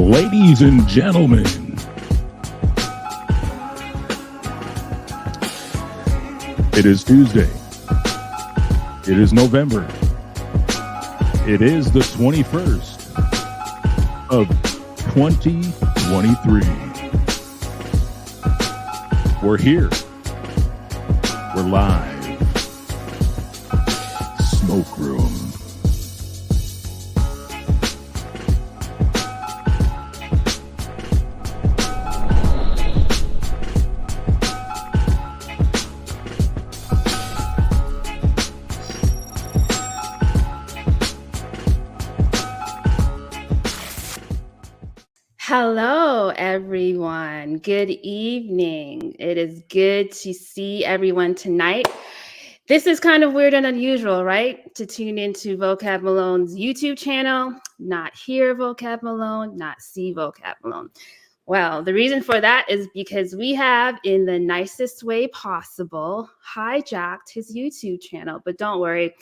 Ladies and gentlemen, it is Tuesday. It is November. It is the 21st of 2023. We're here. We're live. Smoke Room. Hello, everyone. Good evening. It is good to see everyone tonight. This is kind of weird and unusual, right? To tune into Vocab Malone's YouTube channel, not hear Vocab Malone, not see Vocab Malone. Well, the reason for that is because we have, in the nicest way possible, hijacked his YouTube channel. But don't worry,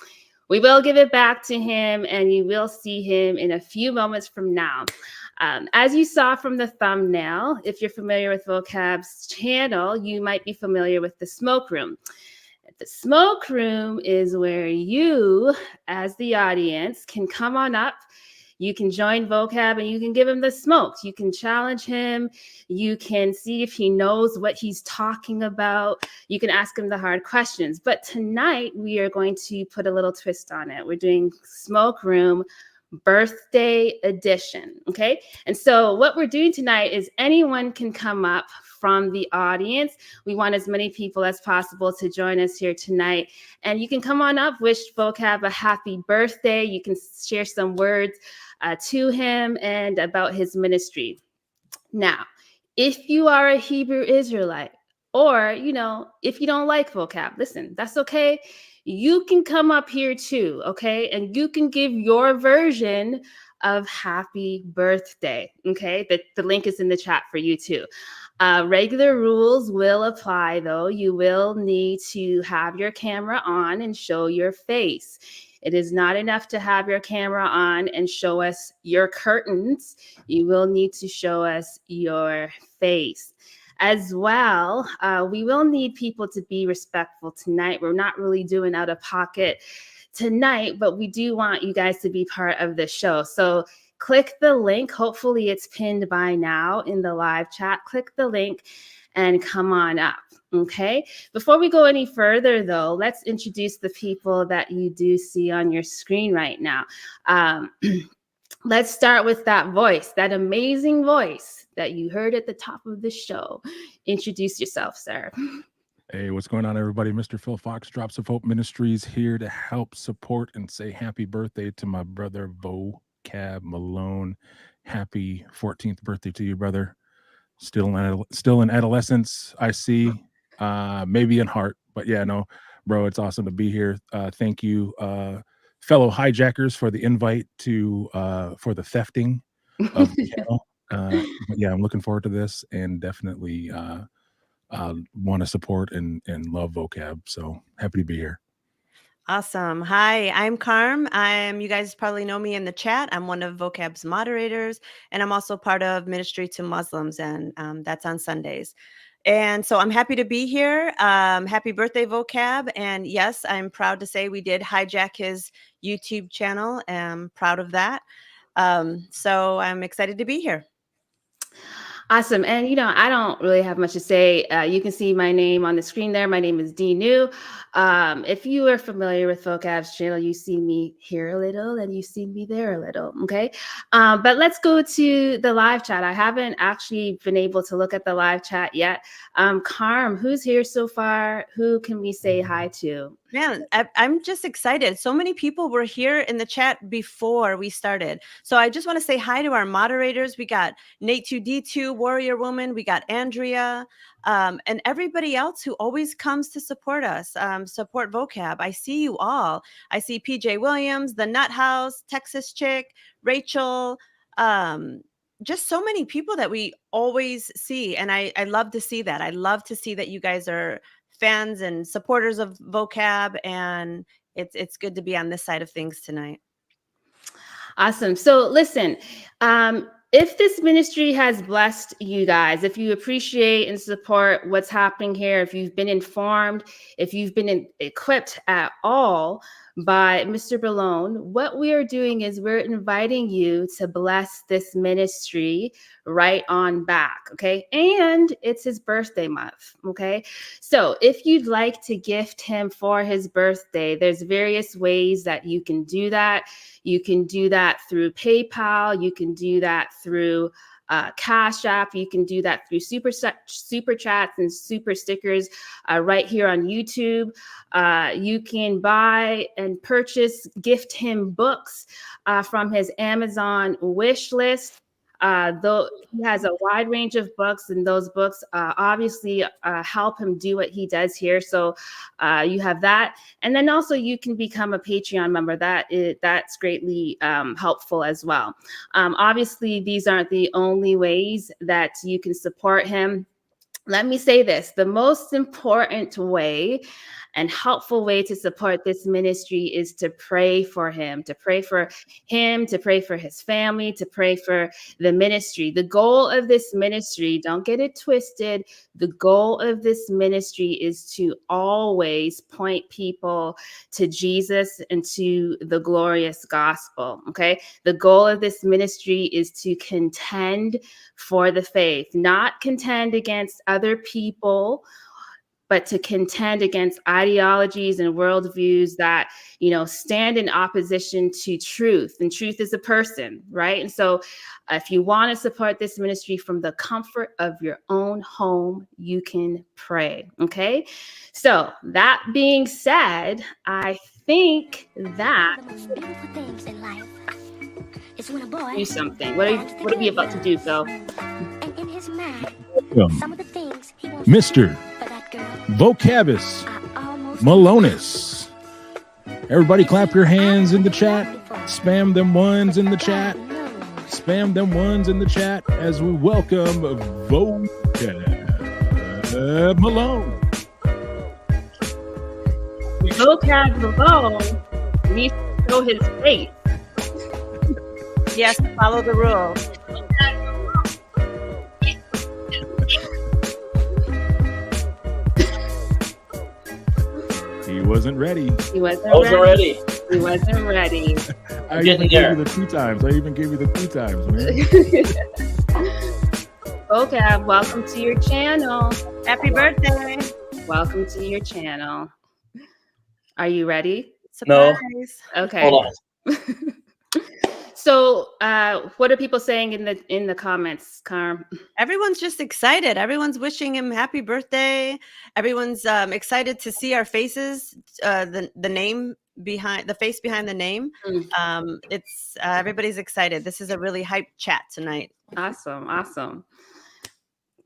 we will give it back to him, and you will see him in a few moments from now. As you saw from the thumbnail, if you're familiar with Vocab's channel, you might be familiar with the Smoke Room. The Smoke Room is where you, as the audience, can come on up. You can join Vocab and you can give him the smokes. You can challenge him. You can see if he knows what he's talking about. You can ask him the hard questions. But tonight, we are going to put a little twist on it. We're doing Smoke Room birthday edition, okay? And so what we're doing tonight is anyone can come up from the audience. We want as many people as possible to join us here tonight. And you can come on up, wish Vocab a happy birthday. You can share some words to him and about his ministry. Now, if you are a Hebrew Israelite, or, if you don't like Vocab, listen, that's okay. You can come up here too, okay? And you can give your version of happy birthday, okay? The link is in the chat for you too. Regular rules will apply though. You will need to have your camera on and show your face. It is not enough to have your camera on and show us your curtains. You will need to show us your face. As well, we will need people to be respectful tonight. We're not really doing out of pocket tonight, but we do want you guys to be part of the show. So click the link. Hopefully it's pinned by now in the live chat. Click the link and come on up, okay? Before we go any further, though, let's introduce the people that you do see on your screen right now. Let's start with that voice, that amazing voice that you heard at the top of the show. Introduce yourself, sir. Hey, what's going on, everybody? Mr. Phil Fox, Drops of Hope Ministries, here to help support and say happy birthday to my brother, Vocab Malone. Happy 14th birthday to you, brother. Still in adolescence, I see. Maybe in heart, but yeah, no, bro, it's awesome to be here. Thank you, fellow hijackers, for the invite to for the thefting of the channel. But yeah, I'm looking forward to this and definitely want to support and love Vocab. So happy to be here. Awesome. Hi, I'm Carm. You guys probably know me in the chat. I'm one of Vocab's moderators, and I'm also part of Ministry to Muslims, and that's on Sundays. And so I'm happy to be here. Happy birthday, Vocab. And yes, I'm proud to say we did hijack his YouTube channel. I'm proud of that. So I'm excited to be here. Awesome. And, I don't really have much to say. You can see my name on the screen there. My name is Dee New. If you are familiar with Vocab's channel, you see me here a little and you see me there a little, okay? But let's go to the live chat. I haven't actually been able to look at the live chat yet. Carm, who's here so far? Who can we say hi to? Man, I'm just excited. So many people were here in the chat before we started. So I just want to say hi to our moderators. We got Nate2D2, Warrior Woman. We got Andrea, and everybody else who always comes to support us, support Vocab. I see you all. I see PJ Williams, The Nut House, Texas Chick, Rachel, just so many people that we always see. And I love to see that. I love to see that you guys are fans and supporters of Vocab, and it's good to be on this side of things tonight. Awesome. So listen, if this ministry has blessed you guys, if you appreciate and support what's happening here, if you've been informed, if you've been equipped at all by Mr. Malone, what we are doing is we're inviting you to bless this ministry right on back, okay? And it's his birthday month, okay? So if you'd like to gift him for his birthday, there's various ways that you can do that. You can do that through PayPal. You can do that through Cash App. You can do that through super chats and super stickers right here on YouTube. You can buy and gift him books from his Amazon wish list. Though he has a wide range of books, and those books obviously help him do what he does here. So you have that, and then also you can become a Patreon member. That's greatly helpful as well. Obviously, these aren't the only ways that you can support him. Let me say this: the most important way and helpful way to support this ministry is to pray for him, to pray for his family, to pray for the ministry. The goal of this ministry, don't get it twisted, the goal of this ministry is to always point people to Jesus and to the glorious gospel, okay? The goal of this ministry is to contend for the faith, not contend against other people, but to contend against ideologies and worldviews that, stand in opposition to truth. And truth is a person, right? And so if you want to support this ministry from the comfort of your own home, you can pray, okay? So that being said, I think that The most beautiful things in life is when a boy do something. What are we about to do, Phil? and in his mind, Welcome, some of the things he wants Mr. to do for that girl Vocabus are almost Malone'S. Everybody clap your hands in the chat. Spam them ones in the chat. Spam them ones in the chat as we welcome Vocab Malone. Vocab Malone needs to show his face. Yes, follow the rules. He wasn't ready. He wasn't I wasn't ready. He wasn't ready. I Getting even there. gave you the 2 times. Man. Vocab, welcome to your channel. Happy birthday. Welcome to your channel. Are you ready? No. Surprise. Okay. Hold on. So, what are people saying in the comments, Carm? Everyone's just excited. Everyone's wishing him happy birthday. Everyone's excited to see our faces, the name behind the face behind the name. It's everybody's excited. This is a really hyped chat tonight. Awesome.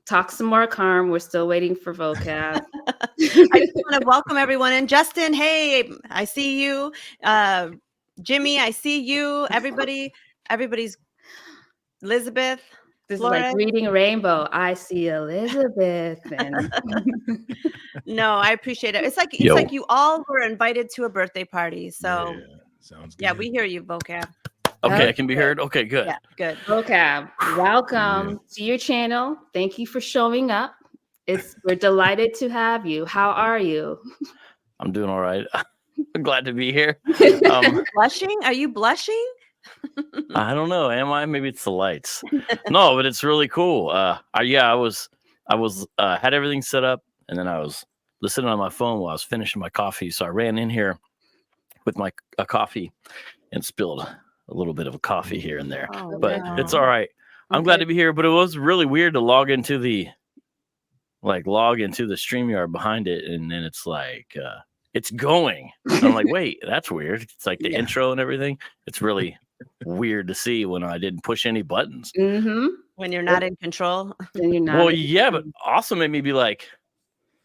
Talk some more, Carm. We're still waiting for Vocab. I just want to welcome everyone. And Justin, hey, I see you. Jimmy, I see you. Everybody's Elizabeth. This Flores. is like reading Rainbow. I see Elizabeth. And No, I appreciate it. It's like Yo. you all were invited to a birthday party. So Yeah, sounds good. yeah, we hear you, Vocab. Okay, I can be heard. Okay, good. Yeah, good. Vocab, welcome to your channel. Thank you for showing up. We're delighted to have you. How are you? I'm doing all right. I'm glad to be here. Blushing? Are you blushing? I don't know. Am I? Maybe it's the lights. No, but it's really cool. I was had everything set up, and then I was listening on my phone while I was finishing my coffee. So I ran in here with my coffee and spilled a little bit of a coffee here and there. Oh, But wow. it's all right. I'm glad to be here. But it was really weird to log into the StreamYard behind it, and then it's like it's going. And I'm like, wait, that's weird. It's like the Yeah. intro and everything. It's really weird to see when I didn't push any buttons. Mm-hmm. When you're not in control. And you're not. Well, yeah, but also made me be like,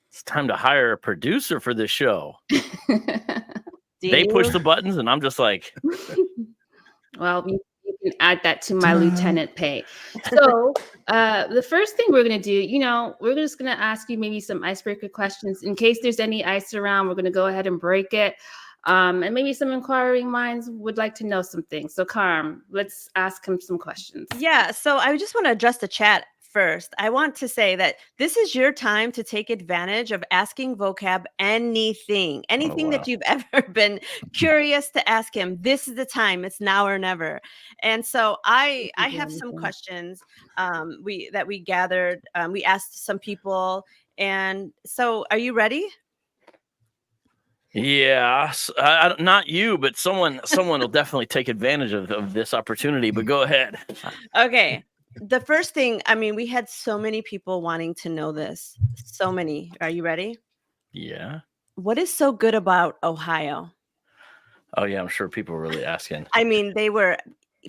it's time to hire a producer for this show. They push the buttons, and I'm just like, Well, you can add that to my lieutenant pay. So the first thing we're going to do, we're just going to ask you maybe some icebreaker questions. In case there's any ice around, we're going to go ahead and break it. And maybe some inquiring minds would like to know some things. So Carm, let's ask him some questions. Yeah, so I just want to address the chat first. I want to say that this is your time to take advantage of asking Vocab anything wow. that you've ever been curious to ask him. This is the time. It's now or never. And so I have some questions we gathered. We asked some people. And so are you ready? Yeah, not you, but someone will definitely take advantage of this opportunity. But go ahead. Okay. The first thing, I mean, we had so many people wanting to know this. So many. Are you ready? Yeah. What is so good about Ohio? Oh yeah, I'm sure people were really asking. I mean, they were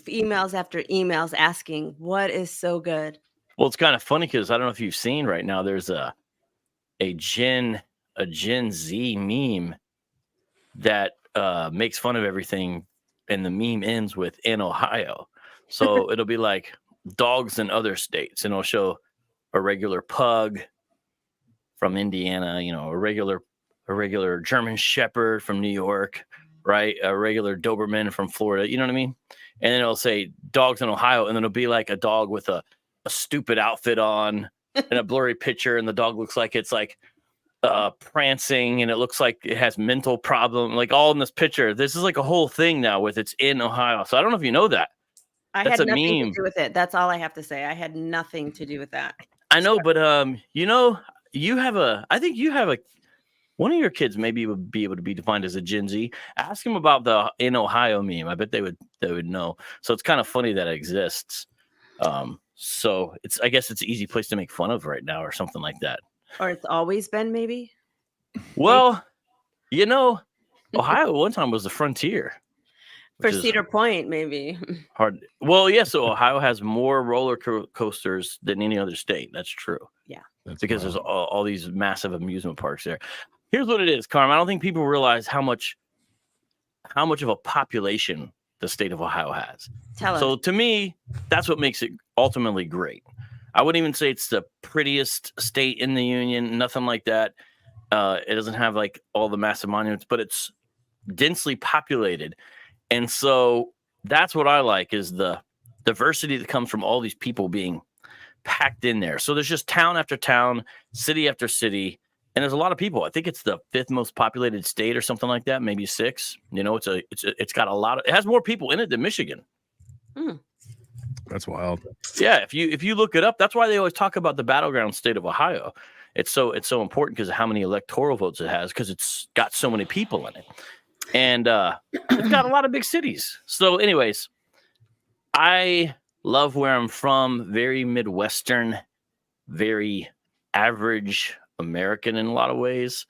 emails after emails asking, what is so good? Well, it's kind of funny because I don't know if you've seen right now. There's a Gen Z meme that makes fun of everything, and the meme ends with "in Ohio." So it'll be like dogs in other states, and it'll show a regular pug from Indiana, you know, a regular German Shepherd from New York, right? A regular Doberman from Florida, you know what I mean? And then it'll say dogs in Ohio, and then it'll be like a dog with a stupid outfit on and a blurry picture, and the dog looks like it's like prancing, and it looks like it has mental problem, like all in this picture. This is like a whole thing now with it's in Ohio. So I don't know if you know that. I That's had a nothing meme. to do with it. That's all I have to say. I had nothing to do with that. I know, but you know, I think you have one of your kids maybe would be able to be defined as a Gen Z. Ask him about the in Ohio meme. I bet they would know. So it's kind of funny that it exists. So I guess it's an easy place to make fun of right now or something like that. Or it's always been, maybe? Well, you know, Ohio one time was the frontier. For Cedar Point, maybe. Hard. Well, yeah, so Ohio has more roller coasters than any other state. That's true. Yeah. That's Because wild. there's all these massive amusement parks there. Here's what it is, Carm. I don't think people realize how much of a population the state of Ohio has. Tell us. So to me, that's what makes it ultimately great. I wouldn't even say it's the prettiest state in the union, nothing like that. It doesn't have like all the massive monuments, but it's densely populated. And so that's what I like, is the diversity that comes from all these people being packed in there. So there's just town after town, city after city, and there's a lot of people. I think it's the 5th most populated state or something like that, maybe 6. You know, it's got a lot of, it has more people in it than Michigan. That's wild. Yeah, if you look it up, that's why they always talk about the battleground state of Ohio. It's so important because of how many electoral votes it has, because it's got so many people in it. And it's got a lot of big cities. So anyways, I love where I'm from. Very Midwestern, very average American in a lot of ways.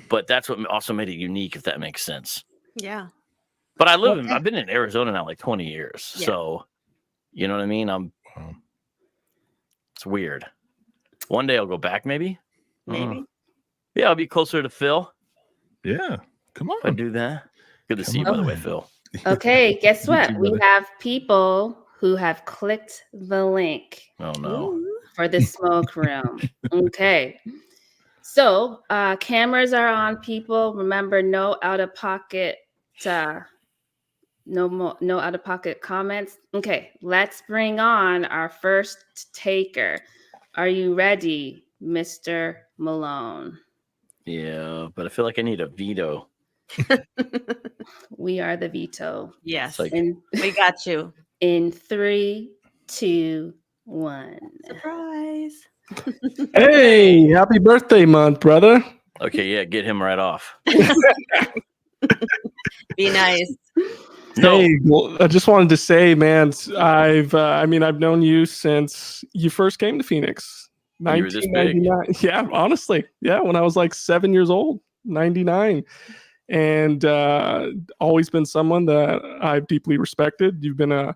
But that's what also made it unique, if that makes sense. Yeah. But I've been in Arizona now like 20 years. Yeah. So, you know what I mean? It's weird. One day I'll go back, maybe. Maybe. Yeah, I'll be closer to Phil Yeah. Come if I on. do that. Good to Come see you, by the way, on. Phil. Okay, guess You what? too, We brother. have people who have clicked the link Oh no. Ooh. for the smoke room. Okay. So cameras are on, people. Remember, no out-of-pocket no out-of-pocket comments. Okay, let's bring on our first taker. Are you ready, Mr. Malone? Yeah, but I feel like I need a veto. We are the veto. Yes. Like- We got you. In 3, 2, 1. Surprise. Hey, happy birthday month, brother. Okay, yeah, get him right off. Be nice. No, Hey, well, I just wanted to say, man, I've known you since you first came to Phoenix. And you were this big? 1999. Yeah, honestly. Yeah, when I was like 7 years old, 99. And always been someone that I've deeply respected. You've been a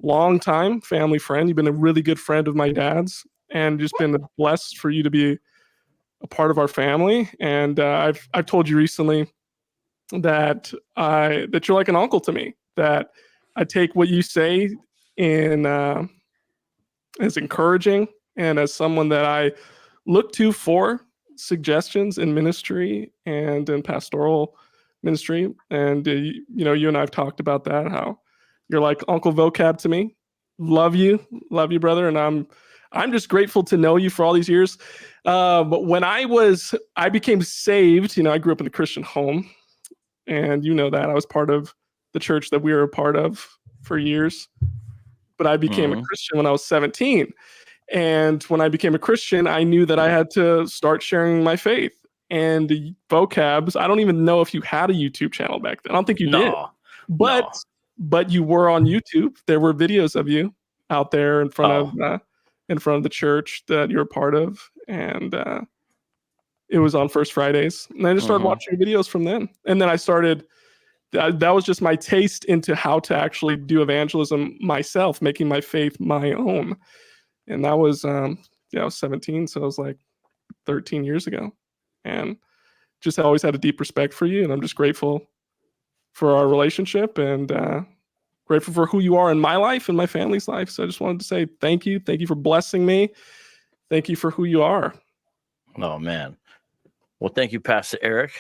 long time family friend. You've been a really good friend of my dad's, and just been blessed for you to be a part of our family. And I've told you recently that you're like an uncle to me. That I take what you say in as encouraging, and as someone that I look to for suggestions in ministry and in pastoral ministry, and you and I've talked about that. How you're like Uncle Vocab to me. Love you, brother, and I'm just grateful to know you for all these years. But when I became saved, I grew up in a Christian home, and that I was part of the church that we were a part of for years. But I became a Christian when I was 17. And when I became a Christian, I knew that I had to start sharing my faith. And Vocabs, I don't even know if you had a YouTube channel back then. I don't think you did. But you were on YouTube. There were videos of you out there in front of the church that you're a part of. And it was on First Fridays. And I just started watching videos from then. And then I started, that was just my taste into how to actually do evangelism myself, making my faith my own. And that was, I was 17. So it was like 13 years ago. And just always had a deep respect for you. And I'm just grateful for our relationship and grateful for who you are in my life and my family's life. So I just wanted to say thank you. Thank you for blessing me. Thank you for who you are. Oh, man. Well, thank you, Pastor Eric,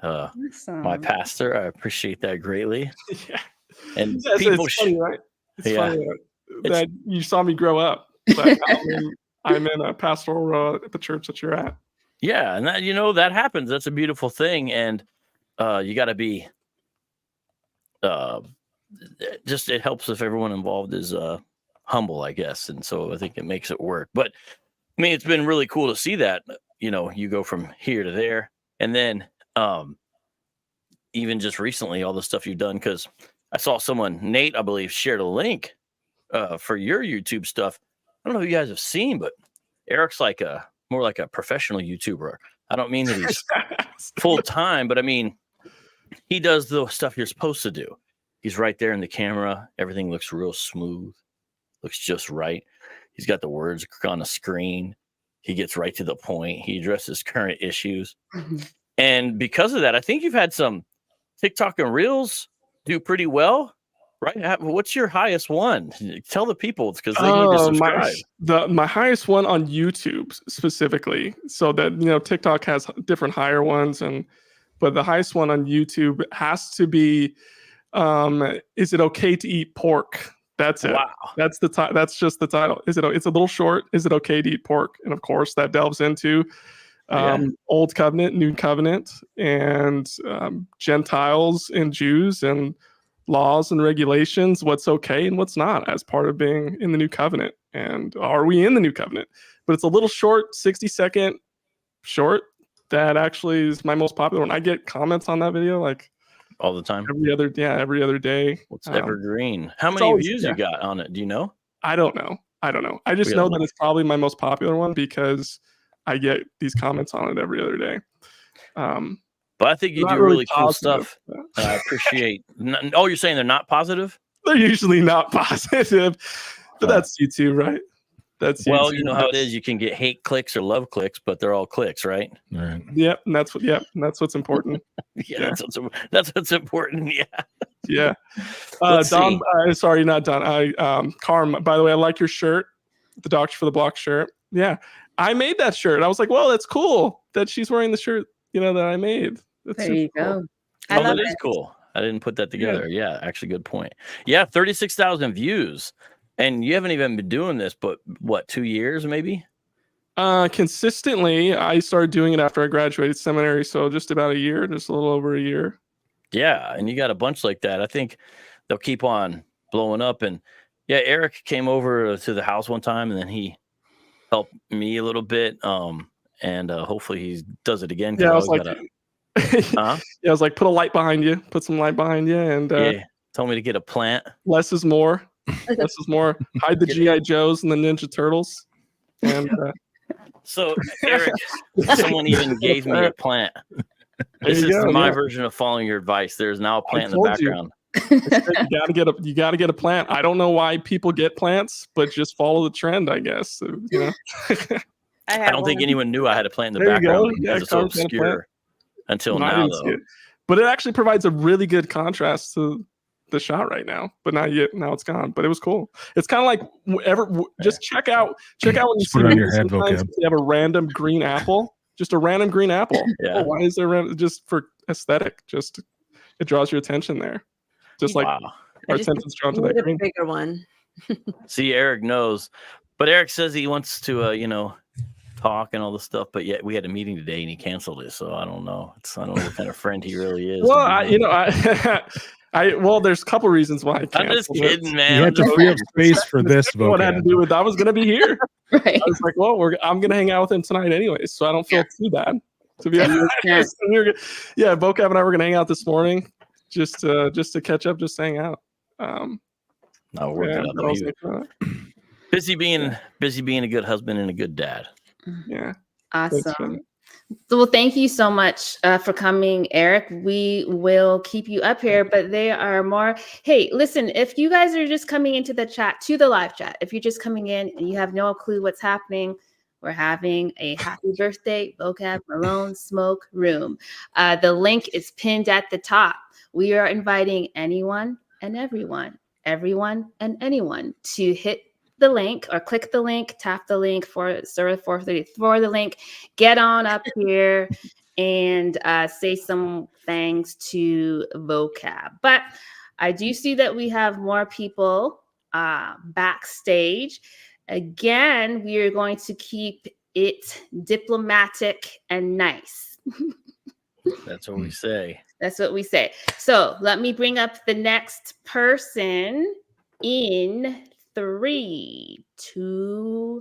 Awesome. my pastor. I appreciate that greatly. Yeah. And Yes, people it's funny, right? It's Yeah. funny that you saw me grow up. But I'm in a pastoral role at the church that you're at. Yeah, and that that happens. That's a beautiful thing, and you got to be. Just it helps if everyone involved is humble, I guess, and so I think it makes it work. But I mean, it's been really cool to see that you go from here to there, and then even just recently, all the stuff you've done. Because I saw someone, Nate, I believe, shared a link for your YouTube stuff. I don't know if you guys have seen, but Eric's more like a professional YouTuber. I don't mean that he's full time, but I mean he does the stuff you're supposed to do. He's right there in the camera. Everything looks real smooth, looks just right. He's got the words on the screen. He gets right to the point. He addresses current issues. And because of that, I think you've had some TikTok and Reels do pretty well, right? What's your highest one? Tell the people because they need to subscribe. My highest one on YouTube specifically. So that TikTok has different higher ones, but the highest one on YouTube has to be is it okay to eat pork? That's it. Wow. That's that's just the title. It's a little short. Is it okay to eat pork? And of course that delves into Old Covenant, New Covenant, and Gentiles and Jews and laws and regulations, what's okay and what's not as part of being in the New Covenant. And are we in the New Covenant? But it's a little short, 60-second short that actually is my most popular one. I get comments on that video like all the time. Every other day. It's evergreen. How many views you got on it? Do you know? I don't know. I just know that it's probably my most popular one because I get these comments on it every other day. But I think you do really cool stuff. I appreciate. You're saying they're not positive? They're usually not positive, but that's YouTube, right? That's well, YouTube. You know how it is. You can get hate clicks or love clicks, but they're all clicks, right? Right. Yep, and that's what's important. Yeah. That's what's important. Yeah. Yeah. Don, sorry, not Don. Carm. By the way, I like your shirt, the Doctor for the Block shirt. Yeah, I made that shirt. I was like, well, that's cool that she's wearing the shirt. That I made. That's there you go. Cool. I love it. Is cool. I didn't put that together. Yeah, actually, good point. Yeah, 36,000 views. And you haven't even been doing this, but what, 2 years maybe? Consistently, I started doing it after I graduated seminary, so just about a year, just a little over a year. Yeah, and you got a bunch like that. I think they'll keep on blowing up. And yeah, Eric came over to the house one time, and then he helped me a little bit. And hopefully he does it again. Yeah, I was like, I was like, put a light behind you, put some light behind you, and told me to get a plant. Less is more. Less is more. Hide the GI Joes and the Ninja Turtles. And so Eric, someone even gave me a plant. This is my version of following your advice. There's now a plant in the background. You gotta get a plant. I don't know why people get plants, but just follow the trend, I guess. I don't think anyone knew I had a plant in the background because it's so obscure until now, though. But it actually provides a really good contrast to the shot right now. But not yet. Now it's gone. But it was cool. It's kind of like just check out when you see it on your head, Vocab. You have a random green apple. Just a random green apple. Yeah. Oh, why is there just for aesthetic? Just it draws your attention there. Just like Wow. our I just attention's drawn to need that a green. bigger one. See, Eric knows, but Eric says he wants to, talk and all this stuff. But yet we had a meeting today and he canceled it. So I don't know. I don't know what kind of friend he really is. Well, well, there's a couple reasons why I I'm canceled just it. kidding, You man. had to free up space for this What it had to vocab. do with I was gonna be here. Right. I was like, well, I'm gonna hang out with him tonight anyways, so I don't feel too bad. To be honest, Yeah. yeah, Vocab and I were gonna hang out this morning, just to catch up, just hang out. No, we're Yeah, good. I was like, Busy being a good husband and a good dad. yeah. Awesome. So, well, thank you so much for coming, Eric. We will keep you up here, but there are more. Hey, listen, if you guys are just coming into the chat, to the live chat, if you're just coming in and you have no clue what's happening, we're having a happy birthday Vocab Malone smoke room. The link is pinned at the top. We are inviting anyone and everyone and anyone to hit the link or click the link, tap the link for the link, get on up here and say some thanks to Vocab. But I do see that we have more people backstage. Again, we are going to keep it diplomatic and nice. That's what we say. That's what we say. So let me bring up the next person in 3, 2,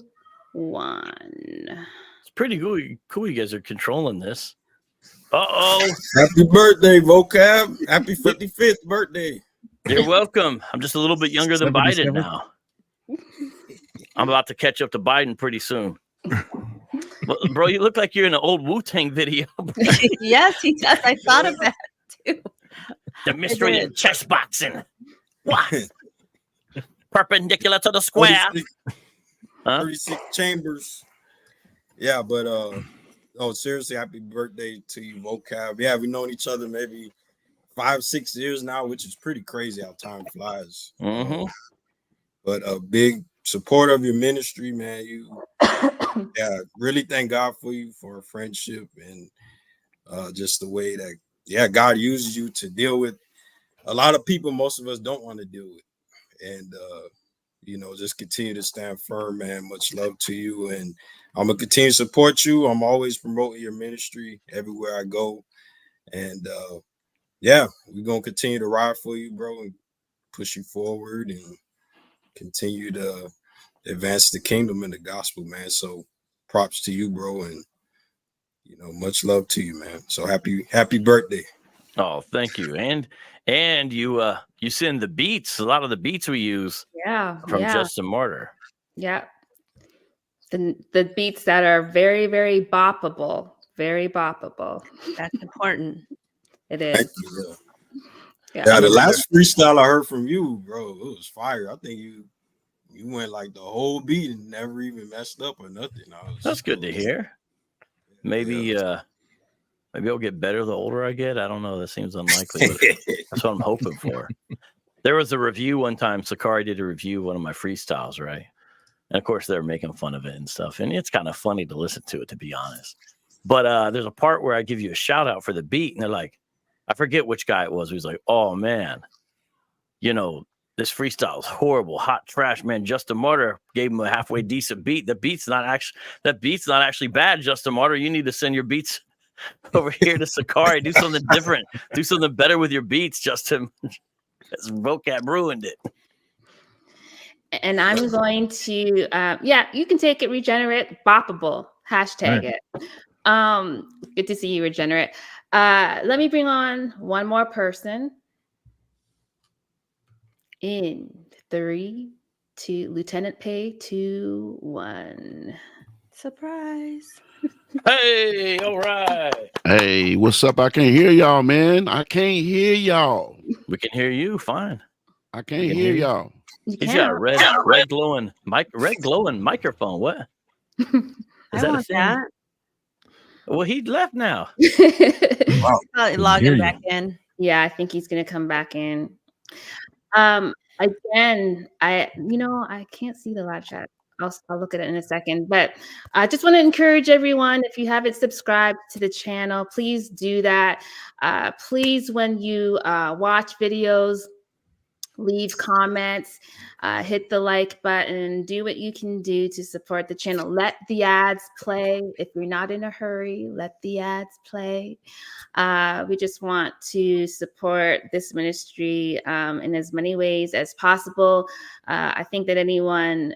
1. It's pretty cool. You guys are controlling this. Uh-oh. Happy birthday, Vocab. Happy 55th birthday. You're welcome. I'm just a little bit younger than Biden 77? now. I'm about to catch up to Biden pretty soon. Well, bro, you look like you're in an old Wu-Tang video. Yes, he does. I thought of that too. The mystery of chess boxing. What? Perpendicular to the square. 36 chambers. Yeah, but seriously, happy birthday to you, Vocab. Yeah, we've known each other maybe 5-6 years now, which is pretty crazy how time flies. Mm-hmm. But a big supporter of your ministry, man. Really thank God for you, for a friendship, and just the way that God uses you to deal with a lot of people most of us don't want to deal with. And just continue to stand firm, man. Much love to you, and I'm gonna continue to support you. I'm always promoting your ministry everywhere I go, and we're gonna continue to ride for you, bro, and push you forward and continue to advance the kingdom and the gospel, man. So props to you, bro, and much love to you, man. So happy birthday. Oh, thank you. And you send the beats, a lot of the beats we use from Justin Martyr. Yeah. The beats that are very, very boppable. Very boppable. That's important. It is. Thank you, Yeah. the last freestyle I heard from you, bro, it was fire. I think you went like the whole beat and never even messed up or nothing. That's good to hear. Maybe I'll get better the older I get. I don't know. That seems unlikely. But that's what I'm hoping for. There was a review one time. Sakari did a review of one of my freestyles, right? And of course, they're making fun of it and stuff. And it's kind of funny to listen to it, to be honest. But there's a part where I give you a shout out for the beat. And they're like, I forget which guy it was. He was like, oh, man, this freestyle is horrible. Hot trash, man. Justin Martyr gave him a halfway decent beat. That beat's not actually bad, Justin Martyr. You need to send your beats over here to Sakari. Do something different. Do something better with your beats, Justin. Vocab ruined it. And I'm going to, you can take it, Regenerate, boppable, hashtag it. Good to see you, Regenerate. Let me bring on one more person. In 3, 2, Lieutenant Pay 2, 1. Surprise. Hey, all right. Hey, what's up? I can't hear y'all, man. I can't hear y'all. We can hear you fine. I can't hear y'all. He's got a red glowing microphone. What? Is I that a want thing? that. Well, he left now. Probably logging back in. Yeah, I think he's gonna come back in. Again, I can't see the live chat. I'll look at it in a second. But I just want to encourage everyone, if you haven't subscribed to the channel, please do that. Please, when you watch videos, leave comments, hit the like button, do what you can do to support the channel. Let the ads play. If you're not in a hurry, let the ads play. We just want to support this ministry in as many ways as possible. I think that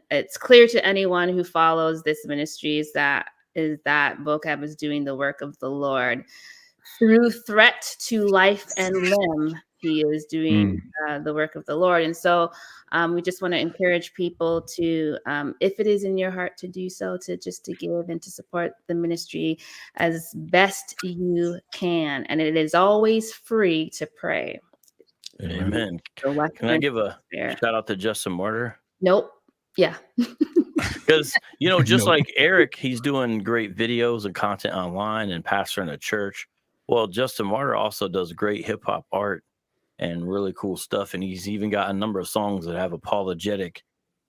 it's clear to anyone who follows this ministry is that Vocab is doing the work of the Lord. Through threat to life and limb, he is doing the work of the Lord. And so we just want to encourage people to, if it is in your heart to do so, to give and to support the ministry as best you can. And it is always free to pray. Amen. So Can I give a shout out to Justin Martyr? Nope. Yeah. Because, just like Eric, he's doing great videos and content online and pastoring a church. Well, Justin Martyr also does great hip hop art and really cool stuff. And he's even got a number of songs that have apologetic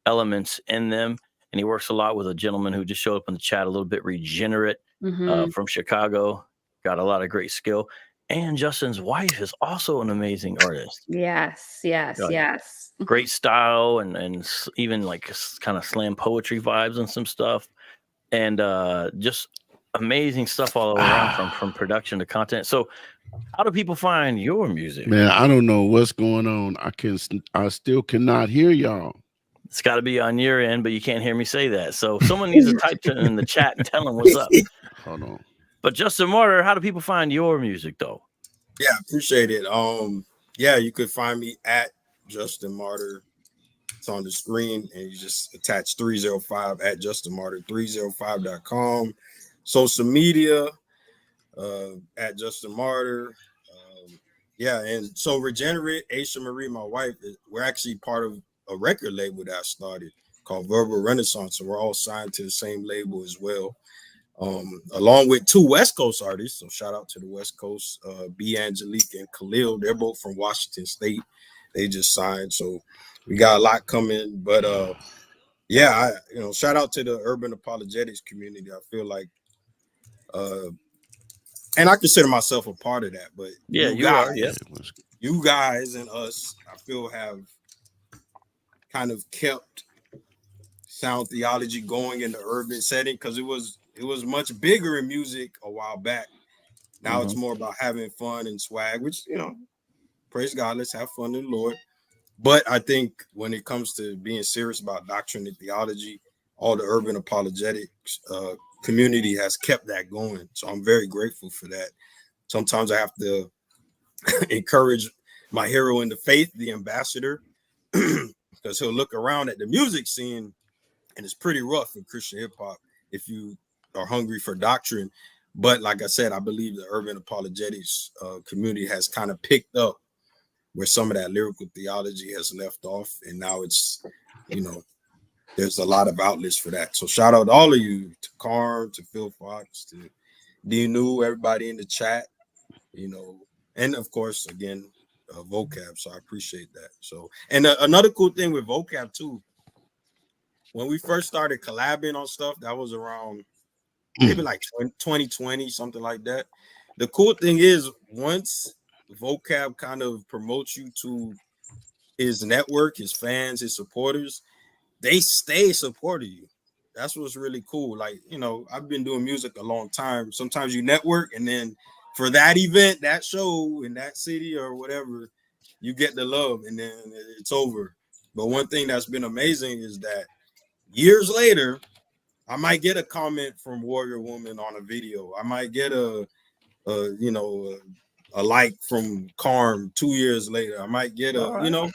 elements in them. And he works a lot with a gentleman who just showed up in the chat, a little bit regenerate from Chicago. Got a lot of great skill. And Justin's wife is also an amazing artist. Yes. Great style and even like kind of slam poetry vibes and some stuff. And just amazing stuff all around from production to content. So how do people find your music? Man, I don't know what's going on. I still cannot hear y'all. It's got to be on your end, but you can't hear me say that. So someone needs to type it in the chat and tell them what's up. Hold on. But Justin Martyr, how do people find your music though? Yeah, appreciate it. Yeah, you could find me at Justin Martyr. It's on the screen, and you just attach 305 at Justin Martyr, 305.com. Social media at Justin Martyr. Yeah, and so Regenerate, Aisha Marie, my wife, we're actually part of a record label that I started called Verbal Renaissance, and we're all signed to the same label as well, along with two West Coast artists. So shout out to the West Coast, B. Angelique and Khalil. They're both from Washington State. They just signed, so we got a lot coming. But yeah, shout out to the urban apologetics community. I feel like, and I consider myself a part of that. But yeah, you guys and us, I feel, have kind of kept sound theology going in the urban setting, because it was much bigger in music a while back. Now it's more about having fun and swag, which, praise God, let's have fun in the Lord. But I think when it comes to being serious about doctrine and theology, all the urban apologetics community has kept that going. So I'm very grateful for that. Sometimes I have to encourage my hero in the faith, the ambassador, because he'll look around at the music scene and it's pretty rough in Christian hip hop if you are hungry for doctrine. But like I said, I believe the urban apologetics community has kind of picked up where some of that lyrical theology has left off. And now it's, there's a lot of outlets for that. So shout out to all of you, to Carm, to Phil Fox, to D-New, everybody in the chat, and of course, again, Vocab. So I appreciate that. So, and another cool thing with Vocab too, when we first started collabing on stuff, that was around maybe like 2020, something like that. The cool thing is, once Vocab kind of promotes you to his network, his fans, his supporters, they stay supporting you. That's what's really cool. Like, I've been doing music a long time. Sometimes you network, and then for that event, that show in that city or whatever, you get the love, and then it's over. But one thing that's been amazing is that years later, I might get a comment from Warrior Woman on a video. I might get a like from Carm 2 years later. I might get a,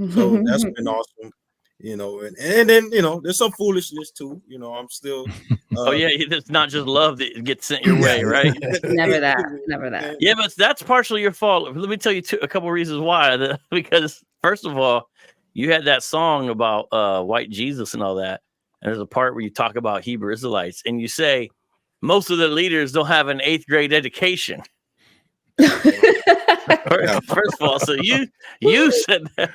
so that's been awesome. And then there's some foolishness too. I'm still it's not just love that gets sent your way, right? Never that. Yeah, but that's partially your fault. Let me tell you a couple reasons why. Because first of all, you had that song about white Jesus and all that, and there's a part where you talk about Hebrew Israelites, and you say most of the leaders don't have an 8th grade education. First of all, so you said that,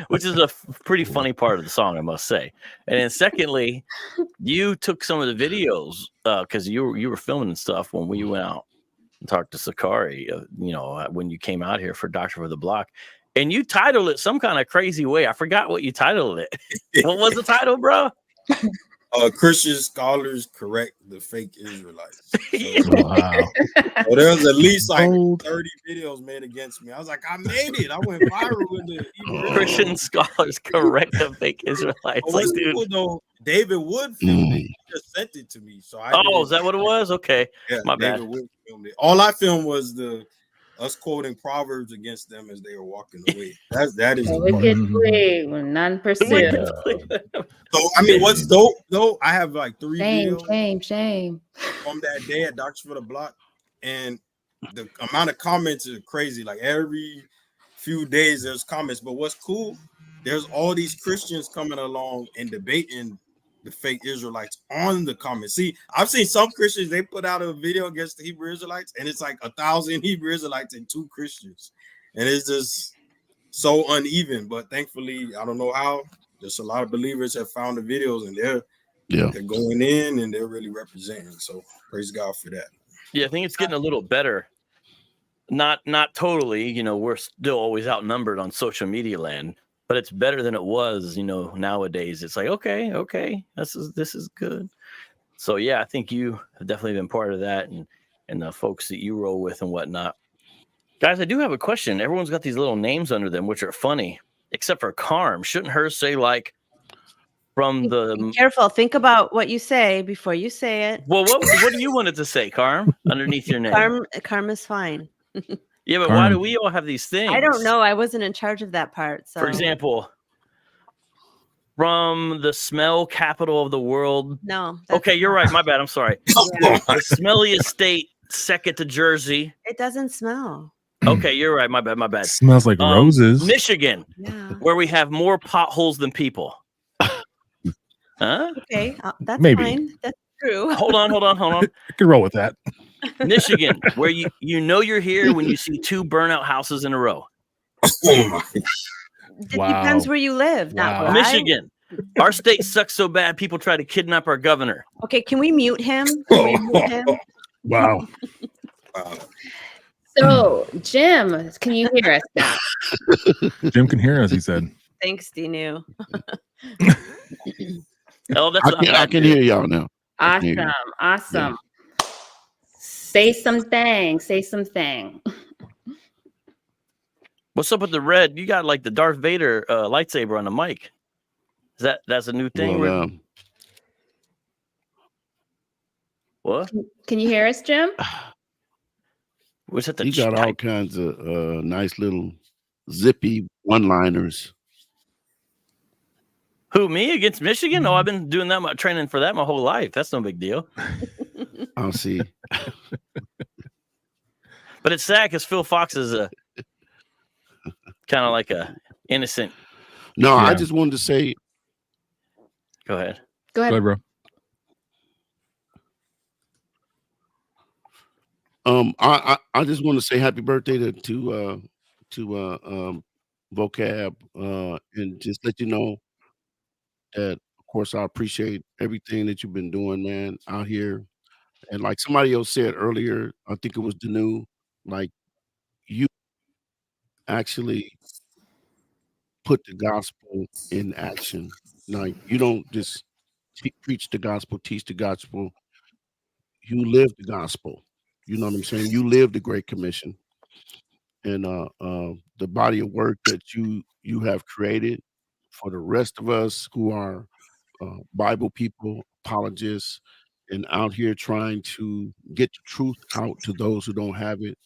which is a pretty funny part of the song, I must say. And then secondly, you took some of the videos because you were filming and stuff when we went out and talked to Sakari, when you came out here for Doctor for the Block, and you titled it some kind of crazy way. I forgot what you titled it. What was the title, bro? Christian scholars correct the fake Israelites. Wow. So there was at least like 30 videos made against me. I was like, I made it. I went viral with the Christian scholars correct the fake Israelites. But what's cool though, David Wood filmed it. He just sent it to me. So is that what it was? Okay. Yeah, My David bad. Wood filmed it. All I filmed was us quoting Proverbs against them as they were walking away. That is wickedly, none pursue. So I mean, what's dope though? I have like 3 videos Shame from that day at Doctors for the Block, and the amount of comments is crazy. Like every few days, there's comments. But what's cool? There's all these Christians coming along and debating the fake Israelites on the comments. See, I've seen some Christians, they put out a video against the Hebrew Israelites, and it's like 1,000 Hebrew Israelites and 2 Christians, and it's just so uneven. But thankfully, I don't know how. Just a lot of believers have found the videos, and they're going in and they're really representing. So praise God for that. Yeah, I think it's getting a little better. Not totally. We're still always outnumbered on social media land, but it's better than it was. Nowadays it's like okay, this is good. So yeah, I think you have definitely been part of that, and the folks that you roll with and whatnot. Guys, I do have a question. Everyone's got these little names under them, which are funny. Except for Carm. Shouldn't hers say like from the... Be careful. Think about what you say before you say it. Well, what do you want it to say, Carm, underneath your name? Carm is fine. Yeah, but why do we all have these things? I don't know. I wasn't in charge of that part. So. For example, from the smell capital of the world. No. Okay, you're right. My bad. I'm sorry. The smelliest state, second to Jersey. It doesn't smell. Okay, you're right. My bad. It smells like roses. Michigan, where we have more potholes than people. Huh? Okay, that's Maybe. fine. That's true. Hold on. I can roll with that. Michigan, where you're here when you see 2 burnout houses in a row. It depends where you live. Not where Michigan, our state sucks so bad people try to kidnap our governor. Okay, can we mute him? Can we mute him? Wow. So, Jim, can you hear us now? Jim can hear us, he said. Thanks, Dinu. I can hear y'all now. Awesome. Say something. What's up with the red? You got like the Darth Vader lightsaber on the mic. That's a new thing? Well, what? Can you hear us, Jim? Was it you got all kinds of nice little zippy one-liners. Who, me against Michigan? Oh, I've been doing that training for that my whole life. That's no big deal. I'll see. But it's sad because Phil Fox is a kind of like a innocent. No, I just wanted to say. Go ahead. Go ahead, bro. I just want to say happy birthday to Vocab and just let you know that of course I appreciate everything that you've been doing, man, out here. And like somebody else said earlier, I think it was Danu, like you actually put the gospel in action. Like you don't just preach the gospel, teach the gospel. You live the gospel. You know what I'm saying? You live the Great Commission, and the body of work that you have created for the rest of us who are Bible people, apologists, and out here trying to get the truth out to those who don't have it.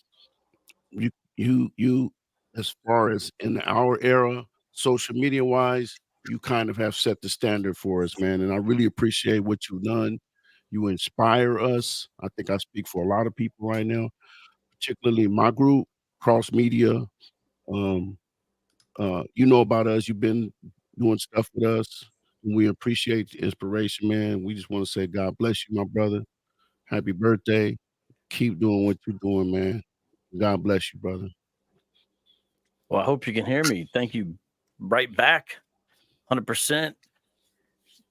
You, as far as in our era, social media wise, you kind of have set the standard for us, man. And I really appreciate what you've done. You inspire us. I think I speak for a lot of people right now, particularly my group, Cross Media. You know about us. You've been doing stuff with us. And we appreciate the inspiration, man. We just want to say God bless you, my brother. Happy birthday. Keep doing what you're doing, man. God bless you, brother. Well, I hope you can hear me. Thank you right back. 100%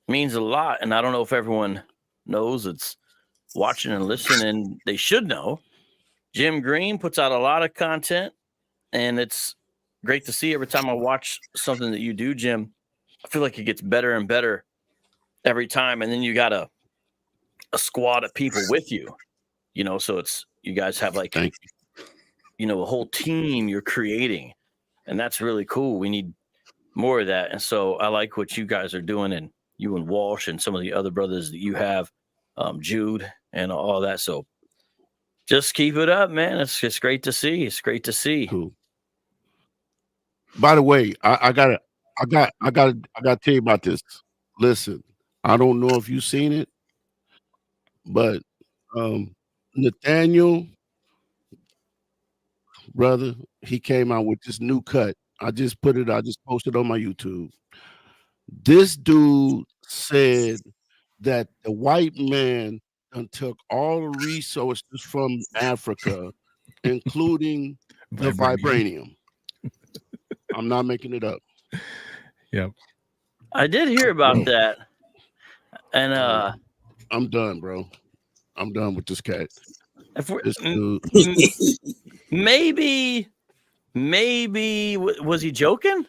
means a lot. And I don't know if everyone knows it's watching and listening. They should know. Jim Green puts out a lot of content, and it's great to see every time I watch something that you do, Jim. I feel like it gets better and better every time. And then you got a squad of people with you, so it's, you guys have like, Thank you. a whole team you're creating. And that's really cool. We need more of that. And so I like what you guys are doing, and you and Walsh and some of the other brothers that you have, Jude and all that. So just keep it up, man. It's great to see. It's great to see. Cool. By the way, I gotta tell you about this. Listen, I don't know if you've seen it, but Nathaniel, brother, he came out with this new cut. I just posted on my YouTube. This dude said that the white man done took all the resources from Africa, including the vibranium. I'm not making it up. Yep. I did hear about that. And I'm done, bro. I'm done with this cat. if we're, This dude. maybe was he joking?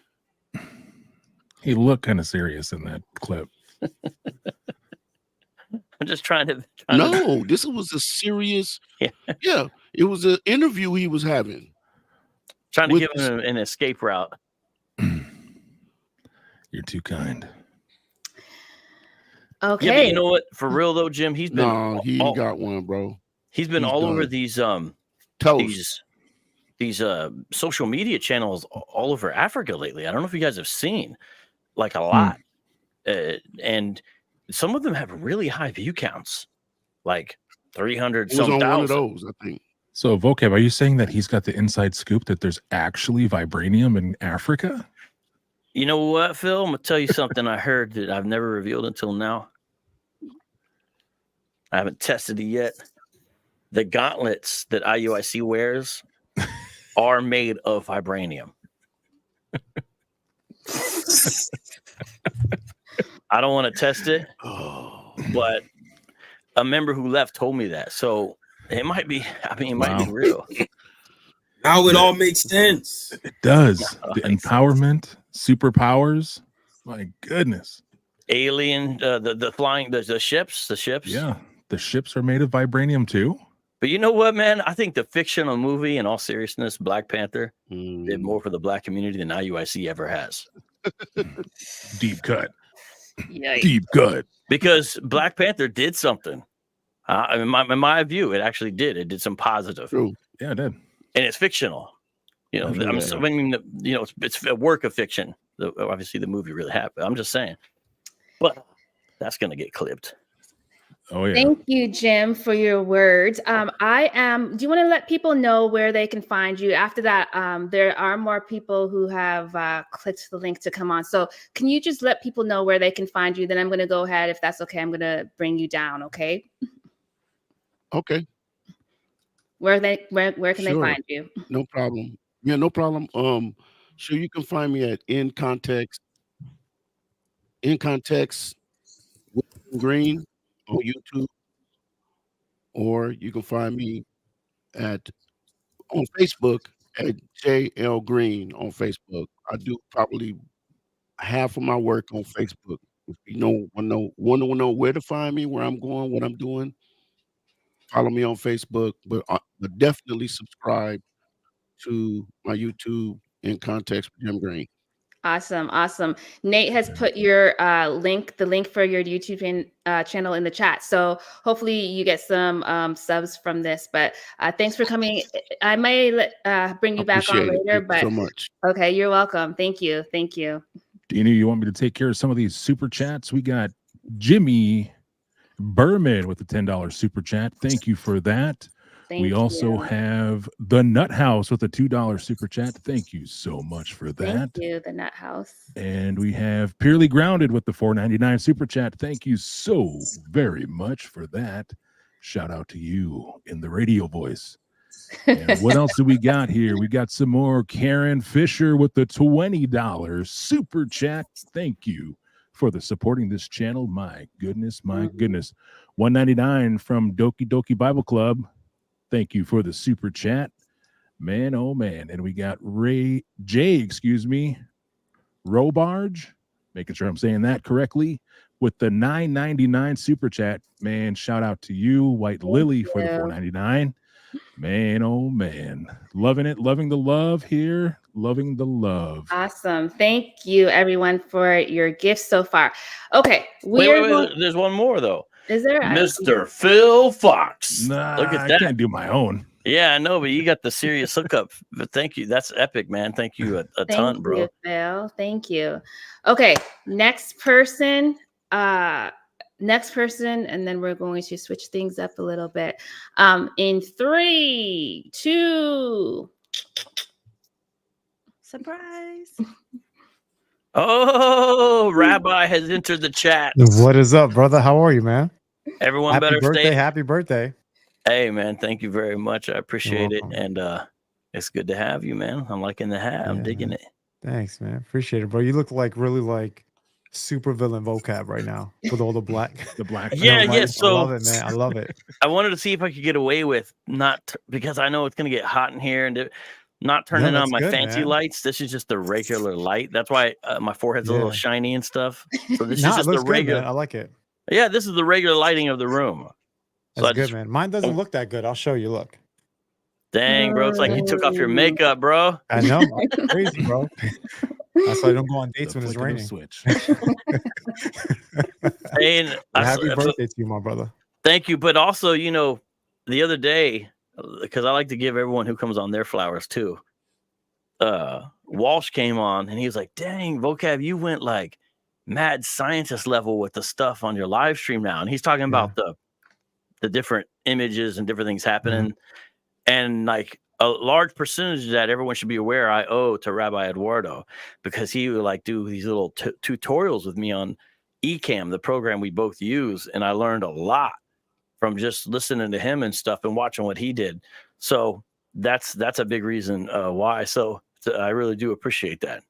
He looked kind of serious in that clip. I'm just trying to. No, this was a serious. Yeah, it was an interview he was having. Trying to with give him an escape route. You're too kind. Okay. Yeah, but you know what? For real though, Jim, he's been. No, he ain't got one, bro. He's been He's all over done. these Toast. these social media channels all over Africa lately. I don't know if you guys have seen, like, a lot, and some of them have really high view counts, like 300 It was some on one of thousand. those, I think. So, Vocab, are you saying that he's got the inside scoop that there's actually vibranium in Africa? You know what, Phil? I'm gonna tell you something I heard that I've never revealed until now. I haven't tested it yet. The gauntlets that IUIC wears are made of vibranium. I don't want to test it, but a member who left told me that. So it might be, it might be real. Now it all makes sense. It does. The empowerment, superpowers. My goodness. Alien, the flying, the ships. Yeah. The ships are made of vibranium too. But you know what, man? I think the fictional movie, in all seriousness, Black Panther, did more for the Black community than IUIC ever has. Deep cut. Yikes. Deep cut. Because Black Panther did something. In my view, it actually did. It did some positive. True. Yeah, it did. And it's fictional. It's a work of fiction. Obviously, the movie really happened. I'm just saying. But that's going to get clipped. Oh, yeah. Thank you, Jim, for your words. Do you want to let people know where they can find you? After that, there are more people who have clicked the link to come on. So can you just let people know where they can find you? Then I'm going to go ahead. If that's okay, I'm going to bring you down. Okay. Okay. Where can they Sure. find you? No problem. Yeah, no problem. So you can find me at In Context with Green on YouTube, or you can find me on Facebook at JL Green on Facebook. I do probably half of my work on Facebook. If you want to know where to find me, where I'm going, what I'm doing, follow me on Facebook, but definitely subscribe to my YouTube In Context with Jim Green. Awesome. Nate has put your the link for your YouTube channel in the chat. So hopefully you get some subs from this. But thanks for coming. I may bring you back on Appreciate it. later. Thank you But so much. okay, you're welcome. Thank you. Dina, you want me to take care of some of these super chats? We got Jimmy Berman with the $10 super chat. Thank you for that. We also have the Nut House with a $2 super chat. Thank you so much for that. Thank you, the Nut House. And we have Purely Grounded with the $4.99 super chat. Thank you so very much for that. Shout out to you in the radio voice. And what else do we got here? We got some more. Karen Fisher with the $20 super chat. Thank you for the supporting this channel. My goodness, my goodness. $1.99 from Doki Doki Bible Club. Thank you for the super chat. Man, oh man. And we got Robarge, making sure I'm saying that correctly, with the $9.99 super chat. Man, shout out to you, White Lily, for the $4.99. Man, oh man. Loving it, loving the love here, loving the love. Awesome. Thank you, everyone, for your gifts so far. Okay. Wait, there's one more, though. Is there? Mr. Phil Fox. Nah, Look at that. I can't do my own. Yeah, I know, but you got the serious hookup. But thank you. That's epic, man. Thank you a ton, bro. Thank you, Phil. Thank you. Okay, next person. And then we're going to switch things up a little bit. In 3, 2. Surprise. Oh, Rabbi has entered the chat. What is up, brother? How are you, man? Everyone Happy better birthday, stay. happy birthday. Hey, man, thank you very much. I appreciate it. welcome. And it's good to have you, man. I'm liking the hat. I'm Yeah, digging man. it. Thanks, man. Appreciate it, bro. You look like really like super villain vocab right now with all the black. Yeah, I yeah. So love it, man. I love it. I wanted to see if I could get away with because I know it's going to get hot in here and not turning on that's my good, fancy man. lights. This is just the regular light. That's why my forehead's a little Yeah. shiny and stuff. So this Nah, is it just the looks good, regular. man. I like it. Yeah, this is the regular lighting of the room. So That's I good, just, man. Mine doesn't look that good. I'll show you. Look. dang, bro, it's like you took off your makeup, bro. I know. I'm crazy, bro. That's why I don't go on dates The when it's flick of the raining. switch. And Happy birthday to you, my brother. Thank you. But also, the other day, because I like to give everyone who comes on their flowers too. Walsh came on and he was like, dang, Vocab, you went like mad scientist level with the stuff on your live stream now. And he's talking about the different images and different things happening. And like a large percentage of that everyone should be aware I owe to Rabbi Eduardo, because he would like do these little tutorials with me on Ecamm, the program we both use. And I learned a lot from just listening to him and stuff and watching what he did. So that's a big reason why. So I really do appreciate that.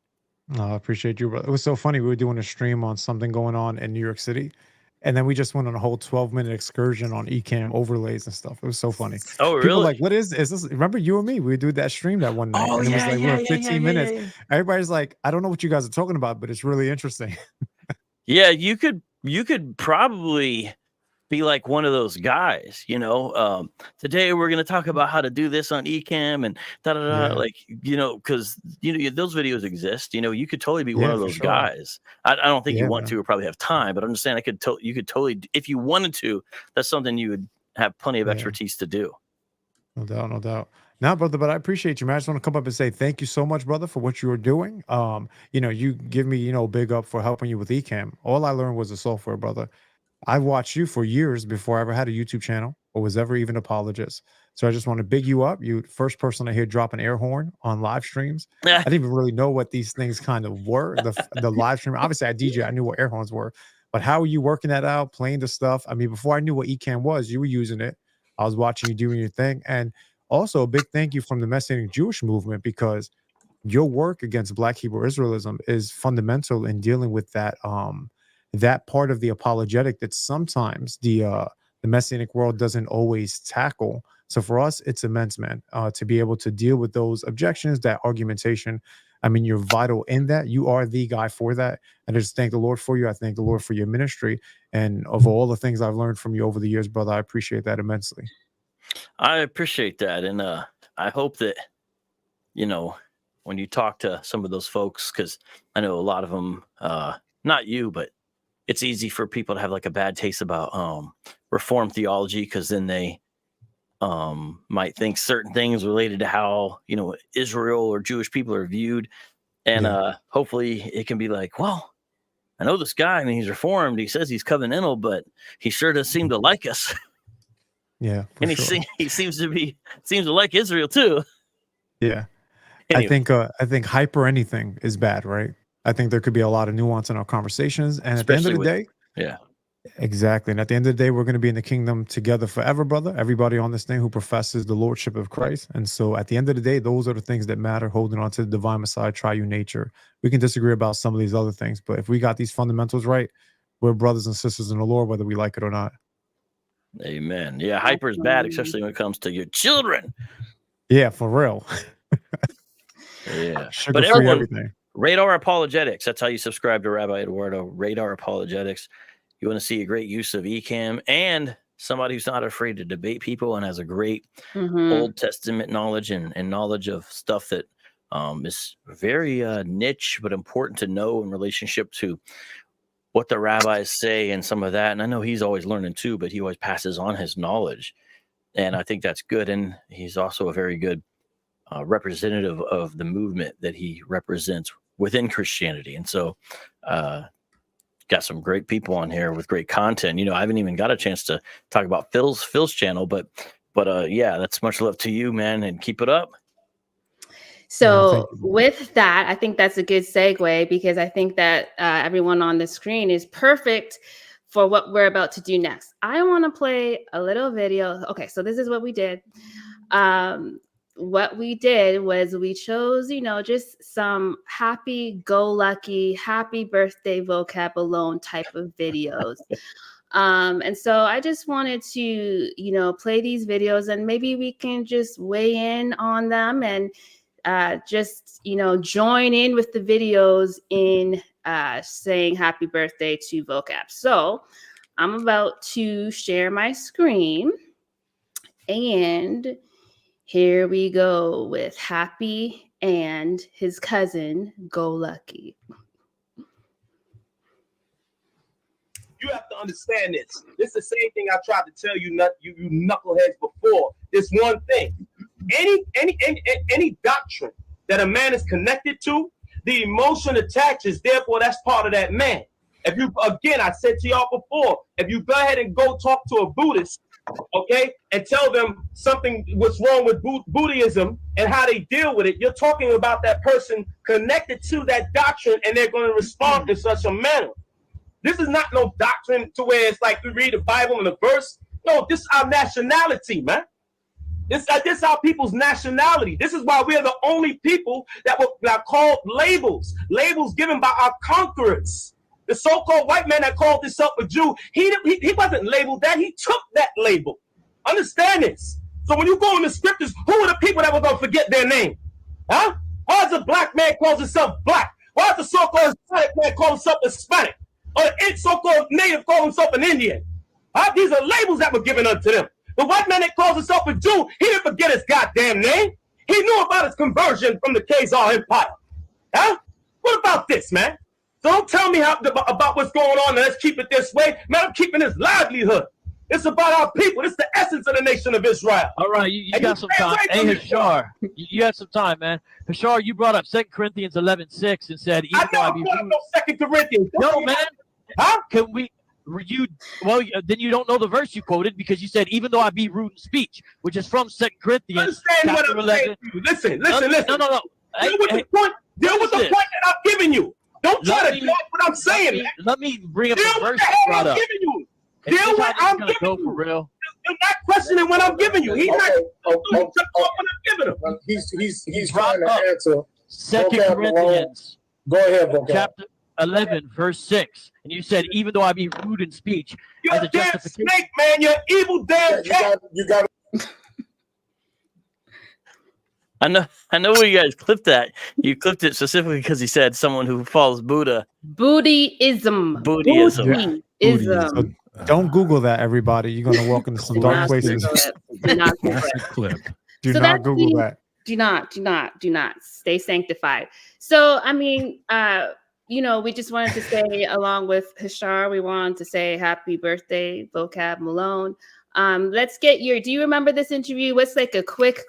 No, I appreciate you, brother. It was so funny. We were doing a stream on something going on in New York City. And then we just went on a whole 12-minute excursion on Ecamm overlays and stuff. It was so funny. Oh, People really? were like, what is this? Remember you and me? We did that stream that one night. Oh, and it was yeah, like, yeah, we're yeah, 15 yeah, minutes. yeah, yeah. Everybody's like, I don't know what you guys are talking about, but it's really interesting. Yeah, you could probably be like one of those guys, today we're going to talk about how to do this on Ecamm and Yeah. like, because, those videos exist, you could totally be one Yeah, of for those sure. guys. I don't think you Yeah, want man. to or probably have time, but I'm just saying you could totally, if you wanted to, that's something you would have plenty of Yeah. expertise to do. No doubt, no doubt. Now, brother, but I appreciate you, man. I just want to come up and say thank you so much, brother, for what you are doing. You give me, big up for helping you with Ecamm. All I learned was the software, brother. I watched you for years before I ever had a YouTube channel or was ever even apologist. So I just want to big you up. You first person I hear drop an air horn on live streams. I didn't even really know what these things kind of were. The live stream. Obviously, I DJ. I knew what air horns were, but how are you working that out, playing the stuff? I mean, before I knew what Ecamm was, you were using it. I was watching you doing your thing, and also a big thank you from the Messianic Jewish movement, because your work against Black Hebrew Israelism is fundamental in dealing with that that part of the apologetic that sometimes the Messianic world doesn't always tackle. So for us, it's immense, man, to be able to deal with those objections, that argumentation. I mean, you're vital in that. You are the guy for that. And I just thank the Lord for you. I thank the Lord for your ministry. And of all the things I've learned from you over the years, brother, I appreciate that immensely. I appreciate that. And I hope that, when you talk to some of those folks, because I know a lot of them, not you, but it's easy for people to have like a bad taste about Reformed theology, because then they might think certain things related to how, Israel or Jewish people are viewed. And hopefully it can be like, well, I know this guy, I mean, he's Reformed. He says he's covenantal, but he sure does seem to like us. Yeah. And he seems to like Israel too. Yeah. Anyway. I think hyper anything is bad, right? I think there could be a lot of nuance in our conversations. And at the end of the day, yeah, Exactly. And at the end of the day, we're going to be in the kingdom together forever, brother. Everybody on this thing who professes the lordship of Christ. And so at the end of the day, those are the things that matter, holding on to the divine Messiah, triune nature. We can disagree about some of these other things, but if we got these fundamentals right, we're brothers and sisters in the Lord, whether we like it or not. Amen. Yeah, hyper is bad, especially when it comes to your children. Yeah, for real. Yeah. Sugar But free everyone, everything. Radar Apologetics. That's how you subscribe to Rabbi Eduardo. Radar Apologetics. You want to see a great use of ECAM and somebody who's not afraid to debate people and has a great Old Testament knowledge and knowledge of stuff that is very niche but important to know in relationship to what the rabbis say and some of that. And I know he's always learning too, but he always passes on his knowledge. And I think that's good. And he's also a very good representative of the movement that he represents within Christianity. And so got some great people on here with great content. You know, I haven't even got a chance to talk about Phil's channel, but yeah, that's much love to you, man, and keep it up. So with that, I think that's a good segue, because I think that everyone on the screen is perfect for what we're about to do next. I want to play a little video. Okay, so this is what we did. What we did was we chose, you know, just some happy-go-lucky, happy birthday Vocab Malone type of videos. And so I just wanted to, you know, play these videos, and maybe we can just weigh in on them and just, you know, join in with the videos in saying happy birthday to Vocab. So I'm about to share my screen, and here we go with Happy and his cousin Go Lucky. You have to understand this. This is the same thing I tried to tell you, you knuckleheads before. This one thing. Any doctrine that a man is connected to, the emotion attaches, therefore that's part of that man. If you, again, I said to y'all before, if you go ahead and go talk to a Buddhist, okay, and tell them something, what's wrong with Buddhism and how they deal with it, you're talking about that person connected to that doctrine, and they're going to respond in such a manner. This is not no doctrine to where it's like we read the Bible and the verse. No, this is our nationality, man. This is our people's nationality. This is why we are the only people that are called labels given by our conquerors. The so-called white man that called himself a Jew, he wasn't labeled that. He took that label. Understand this. So when you go in the scriptures, who are the people that were going to forget their name? Huh? Why is a black man calls himself black? Why is the so-called Hispanic man call himself Hispanic? Or the so-called native call himself an Indian? Huh? These are labels that were given unto them. The white man that calls himself a Jew, he didn't forget his goddamn name. He knew about his conversion from the Khazar Empire. Huh? What about this, man? Don't tell me about what's going on, and let's keep it this way. Man, I'm keeping this livelihood. It's about our people. It's the essence of the nation of Israel. All right, you got some time. Hey, Hashar, you had some time, man. Hashar, you brought up 2 Corinthians 11:6 and said, I never brought up no 2 Corinthians. No, man. Huh? Can we... then you don't know the verse you quoted, because you said, even though I be rude in speech, which is from 2 Corinthians chapter 11. Listen. No. Deal with the point that I'm giving you. Don't try to dodge what I'm saying. Let me bring up the verse you brought up. Giving you. Deal with what I'm giving you. For real. You're not questioning what I'm giving you. He's not what I'm giving him. He's trying to answer. 2 Corinthians. Go ahead, Vocab. Chapter 11, verse 6. And you said, even though I be rude in speech, you're a damn snake, man. You're evil damn cat. You got I know where you guys clipped that. You clipped it specifically because he said someone who follows Buddha. Buddhism. Buddhism. So don't Google that, everybody. You're going to walk into some dark places. Do not Google that. Do not. Stay sanctified. So, I mean, you know, we just wanted to say, along with Hashar, we wanted to say happy birthday, Vocab Malone. Let's get do you remember this interview? What's like a quick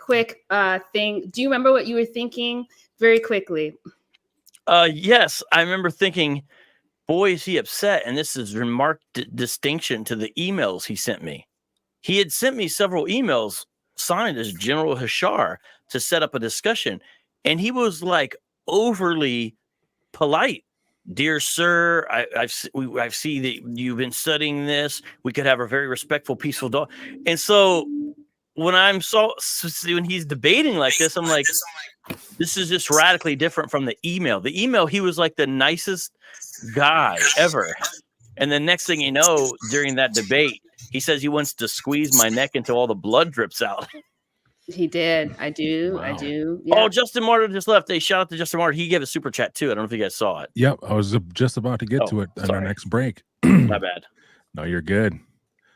thing? Do you remember what you were thinking very quickly? Yes, I remember thinking, boy, is he upset. And this is remarked distinction to the emails he sent me. He had sent me several emails signed as General Hashar to set up a discussion. And he was like overly polite dear sir, I've seen that you've been studying this. We could have a very respectful, peaceful dog. And so when when he's debating like this, I'm like, this is just radically different from the email. The email, he was like the nicest guy ever. And the next thing you know, during that debate, he says he wants to squeeze my neck until all the blood drips out. He did. I do. Wow. I do. Oh, Yeah. Justin Martin just left. Hey, shout out to Justin Martin. He gave a super chat too. I don't know if you guys saw it. Yep, I was just about to get Oh, to it on our sorry. next break. My bad. No, you're good.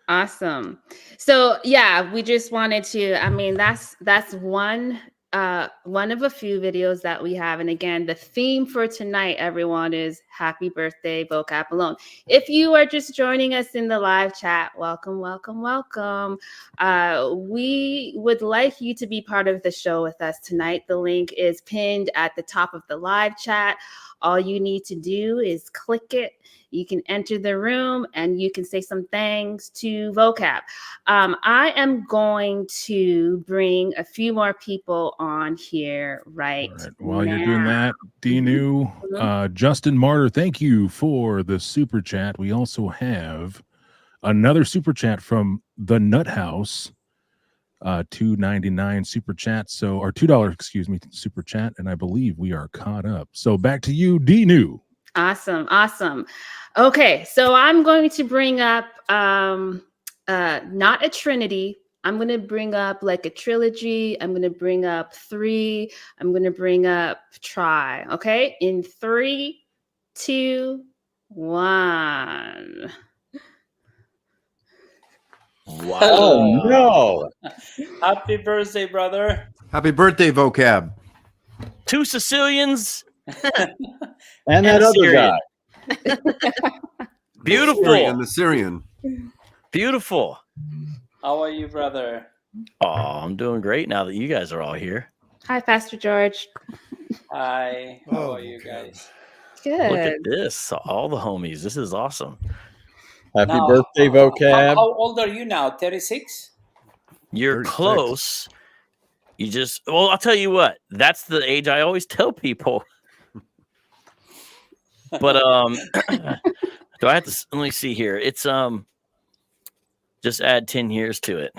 Awesome. So yeah, we just wanted to, I mean, that's one of a few videos that we have. And again, the theme for tonight, everyone, is happy birthday, Vocab Malone. If you are just joining us in the live chat, welcome, welcome, welcome. We would like you to be part of the show with us tonight. The link is pinned at the top of the live chat. All you need to do is click it. You can enter the room and you can say some things to Vocab. I am going to bring a few more people on here right While now. you're doing that, Dinu, Justin Martyr, thank you for the super chat. We also have another super chat from the Nut House, $2.99 super chat. So, or $2, excuse me, super chat. And I believe we are caught up. So back to you, Dinu. Awesome. Awesome. Okay. So I'm going to bring up not a trinity. I'm going to bring up like a trilogy. I'm going to bring up 3. I'm going to bring up try. Okay. In 3, 2, 1. Wow. Oh no. Happy birthday, brother. Happy birthday, Vocab. 2 Sicilians And that a other Syrian. guy. Beautiful. And the Syrian. Beautiful. How are you, brother? Oh, I'm doing great now that you guys are all here. Hi, Pastor George. Hi. How are you guys? Good. Look at this. All the homies. This is awesome. Happy Now, birthday, Vocab. how old are you now? 36? You're 36. close. Well, I'll tell you what. That's the age I always tell people. But do I have to let me see here? It's just add 10 years to it.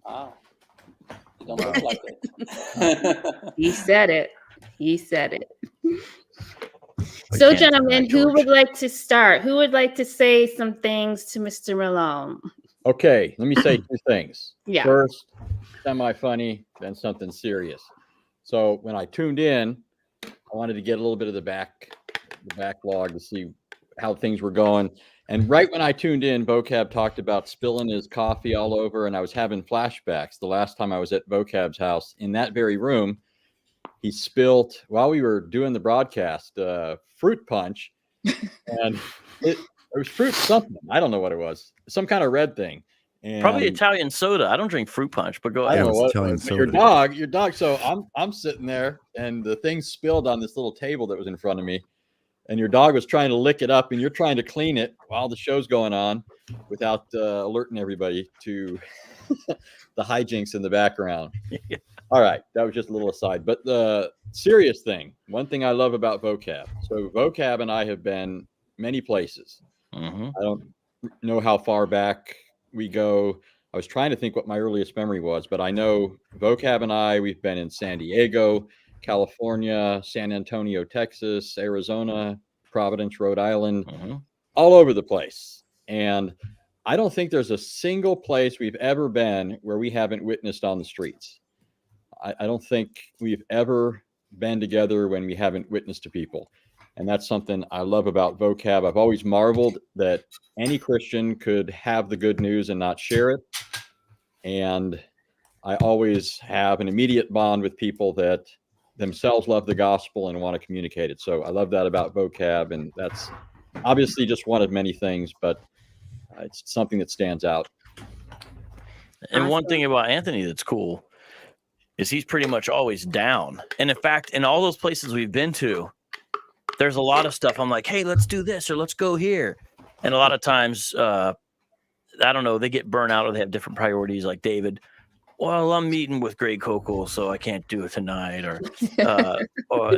Wow. You don't look like it. He said it. He said it. So, can't gentlemen, deny who George. would like to start? Who would like to say some things to Mr. Malone? Okay, let me say 2 things. Yeah. First, semi-funny, then something serious. So when I tuned in, I wanted to get a little bit of the backlog to see how things were going. And right when I tuned in, Vocab talked about spilling his coffee all over, and I was having flashbacks. The last time I was at Vocab's house, in that very room, he spilled, while we were doing the broadcast, fruit punch, and it was fruit something. I don't know what it was. Some kind of red thing. And Probably Italian soda. I don't drink fruit punch, but go I ahead. don't know what it Italian was, but your dog. So I'm sitting there, and the thing spilled on this little table that was in front of me, and your dog was trying to lick it up, and you're trying to clean it while the show's going on, without alerting everybody to the hijinks in the background. All right, that was just a little aside. But the serious thing, one thing I love about Vocab. So Vocab and I have been many places. Mm-hmm. I don't know how far back we go. I was trying to think what my earliest memory was, but I know Vocab and I, we've been in San Diego, California, San Antonio, Texas, Arizona, Providence, Rhode Island, all over the place. And I don't think there's a single place we've ever been where we haven't witnessed on the streets. I don't think we've ever been together when we haven't witnessed to people. And that's something I love about Vocab. I've always marveled that any Christian could have the good news and not share it. And I always have an immediate bond with people that themselves love the gospel and want to communicate it. So I love that about Vocab. And that's obviously just one of many things, but it's something that stands out. And one thing about Anthony that's cool is he's pretty much always down. And in fact, in all those places we've been to, there's a lot of stuff I'm like, hey, let's do this or let's go here. And a lot of times, I don't know, they get burnt out or they have different priorities like David. Well, I'm meeting with Greg Kokel, so I can't do it tonight. Or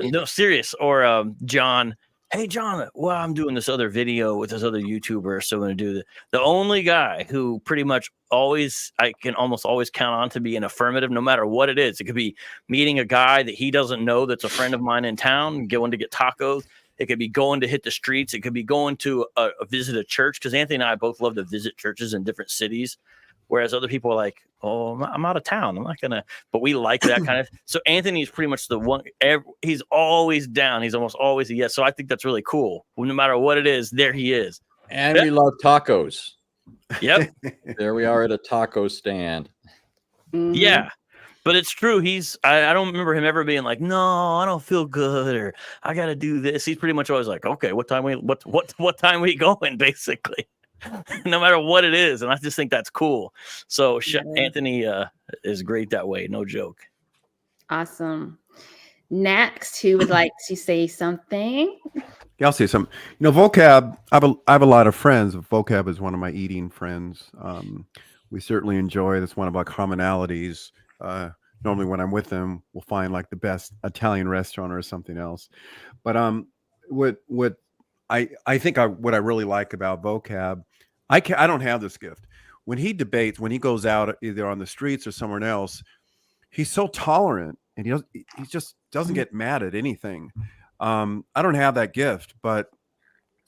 no, serious. Or John, hey John, well, I'm doing this other video with this other YouTuber, so I'm going to do the only guy who pretty much always, I can almost always count on to be an affirmative, no matter what it is. It could be meeting a guy that he doesn't know that's a friend of mine in town, going to get tacos. It could be going to hit the streets. It could be going to visit a church, because Anthony and I both love to visit churches in different cities. Whereas other people are like, oh, I'm out of town. I'm not going to, but we like that kind of. So Anthony's pretty much the one, he's always down. He's almost always a yes. So I think that's really cool. No matter what it is, there he is. And we love tacos. Yep. There we are at a taco stand. Yeah. But it's true. I don't remember him ever being like, no, I don't feel good, or I got to do this. He's pretty much always like, okay, what time we going, basically. No matter what it is. And I just think that's cool. So Anthony is great that way. No joke. Awesome. Next, who would like to say something? Yeah, I'll say something. You know, Vocab, I have a lot of friends. Vocab is one of my eating friends. We certainly enjoy, that's one of our commonalities. Normally when I'm with them, we'll find like the best Italian restaurant or something else. But what I think what I really like about Vocab, I don't have this gift. When he debates, when he goes out either on the streets or somewhere else, he's so tolerant, and he just doesn't get mad at anything. I don't have that gift, but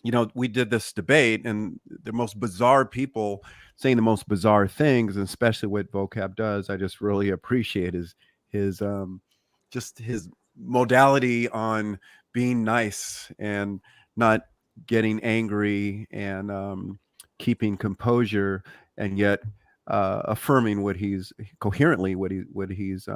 you know, we did this debate, and the most bizarre people saying the most bizarre things, and especially what Vocab does, I just really appreciate his modality on being nice and not getting angry, and keeping composure, and yet affirming what he's coherently what he's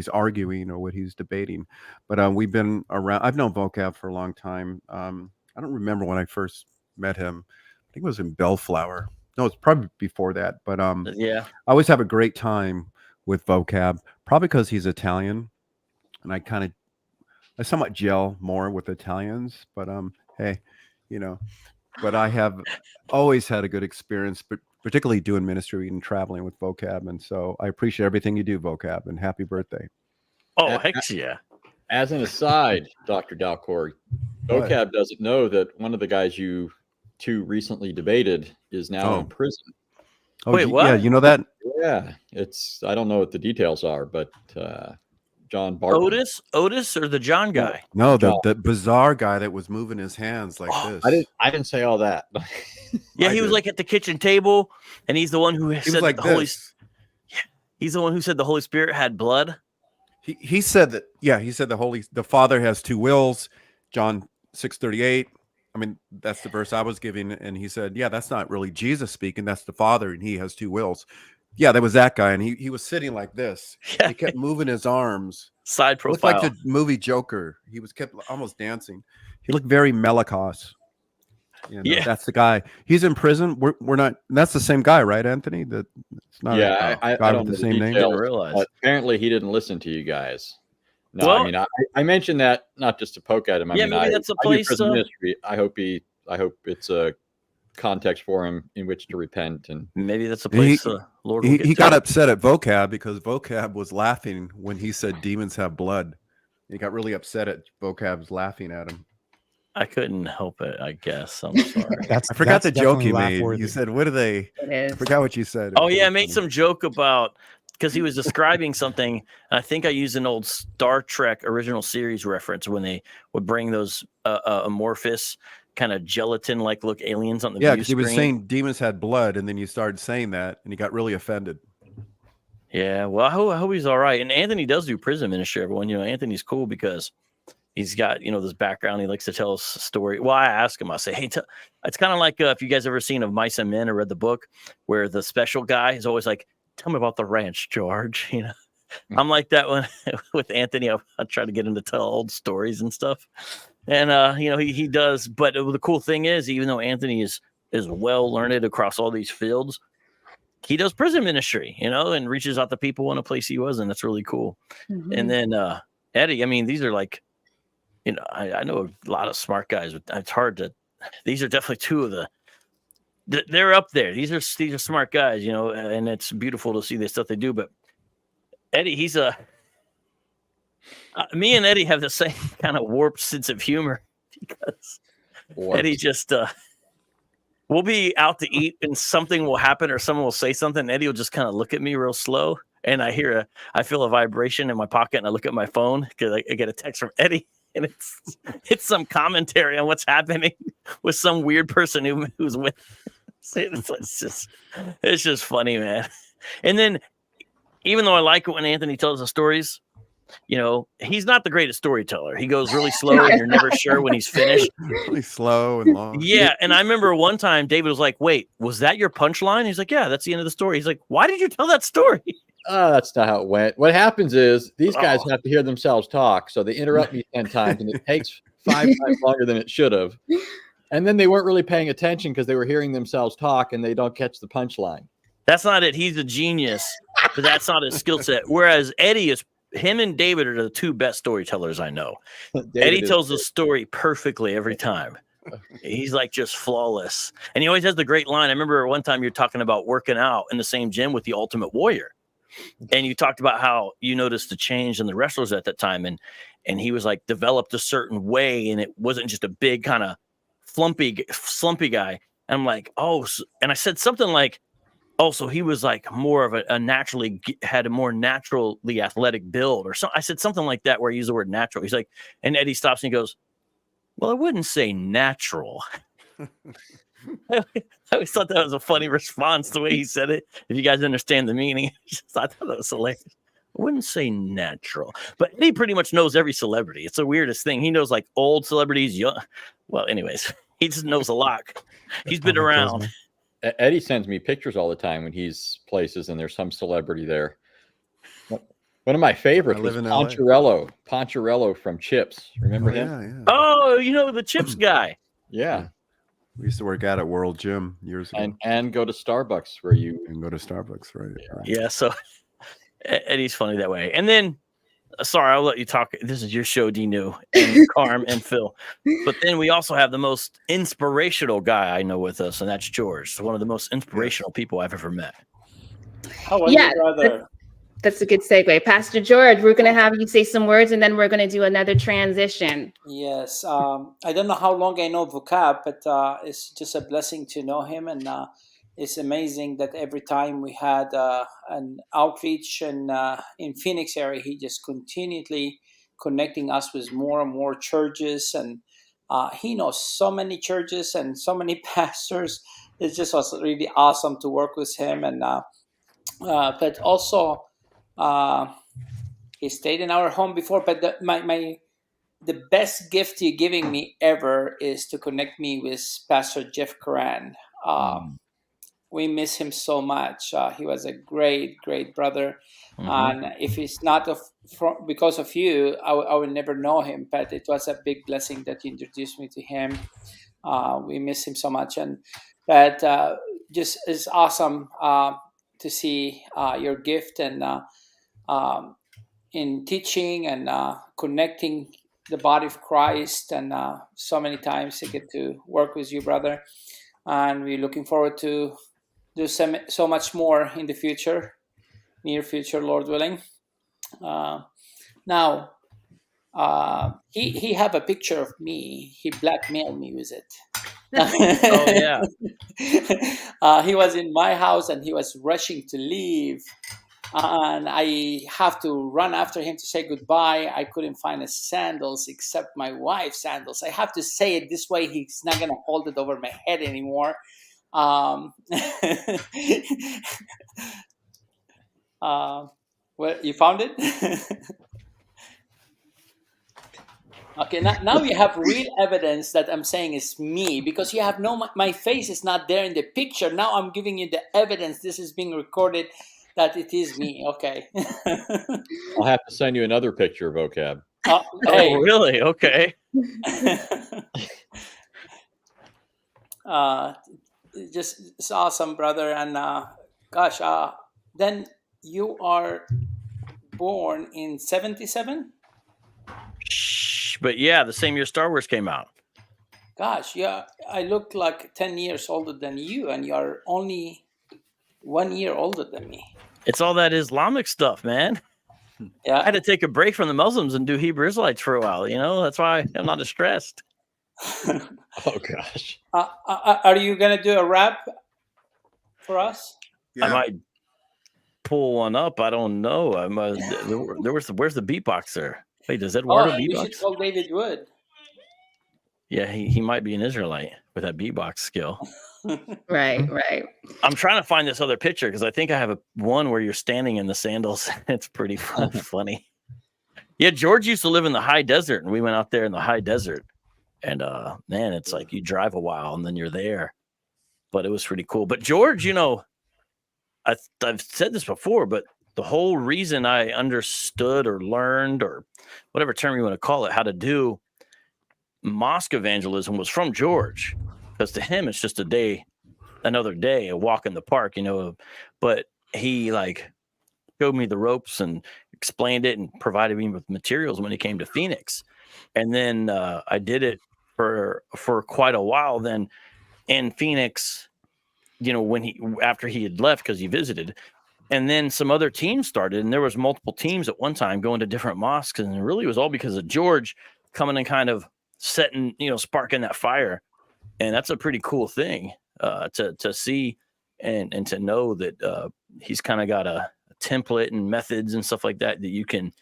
arguing or what he's debating. But we've been around. I've known Vocab for a long time. I don't remember when I first met him. I think it was in Bellflower. No, it's probably before that. But yeah, I always have a great time with Vocab, probably because he's Italian, and I somewhat gel more with Italians. But hey, you know, but I have always had a good experience, but particularly doing ministry and traveling with Vocab. And so I appreciate everything you do, Vocab, and happy birthday. Oh, heck yeah. As an aside, Dr. Dalcour, Vocab doesn't know that one of the guys you two recently debated is now in prison. Oh, wait, what? Yeah, you know that? Yeah, I don't know what the details are, but John Barton. Otis or the John guy? No, the bizarre guy that was moving his hands like this. I didn't say all that. Yeah, he was like at the kitchen table, and he's the one who said like he's the one who said the Holy Spirit had blood. He said that. Yeah, he said the Father has two wills. John 6:38. I mean, that's the verse I was giving, and he said, yeah, that's not really Jesus speaking. That's the Father, and he has two wills. Yeah, that was that guy, and he was sitting like this. Yeah. He kept moving his arms. Side profile. Looked like the movie Joker. He kept almost dancing. He looked very Melicos. You know, yeah, that's the guy. He's in prison. We're not. That's the same guy, right, Anthony? It's not. Yeah, I guy don't with know the same name. Didn't realize. Apparently, he didn't listen to you guys. No, well, I mean, I mentioned that not just to poke at him. I mean, maybe that's a place. Prison ministry. I hope it's a context for him in which to repent, and maybe that's a place. Lord, he got upset at Vocab because Vocab was laughing when he said demons have blood. He got really upset at Vocab's laughing at him. I couldn't help it. I guess I'm sorry. I forgot the joke you made. You said, "What are they?" I forgot what you said. Oh yeah, I made some joke about because he was describing something. And I think I used an old Star Trek original series reference when they would bring those amorphous kind of gelatin-like look aliens on the view because he was saying demons had blood, and then you started saying that, and he got really offended. Yeah, well, I hope he's all right. And Anthony does do prison ministry. Everyone, you know, Anthony's cool because he's got, you know, this background. He likes to tell us a story. Well, I ask him, I say, hey, it's kind of like if you guys ever seen Of Mice and Men or read the book where the special guy is always like, tell me about the ranch, George. You know, I'm like that one with Anthony. I try to get him to tell old stories and stuff. And, you know, he does. But the cool thing is, even though Anthony is well learned across all these fields, he does prison ministry, you know, and reaches out to people in a place he was in. That's really cool. Mm-hmm. And then Eddie, I mean, these are like, you know, I know a lot of smart guys, but it's hard to, these are definitely two of they're up there. These are smart guys, you know, and it's beautiful to see the stuff they do. But Eddie, me and Eddie have the same kind of warped sense of humor because What? Eddie just we'll be out to eat and something will happen or someone will say something. And Eddie will just kind of look at me real slow, and I feel a vibration in my pocket, and I look at my phone because I get a text from Eddie, and it's some commentary on what's happening with some weird person who's with. It's just funny, man. And then, even though I like it when Anthony tells the stories, you know, he's not the greatest storyteller. He goes really slow, and you're never sure when he's finished. Really slow and long. Yeah, and I remember one time David was like, "Wait, was that your punchline?" He's like, "Yeah, that's the end of the story." He's like, "Why did you tell that story?" That's not how it went. What happens is these guys have to hear themselves talk, so they interrupt me 10 times, and it takes 5 times longer than it should have. And then they weren't really paying attention because they were hearing themselves talk, and they don't catch the punchline. That's not it. He's a genius, but that's not his skill set. Whereas Eddie him and David are the two best storytellers I know. Eddie tells the story perfectly every time. He's like just flawless. And he always has the great line. I remember one time you're talking about working out in the same gym with the Ultimate Warrior. And you talked about how you noticed the change in the wrestlers at that time. And he was like developed a certain way. And it wasn't just a big kind of slumpy guy. And I'm like, oh, and I said something like, oh, so he was like more of had a more naturally athletic build or something. I said something like that where he used the word natural. He's like, and Eddie stops and he goes, well, I wouldn't say natural. I always thought that was a funny response, the way he said it. If you guys understand the meaning, I thought that was hilarious. I wouldn't say natural, but Eddie pretty much knows every celebrity. It's the weirdest thing. He knows like old celebrities, young. Well, anyways, he just knows a lot. He's been around. Eddie sends me pictures all the time when he's places and there's some celebrity there. One of my favorites was Poncherello from Chips. Remember him? Yeah. Oh, you know, the Chips guy. Yeah. We used to work out at World Gym years ago. And go to Starbucks where you can go to Starbucks, right? Yeah, so Eddie's funny that way. And then, sorry, I'll let you talk. This is your show, Dinu, and Carm and Phil. But then we also have the most inspirational guy I know with us, and that's George. One of the most inspirational people I've ever met. How are you, brother? That's a good segue. Pastor George, we're going to have you say some words, and then we're going to do another transition. Yes. I don't know how long I know Vocab, but it's just a blessing to know him. And it's amazing that every time we had an outreach in Phoenix area, he just continually connecting us with more and more churches. And he knows so many churches and so many pastors. It just was really awesome to work with him. And but also, he stayed in our home before. But the best gift you're giving me ever is to connect me with Pastor Jeff Curran. We miss him so much. He was a great, great brother. Mm-hmm. And if it's not because of you, I would never know him. But it was a big blessing that you introduced me to him. We miss him so much. But just it's awesome to see your gift and in teaching and connecting the body of Christ. And so many times I get to work with you, brother. And we're looking forward to do so much more in the future, near future, Lord willing. Now, he have a picture of me. He blackmailed me with it. Oh, yeah. He was in my house and he was rushing to leave. And I have to run after him to say goodbye. I couldn't find his sandals except my wife's sandals. I have to say it this way. He's not going to hold it over my head anymore. Well, you found it? Okay, now you have real evidence that I'm saying is me, because you have my face is not there in the picture. Now I'm giving you the evidence. This is being recorded that it is me. Okay. I'll have to send you another picture, Vocab. Hey. Oh, really? Okay. Just it's awesome, brother. And gosh, then you are born in 1977? But yeah, the same year Star Wars came out. Gosh, yeah, I look like 10 years older than you, and you're only 1 year older than me. It's all that Islamic stuff, man. Yeah, I had to take a break from the Muslims and do Hebrew Israelites for a while. You know, that's why I'm not as stressed. Oh gosh. Are you gonna do a rap for us? I might pull one up. I don't know. Where's the beatboxer? Wait, does Eduardo Oh, we should beatbox? call David Wood. Yeah, he might be an Israelite with that beatbox skill. Right, right. I'm trying to find this other picture because I think I have one where you're standing in the sandals. It's pretty funny. Yeah, George used to live in the high desert, and we went out there in the high desert. And man, it's like you drive a while and then you're there. But it was pretty cool. But George, you know, I've said this before, but the whole reason I understood or learned, or whatever term you want to call it, how to do mosque evangelism was from George. Because to him, it's just another day, a walk in the park, you know. But he like showed me the ropes and explained it and provided me with materials when he came to Phoenix. And then I did it for quite a while. Then in Phoenix, you know, after he had left because he visited, and then some other teams started, and there was multiple teams at one time going to different mosques, and it really was all because of George coming and kind of setting, you know, sparking that fire. And that's a pretty cool thing to see and to know that he's kind of got a template and methods and stuff like that you can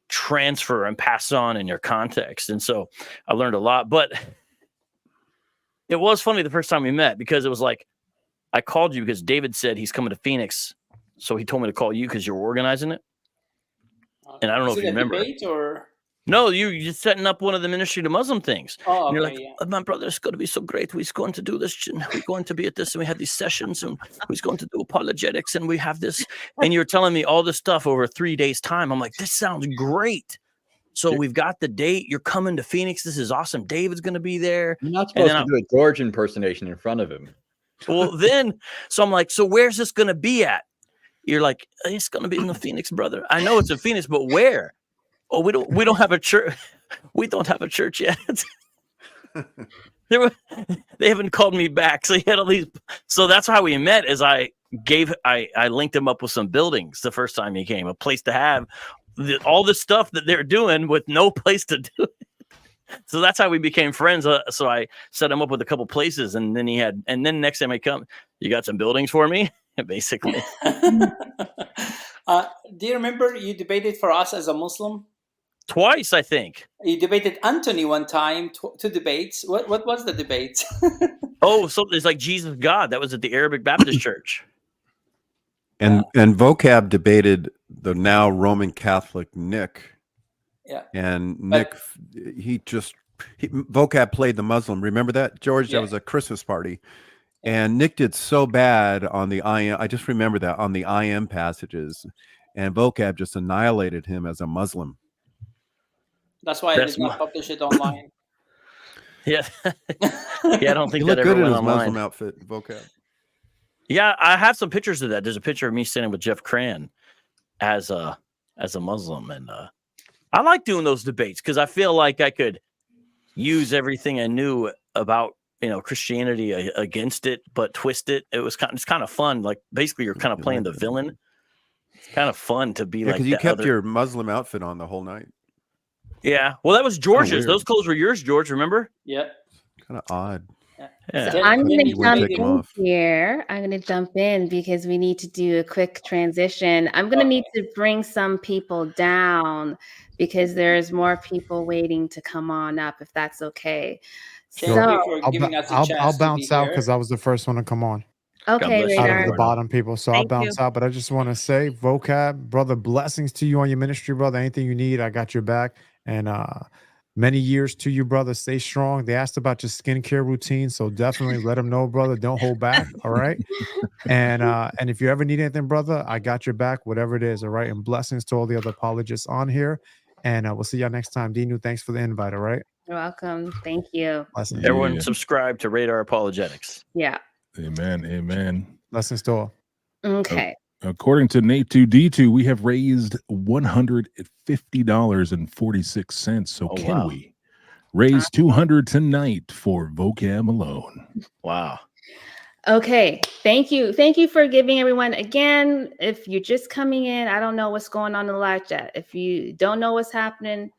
transfer and pass on in your context. And so I learned a lot. But it was funny the first time we met, because it was like I called you because David said he's coming to Phoenix. So he told me to call you because you're organizing it. And I don't know if you remember. Debate or? No, you're setting up one of the Ministry to Muslim things. Oh, and you're okay, like, yeah. "Oh, my brother, it's going to be so great. We're going to do this. We're going to be at this. And we have these sessions. And we're going to do apologetics. And we have this." And you're telling me all this stuff over 3 days' time. I'm like, this sounds great. So we've got the date. You're coming to Phoenix. This is awesome. David's going to be there. You're not supposed to do a George impersonation in front of him. Well, so I'm like, so where's this going to be at? You're like, it's going to be in the Phoenix, brother. I know it's in Phoenix, but where? Oh, we don't have a church. We don't have a church yet. They haven't called me back. So he had all these. So that's how we met. Is I linked him up with some buildings the first time he came, a place to have all the stuff that they're doing with no place to do it. So that's how we became friends. So I set him up with a couple places, and then next time I come, you got some buildings for me, basically. Do you remember you debated for us as a Muslim? Twice, I think. You debated Anthony one time, two debates. What was the debate? Oh, so it's like Jesus God. That was at the Arabic Baptist Church. And Vocab debated the now Roman Catholic Nick. Yeah. And Nick, Vocab played the Muslim. Remember that, George? Yeah. That was a Christmas party. And Nick did so bad on the IM. I just remember that on the IM passages. And Vocab just annihilated him as a Muslim. That's why I did not publish it online. Yeah. Yeah, I don't think he that looked ever good in went his online. Muslim outfit, Vocab. Yeah, I have some pictures of that. There's a picture of me standing with Jeff Cran as a Muslim. And I like doing those debates because I feel like I could use everything I knew about, you know, Christianity against it, but twist it. It's kind of fun. Like basically you're kind of playing the villain. It's kind of fun to be like because you kept your Muslim outfit on the whole night. Yeah. Well, that was George's. weird. Those clothes were yours, George, remember? Yeah. Kind of odd. Yeah. So I'm going to You wouldn't jump take 'em in off. here. I'm going to jump in because we need to do a quick transition. I'm going to need to bring some people down because there's more people waiting to come on up, if that's okay. Thank So, you for giving us a chance I'll to bounce be out here. because I was the first one to come on. okay, bless you. Out Radar. of the bottom people. So I'll Thank bounce you. out. But I just want to say, Vocab, brother, blessings to you on your ministry, brother. Anything you need, I got your back. And many years to you, brother. Stay strong. They asked about your skincare routine. So definitely let them know, brother. Don't hold back. All right. And if you ever need anything, brother, I got your back, whatever it is. All right. And blessings to all the other apologists on here. And we'll see y'all next time. Dinu, thanks for the invite. All right. You're welcome. Thank you. Blessings. Everyone subscribe to Radar Apologetics. Yeah. Amen. Amen. Blessings to all. Okay. According to Nate2D2, we have raised $150.46. So Oh, can wow. we raise $200 tonight for Vocab Malone? Wow. Okay. Thank you. Thank you for giving everyone. Again, if you're just coming in, I don't know what's going on in the live chat. If you don't know what's happening,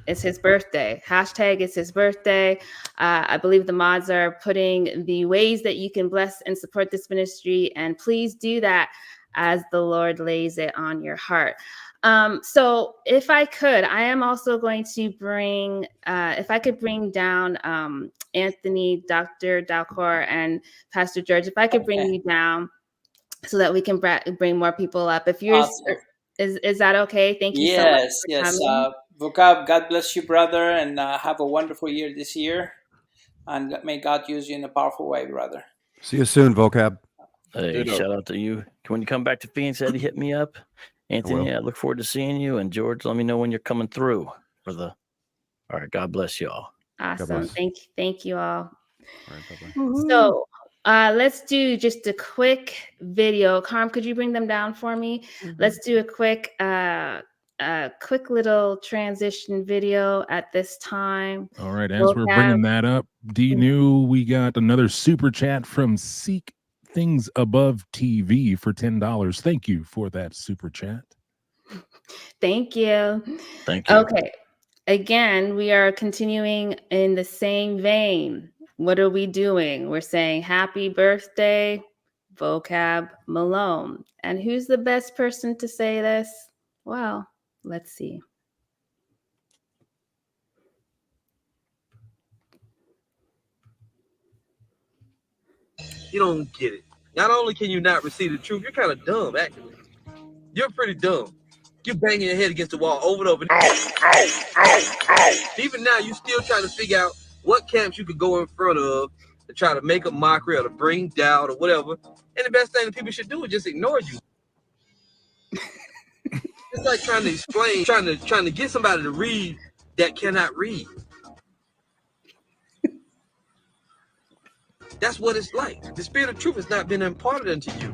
it's his birthday. Hashtag it's his birthday. I believe the mods are putting the ways that you can bless and support this ministry, and please do that as the Lord lays it on your heart. So if I could, I am also going to bring, if I could bring down Anthony, Dr. Dalcor, and Pastor George, if I could bring you down so that we can bring more people up. If you're, Awesome. is that okay? Thank you so much Yes, for yes. coming. Vocab, God bless you, brother, and have a wonderful year this year. And may God use you in a powerful way, brother. See you soon, Vocab. Hey, Ditto. shout out to you. When you come back to Phoenix, Eddie, hit me up. Anthony, I look forward to seeing you. And George, let me know when you're coming through for the. All right, God bless y'all. Awesome. Thank you all. All right, bye-bye. So let's do just a quick video. Carm, could you bring them down for me? Let's do a quick little transition video at this time. All right, as we're bringing that up, D New, we got another super chat from Seek Things Above TV for $10. Thank you for that super chat. Thank you. Thank you. Okay. Again, we are continuing in the same vein. What are we doing? We're saying happy birthday, Vocab Malone. And who's the best person to say this? Well, let's see. You don't get it. Not only can you not receive the truth, you're kind of dumb, actually. You're pretty dumb. You're banging your head against the wall over and over. Even now, you're still trying to figure out what camps you could go in front of to try to make a mockery or to bring doubt or whatever. And the best thing that people should do is just ignore you. It's like trying to explain, trying to get somebody to read that cannot read. That's what it's like. The spirit of truth has not been imparted unto you,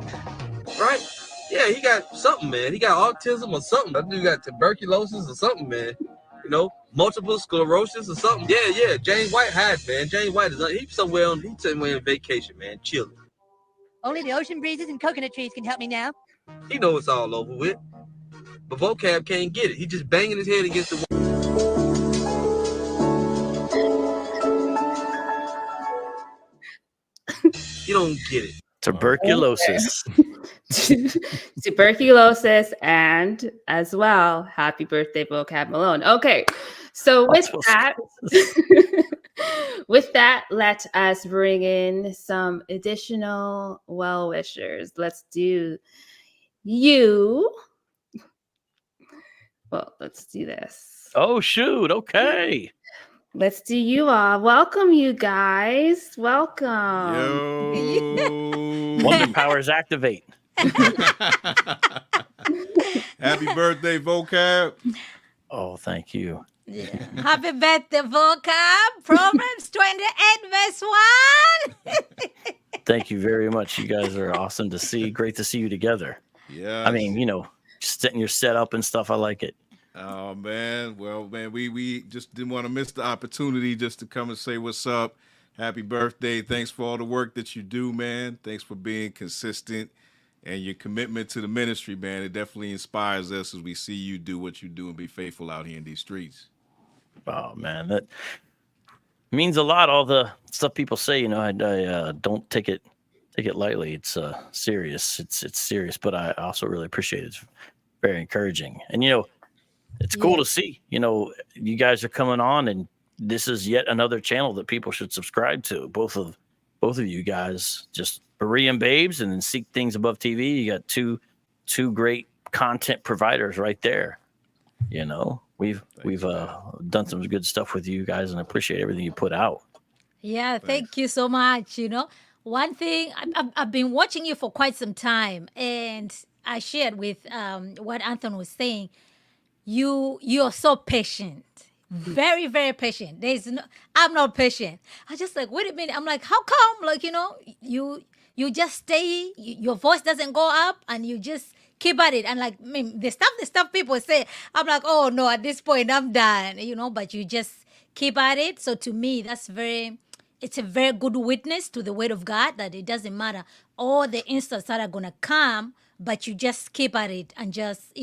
right? Yeah, he got something, man. He got autism or something. I think he got tuberculosis or something, man. You know, multiple sclerosis or something. Yeah. James White hides, man. James White he's somewhere on vacation, man, chilling. Only the ocean breezes and coconut trees can help me now. He knows it's all over with. But Vocab can't get it. He just banging his head against the wall. You don't get it. Tuberculosis. Tuberculosis, and as well, happy birthday, Vocab Malone. Okay, so with that, let us bring in some additional well-wishers. Let's do you. Well, let's do this. Oh, shoot. Okay. Let's do you all. Welcome, you guys. Welcome. Wonder powers activate. Happy birthday, Vocab. Oh, thank you. Yeah. Happy birthday, Vocab. Proverbs 28 verse 1. Thank you very much. You guys are awesome to see. Great to see you together. Yeah. I mean, just setting your setup and stuff. I like it. Oh, man. Well, man, we just didn't want to miss the opportunity just to come and say what's up. Happy birthday. Thanks for all the work that you do, man. Thanks for being consistent and your commitment to the ministry, man. It definitely inspires us as we see you do what you do and be faithful out here in these streets. Oh, man, that means a lot. All the stuff people say, I don't take it lightly. It's serious. It's serious, but I also really appreciate it. It's very encouraging. And, it's cool to see, you guys are coming on, and this is yet another channel that people should subscribe to. Both of you guys, just Berean Babes and then Seek Things Above TV. You got two great content providers right there. We've done some good stuff with you guys, and I appreciate everything you put out. Yeah, thank you so much. One thing, I've been watching you for quite some time, and I shared with what Anthony was saying. You're so patient, very, very patient. I'm not patient. I just like, wait a minute. I'm like, how come? Like, you just stay, your voice doesn't go up, and you just keep at it. And like, the stuff people say, I'm like, oh no, at this point I'm done, but you just keep at it. So to me, it's a very good witness to the word of God, that it doesn't matter all the insults that are going to come, but you just keep at it and just,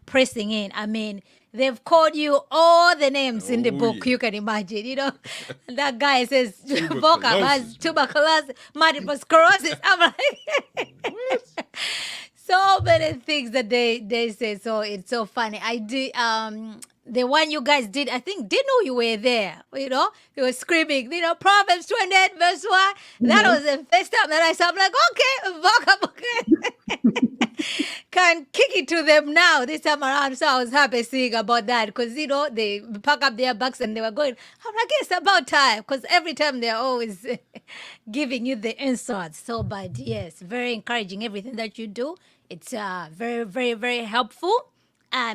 pressing in. I mean, They've called you all the names in the Oh, book yeah. you can imagine, you know. And that guy says vocab has tuberculosis, multiple sclerosis. I'm like, so many things that they say. So it's so funny. I did the one you guys did, I think, didn't know you were there. You know, you were screaming, you know, Proverbs 28 verse 1. That was the first time that I saw. I'm like, okay, vocab, okay. Can kick it to them now this time around. So I was happy seeing about that because, you know, they pack up their bags and they were going. I'm like, it's about time because every time they're always giving you the insights. So, but yes, very encouraging everything that you do. It's very, very, very helpful.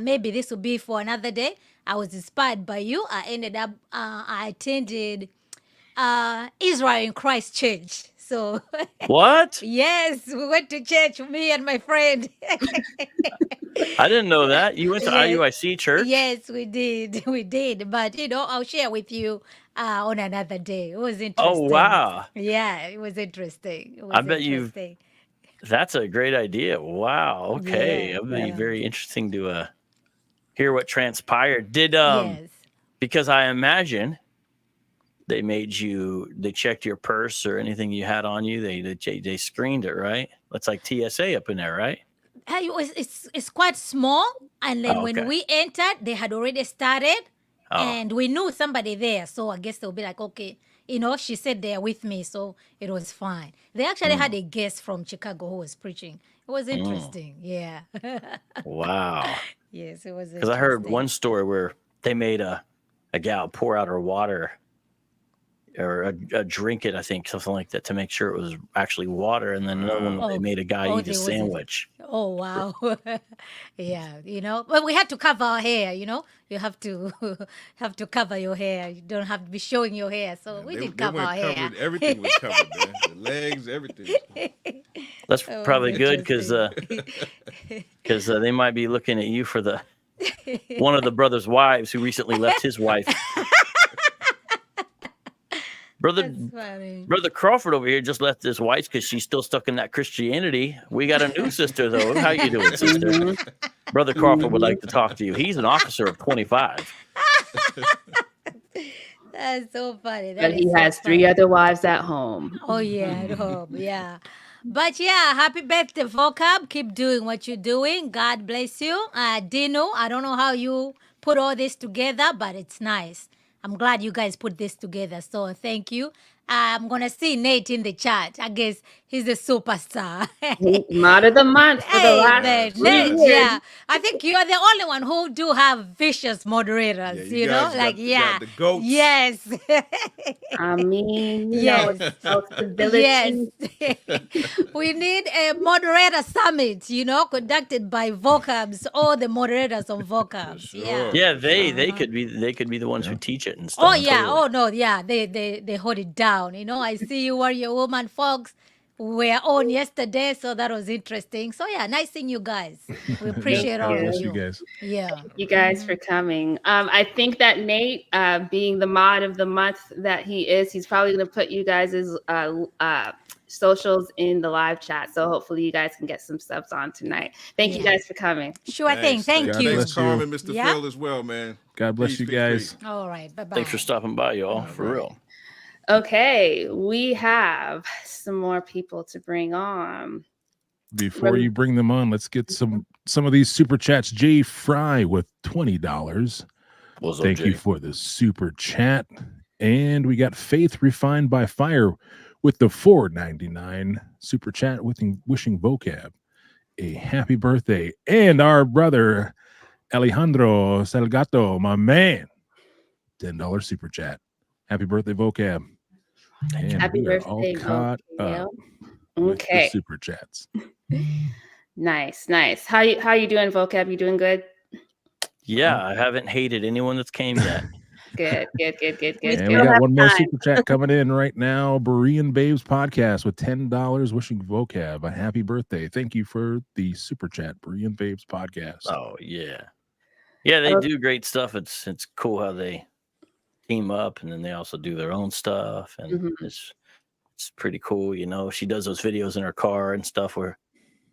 Maybe this will be for another day. I was inspired by you. I ended up, I attended Israel in Christ Church. So, What? yes, we went to church, me and my friend. I didn't know that. You went to Yes. IUIC church? Yes, we did. We did. But, you know, I'll share with you on another day. It was interesting. Oh, wow. Yeah, it was interesting. It was I bet you. interesting. That's a great idea. Wow. Okay. Yeah, It'll be yeah. very interesting to hear what transpired. Did Yes. because I imagine they checked your purse or anything you had on you. They screened it, right? That's like TSA up in there, right? It's quite small. And then Oh, when okay. we entered, they had already started. Oh. And we knew somebody there. So I guess they'll be like, okay, you know, she said they're with me. So it was fine. They actually had a guest from Chicago who was preaching. It was interesting. Yeah. Wow. Yes, it was Because I heard interesting. one story where they made a gal pour out her water or a drink it, I think, something like that, to make sure it was actually water. And then another one, they made a guy eat a there was sandwich. Oh, wow. Yeah, you know, but we had to cover our hair, you know. You have to cover your hair. You don't have to be showing your hair. So we did cover our hair. Covered. Everything was covered, man. The legs, everything. That's That was probably good because interesting. they might be looking at you for the one of the brother's wives who recently left his wife. Brother Funny. Brother Crawford over here just left his wife because she's still stuck in that Christianity. We got a new sister though. How you doing, sister? Brother Crawford would like to talk to you. He's an officer of 25. That's so funny. But That he is so has 3 funny. other wives at home. Oh yeah, at home. Yeah. But yeah, happy birthday, Vocab. Keep doing what you're doing. God bless you. Dino, I don't know how you put all this together, but it's nice. I'm glad you guys put this together. So thank you. I'm going to see Nate in the chat. I guess he's a superstar. Mod of the month for the Hey, last man, 3 Nate, years. yeah. I think you're the only one who do have vicious moderators, you know? guys Like, got yeah. the goats. Yes. I mean, you Yes. know, it's accountability. Yes. We need a moderator summit, you know, conducted by Vocabs, all the moderators on Vocabs. Yeah. Yeah, they could be the ones who teach it and stuff. Oh yeah. totally. Oh no. Yeah. They hold it down. You know, I see you Warrior Woman folks were on yesterday, so that was interesting. So yeah, nice seeing you guys. We appreciate all God of bless you. guys. Yeah. You guys for coming. I think that Nate, being the mod of the month that he is, he's probably going to put you guys' socials in the live chat. So hopefully you guys can get some subs on tonight. Thank you Yeah. guys for coming. Sure thing. Thank God you. bless Thanks, Carmen, you. Mr. Yeah. Phil, as well, man. God bless Peace, you peace, guys. peace. All right. Bye bye. Thanks for stopping by, y'all. For real. Okay, we have some more people to bring on. Before you bring them on, let's get some of these super chats. Jay Fry with $20. What's up, Thank you Jay? for the super chat. And we got Faith Refined by Fire with the $4.99 super chat with wishing Vocab a happy birthday. And our brother Alejandro Salgato, my man, $10 super chat. Happy birthday, Vocab. And Happy we are all birthday, caught Vocab. up with the Okay, super chats. nice. How you doing, Vocab? You doing good? Yeah, I haven't hated anyone that's came yet. Good. And we got one more super chat coming in right now. Berean Babes podcast with $10 wishing Vocab a happy birthday. Thank you for the super chat, Berean Babes podcast. Oh yeah, yeah, they do great stuff. It's cool how they team up, and then they also do their own stuff, and it's pretty cool. You know, she does those videos in her car and stuff where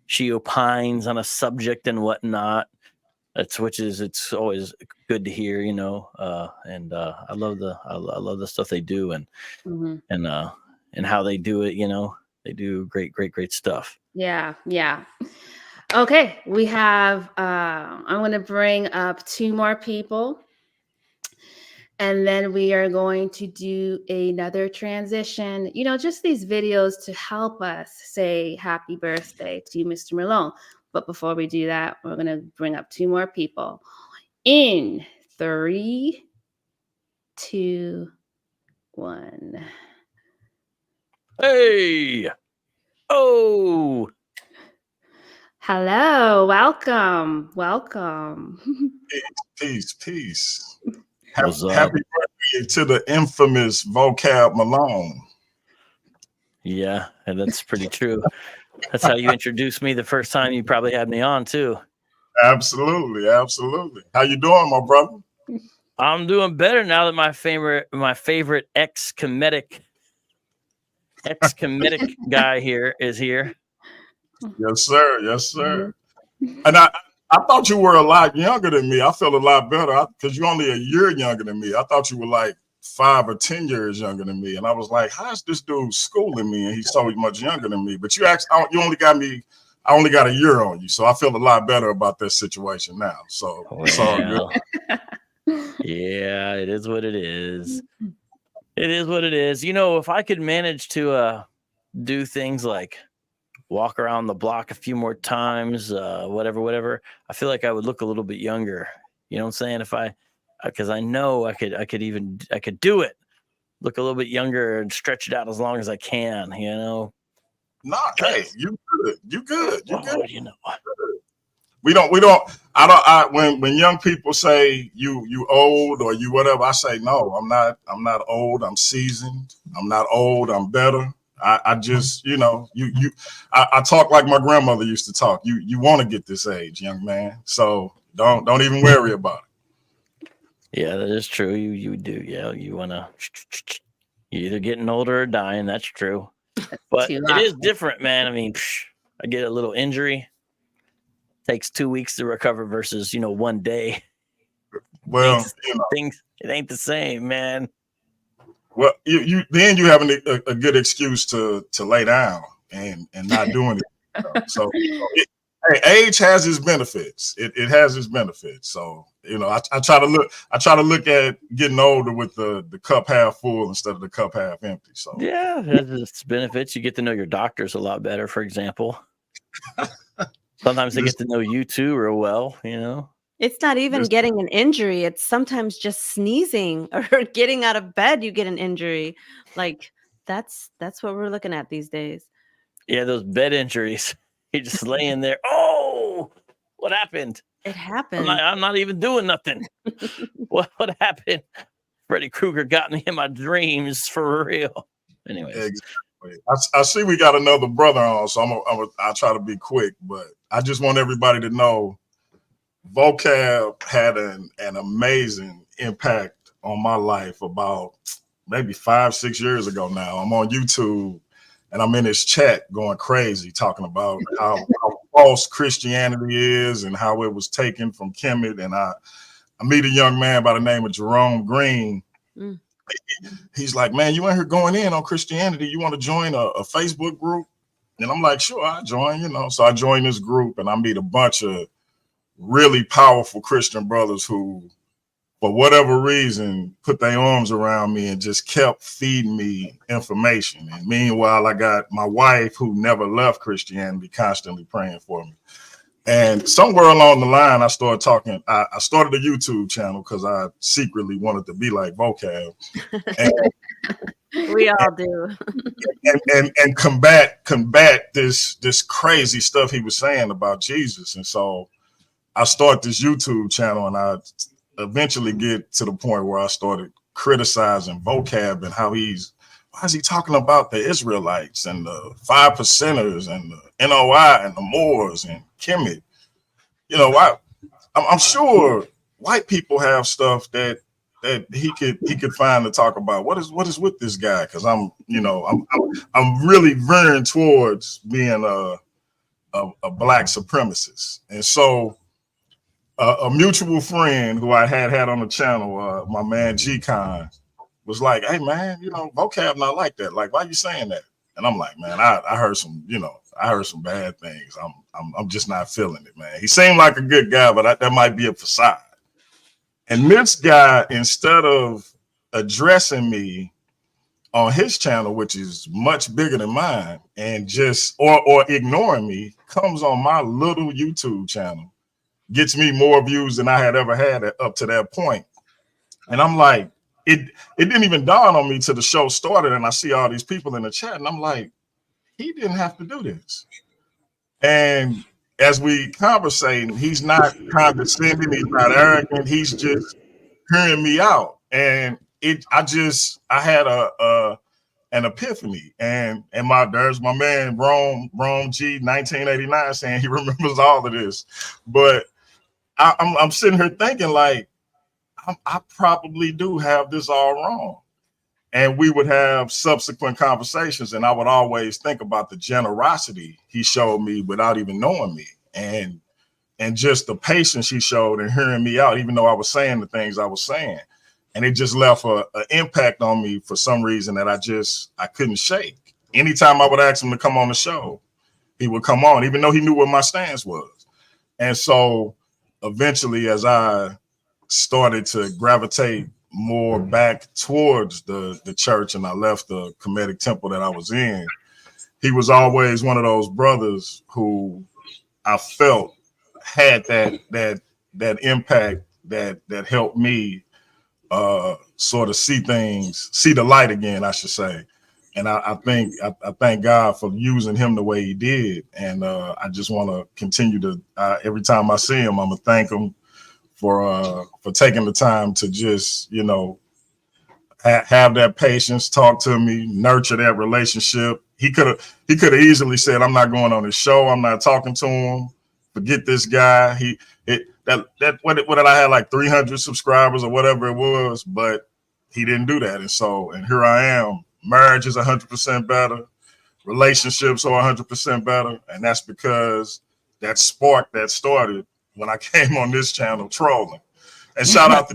she opines on a subject and whatnot. it's always good to hear, you know. And I love the stuff they do, and Mhm. and how they do it. You know, they do great stuff. Yeah, yeah. Okay, we have. I'm going to bring up 2 more people, and then we are going to do another transition. You know, just these videos to help us say happy birthday to Mr. Malone. But before we do that, we're going to bring up 2 more people. In 3, 2, 1. Hey, oh, Hello, welcome. Peace. what's up? Happy birthday to the infamous Vocab Malone. Yeah, and that's pretty true. That's how you introduced me the first time you probably had me on too. Absolutely. How you doing, my brother? I'm doing better now that my favorite ex-Kemetic guy here is here. Yes, sir. And I thought you were a lot younger than me. I feel a lot better because you're only a year younger than me. I thought you were like 5 or 10 years younger than me. And I was like, how's this dude schooling me? And he's so much younger than me. But I only got a year on you. So I feel a lot better about this situation now. So it's all good. Yeah, it is what it is. It is what it is. You know, if I could manage to do things like walk around the block a few more times, whatever, I feel like I would look a little bit younger. You know what I'm saying? Because I know I could do it, look a little bit younger and stretch it out as long as I can, you know? Nah, hey, you good. You know, when young people say you old or you whatever, I say, no, I'm not old. I'm seasoned. I'm not old. I'm better. I just, you know, I talk like my grandmother used to talk. You want to get this age, young man. So don't even worry about it. Yeah, that is true. You do. Yeah, you want to. You're either getting older or dying. That's true. But it is different, man. I mean, I get a little injury. Takes 2 weeks to recover versus, 1 day. Well, it ain't the same, man. Well, you have a good excuse to lay down and not do anything. So age has its benefits. It has its benefits. So I try to look at getting older with the cup half full instead of the cup half empty. So yeah, it has its benefits. You get to know your doctors a lot better, for example. Sometimes they get to know you too real well, you know. It's not even getting an injury. It's sometimes just sneezing or getting out of bed, you get an injury. Like that's what we're looking at these days. Yeah, those bed injuries. You're just laying there. Oh, what happened? It happened. I'm not even doing nothing. What happened? Freddy Krueger got me in my dreams for real. Anyways. Exactly. I see we got another brother on, so I'll try to be quick, but I just want everybody to know Vocab had an amazing impact on my life about maybe 5-6 years ago now. I'm on YouTube and I'm in his chat going crazy talking about how false Christianity is and how it was taken from Kemet. And I meet a young man by the name of Jerome Green. He's like, man, you ain't here going in on Christianity. You want to join a Facebook group? And I'm like, sure, I'll join, So I join this group and I meet a bunch of really powerful Christian brothers who, for whatever reason, put their arms around me and just kept feeding me information. And meanwhile, I got my wife who never left Christianity constantly praying for me. And somewhere along the line, I started talking. I started a YouTube channel because I secretly wanted to be like Vocab. We all do. and combat this crazy stuff he was saying about Jesus. And so I start this YouTube channel and I eventually get to the point where I started criticizing Vocab and why is he talking about the Israelites and the 5%ers and the NOI and the Moors and Kemet? I'm sure white people have stuff that he could find to talk about. What is with this guy? Because I'm really veering towards being a black supremacist. And so a mutual friend who I had on the channel, my man G-Con, was like, "Hey man, vocab not like that. Like, why you saying that?" And I'm like, "Man, I heard some, I heard some bad things. I'm just not feeling it, man. He seemed like a good guy, but that might be a facade." And this guy, instead of addressing me on his channel, which is much bigger than mine, and just or ignoring me, comes on my little YouTube channel, gets me more views than I had ever had up to that point. And I'm like, it didn't even dawn on me till the show started, and I see all these people in the chat, and I'm like, he didn't have to do this. And as we conversating, he's not condescending, he's not arrogant, he's just hearing me out. And I had an epiphany, and there's my man Rome G 1989 saying he remembers all of this. But I'm sitting here thinking, like, I probably do have this all wrong. And we would have subsequent conversations, and I would always think about the generosity he showed me without even knowing me, and just the patience he showed in hearing me out, even though I was saying the things I was saying. And it just left an impact on me for some reason that I couldn't shake. Anytime I would ask him to come on the show, he would come on, even though he knew what my stance was. And so eventually, as I started to gravitate more back towards the church, and I left the Kemetic temple that I was in, he was always one of those brothers who I felt had that impact that helped me sort of see the light again, I should say. And I thank God for using him the way he did. And I just want to continue to, every time I see him, I'm gonna thank him for taking the time to just, have that patience, talk to me, nurture that relationship. He could have easily said, "I'm not going on his show. I'm not talking to him. Forget this guy." What did I have, like 300 subscribers or whatever it was, but he didn't do that. And here I am. Marriage is 100% better. Relationships are 100% better. And that's because that spark that started when I came on this channel trolling. And shout out to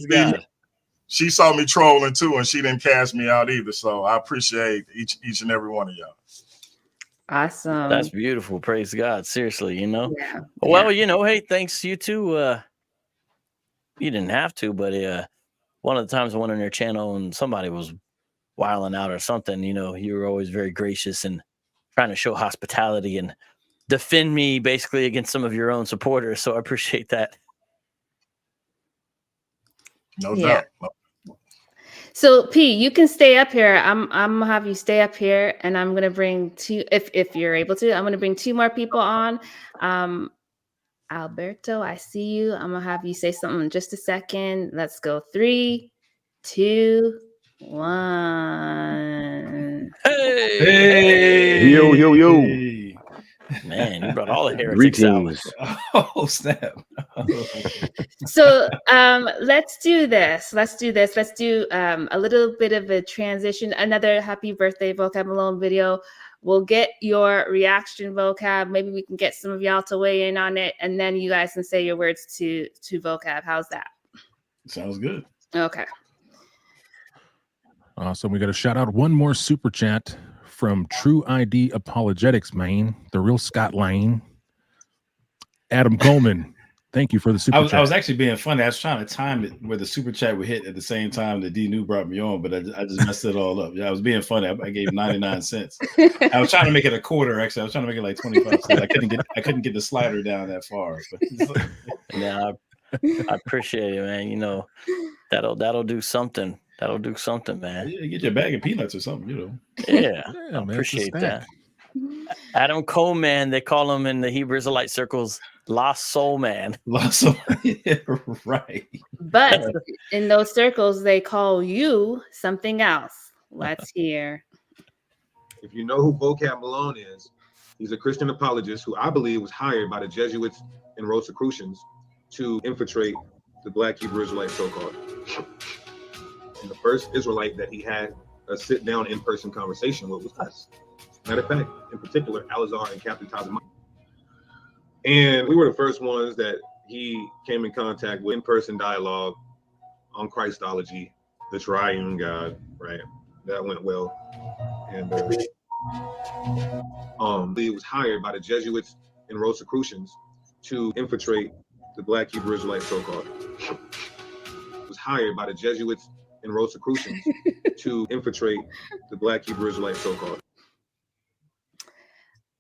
Dee. She saw me trolling too, and she didn't cast me out either. So I appreciate each and every one of y'all. Awesome. That's beautiful. Praise God. Seriously, Yeah. Well, hey, thanks you too. You didn't have to, but one of the times I went on your channel and somebody was wilding out or something, you were always very gracious and trying to show hospitality and defend me basically against some of your own supporters. So I appreciate that. No doubt. So P, you can stay up here. I'm gonna have you stay up here, and I'm gonna bring two, if you're able to. I'm gonna bring two more people on. Alberto, I see you. I'm gonna have you say something in just a second. Let's go. 3, 2, 1. Hey! Yo. Man, you brought all the heretics out. Oh, snap. So let's do this. Let's do a little bit of a transition. Another happy birthday Vocab Malone video. We'll get your reaction, Vocab. Maybe we can get some of y'all to weigh in on it, and then you guys can say your words to Vocab. How's that? Sounds good. Okay. Awesome. We got to shout out one more super chat from True ID Apologetics, man. The real Scott Lane. Adam Coleman. Thank you for the super chat. I was actually being funny. I was trying to time it where the super chat would hit at the same time that D New brought me on, but I just messed it all up. Yeah, I was being funny. I gave 99 cents. I was trying to make it a quarter. Actually, I was trying to make it like 25 cents. I couldn't get the slider down that far. Yeah, I appreciate it, man. That'll do something. That'll do something, man. Yeah, get your bag of peanuts or something, Yeah, Yeah, I man, appreciate it's a that. Adam Coleman, they call him in the Hebrew Israelite circles, Lost Soul Man. Lost Soul, yeah, right. But in those circles, they call you something else. Let's hear. If you know who Vocab Malone is, he's a Christian apologist who I believe was hired by the Jesuits and Rosicrucians to infiltrate the Black Hebrew Israelite so-called. And the first Israelite that he had a sit-down in-person conversation with was us. Matter of fact, in particular, Alazar and Captain Tazama. And we were the first ones that he came in contact with in-person dialogue on Christology, the triune God, right? That went well. And he was hired by the Jesuits and Rosicrucians to infiltrate the Black Hebrew Israelites, so-called. Was hired by the Jesuits and Rosicrucians to infiltrate the Black Hebrew Israelites, so-called.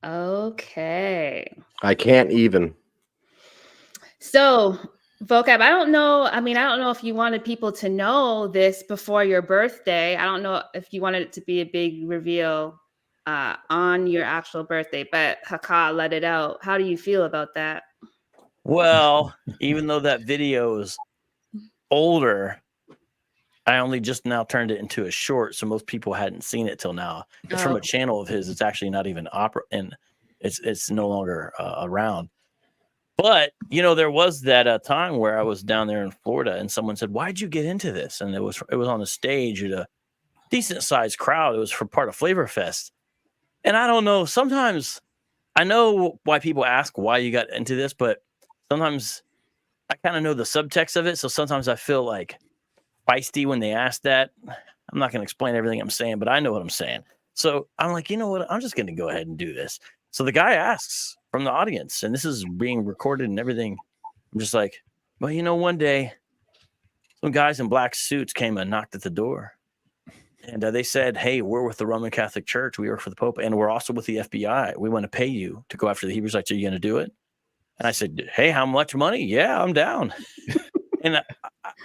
Okay. I can't even. So, Vocab, I don't know. I mean, I don't know if you wanted people to know this before your birthday. I don't know if you wanted it to be a big reveal on your actual birthday, but Haka let it out. How do you feel about that? Well, even though that video is older, I only just now turned it into a short, so most people hadn't seen it till now. It's from a channel of his. It's actually not even and it's no longer around. But there was that time where I was down there in Florida, and someone said, "Why'd you get into this?" And it was on a stage at a decent sized crowd. It was for part of Flavor Fest, and I don't know. Sometimes I know why people ask why you got into this, but sometimes I kind of know the subtext of it. So sometimes I feel like feisty when they ask that. I'm not going to explain everything I'm saying, but I know what I'm saying. So I'm like, you know what? I'm just going to go ahead and do this. So the guy asks from the audience, and this is being recorded and everything. I'm just like, well, one day some guys in black suits came and knocked at the door. And they said, hey, we're with the Roman Catholic Church. We work for the Pope, and we're also with the FBI. We want to pay you to go after the Hebrews. Like, are you going to do it? And I said, hey, how much money? Yeah, I'm down. And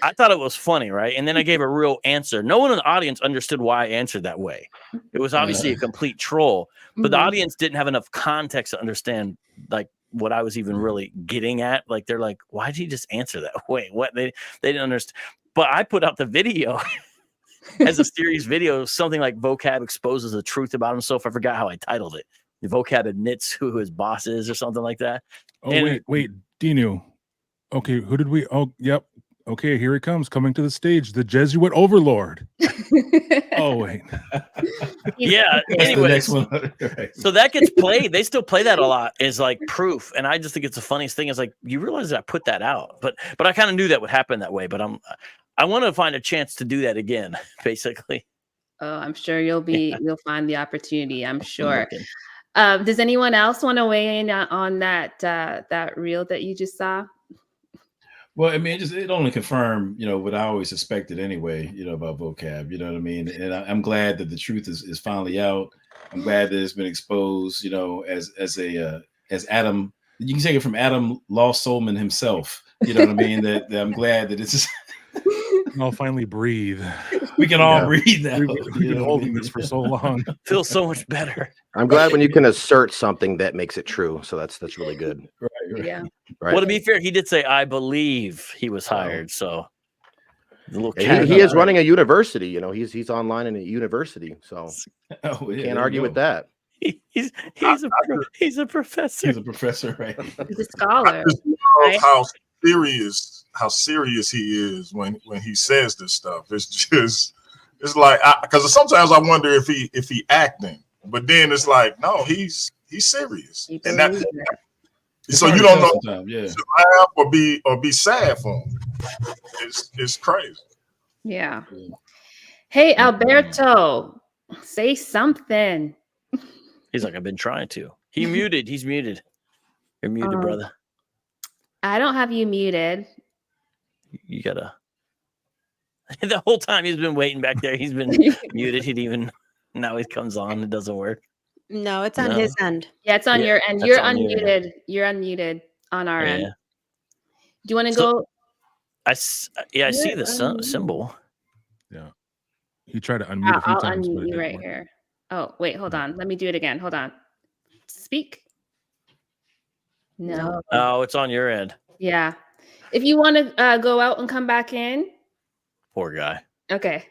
I thought it was funny, right? And then I gave a real answer. No one in the audience understood why I answered that way. It was obviously a complete troll, but the audience didn't have enough context to understand like what I was even really getting at. Like they're like, why did he just answer that way? What they didn't understand. But I put out the video as a series video, something like Vocab exposes the truth about himself. I forgot how I titled it. Vocab admits who his boss is or something like that. Oh, and wait, Dinu. Okay, who did we? Oh, yep. Okay, here he comes, coming to the stage, the Jesuit overlord. Oh, wait. Yeah, anyways. So that gets played. They still play that a lot as like proof. And I just think it's the funniest thing is like, you realize that I put that out. But I kind of knew that would happen that way. But I want to find a chance to do that again, basically. Oh, I'm sure you'll find the opportunity, I'm sure. Does anyone else want to weigh in on that reel that you just saw? Well, I mean, it only confirmed, what I always suspected anyway, about Vocab, you know what I mean? And I'm glad that the truth is finally out. I'm glad that it's been exposed, as Adam, you can take it from Adam Lost Soulman himself, you know what I mean? That I'm glad that it's we can all finally breathe. We can all breathe now. We've been holding this for so long. Feels so much better. I'm glad when you can assert something that makes it true. So that's really good. Right. Yeah. Right. Well, to be fair, he did say, I believe he was hired. So he is running a university. He's online in a university. So can't argue with that. He's a professor. He's a professor, right? He's a scholar. I just love how serious he is when he says this stuff. It's like, because sometimes I wonder if he acting, but then it's like, no, he's serious, and that. So you don't know to laugh or be sad for him. It's crazy. Yeah. Hey, Alberto, say something. He's like, I've been trying to. He's muted. You're muted, brother. I don't have you muted. You gotta. The whole time he's been waiting back there. He's been muted. Now he comes on. It doesn't work. No, it's on his end. Yeah, it's on your end. You're unmuted. You're unmuted on our end. Do you want to go? I see the symbol. Yeah. He tried to unmute a few I'll times. unmute you right here. Oh, wait, hold on. Let me do it again. Hold on. Speak. No. Oh, it's on your end. Yeah. If you want to go out and come back in. Poor guy. Okay.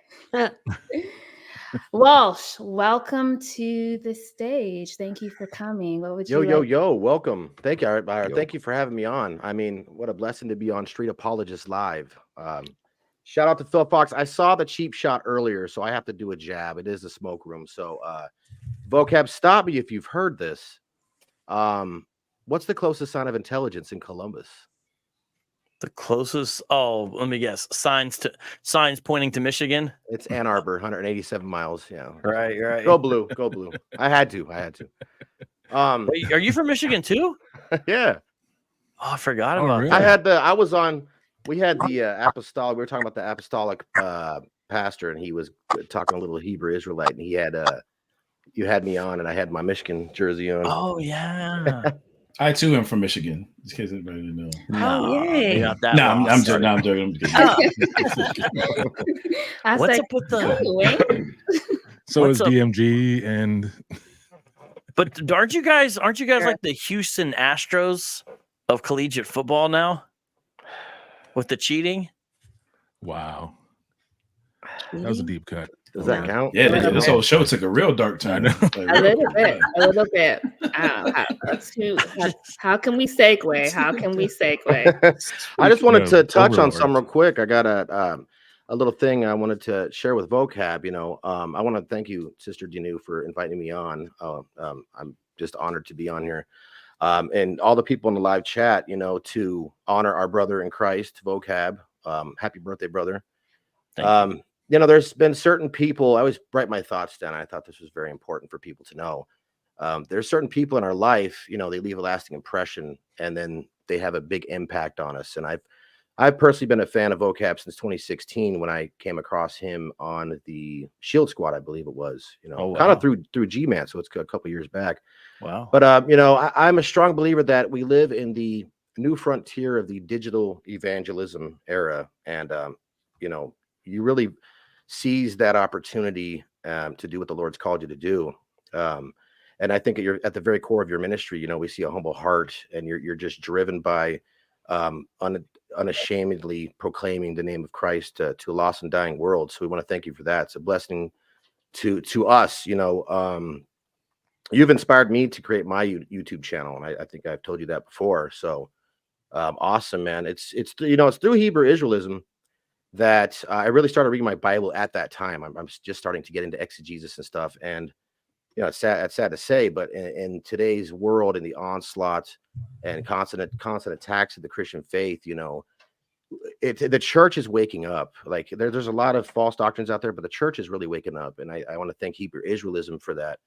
Walsh, welcome to the stage. Thank you for coming. What would you Yo, welcome. Thank you, Byron. Thank you for having me on. I mean, what a blessing to be on Street Apologist Live. Shout out to Phil Fox. I saw the cheap shot earlier, so I have to do a jab. It is the smoke room. So Vocab, stop me if you've heard this. What's the closest sign of intelligence in Columbus? The closest, oh, let me guess. Signs pointing to Michigan. It's Ann Arbor, 187 miles. Yeah. Right. Go blue. Go blue. I had to. Wait, are you from Michigan too? Yeah. Oh, I forgot about really? that. We had the apostolic. We were talking about the apostolic pastor, and he was talking a little Hebrew Israelite, and he had you had me on, and I had my Michigan jersey on. Oh yeah. I too am from Michigan. In case anybody didn't know. Oh, yay. No, I'm joking. No, I'm joking. I'm kidding. I was What's like, up with the? So What's is up? DMG and But aren't you guys like the Houston Astros of collegiate football now? With the cheating? wow. That was a deep cut. Does that count? Yeah, this whole show took a real dark turn. A little bit. How can we segue? I just wanted to touch on something real quick. I got a little thing I wanted to share with Vocab. I want to thank you, Sister Dinu, for inviting me on. I'm just honored to be on here. And all the people in the live chat, to honor our brother in Christ, Vocab. Happy birthday, brother. There's been certain people, I always write my thoughts down. I thought this was very important for people to know. There's certain people in our life, they leave a lasting impression, and then they have a big impact on us. And I've personally been a fan of Vocab since 2016 when I came across him on the Shield Squad, I believe it was, kind of through G-Man. So it's a couple years back. Wow. But, I'm a strong believer that we live in the new frontier of the digital evangelism era. And, you really seize that opportunity to do what the Lord's called you to do. And I think you're at the very core of your ministry. We see a humble heart, and you're just driven by unashamedly proclaiming the name of Christ to a lost and dying world. So we want to thank you for that. It's a blessing to us. You've inspired me to create my YouTube channel, and I think I've told you that before. So awesome, man. It's through Hebrew Israelism that I really started reading my Bible at that time. I'm just starting to get into exegesis and stuff. And, it's sad to say, but in today's world, in the onslaught and constant attacks of the Christian faith, the church is waking up. Like there's a lot of false doctrines out there, but the church is really waking up. And I want to thank Hebrew Israelism for that.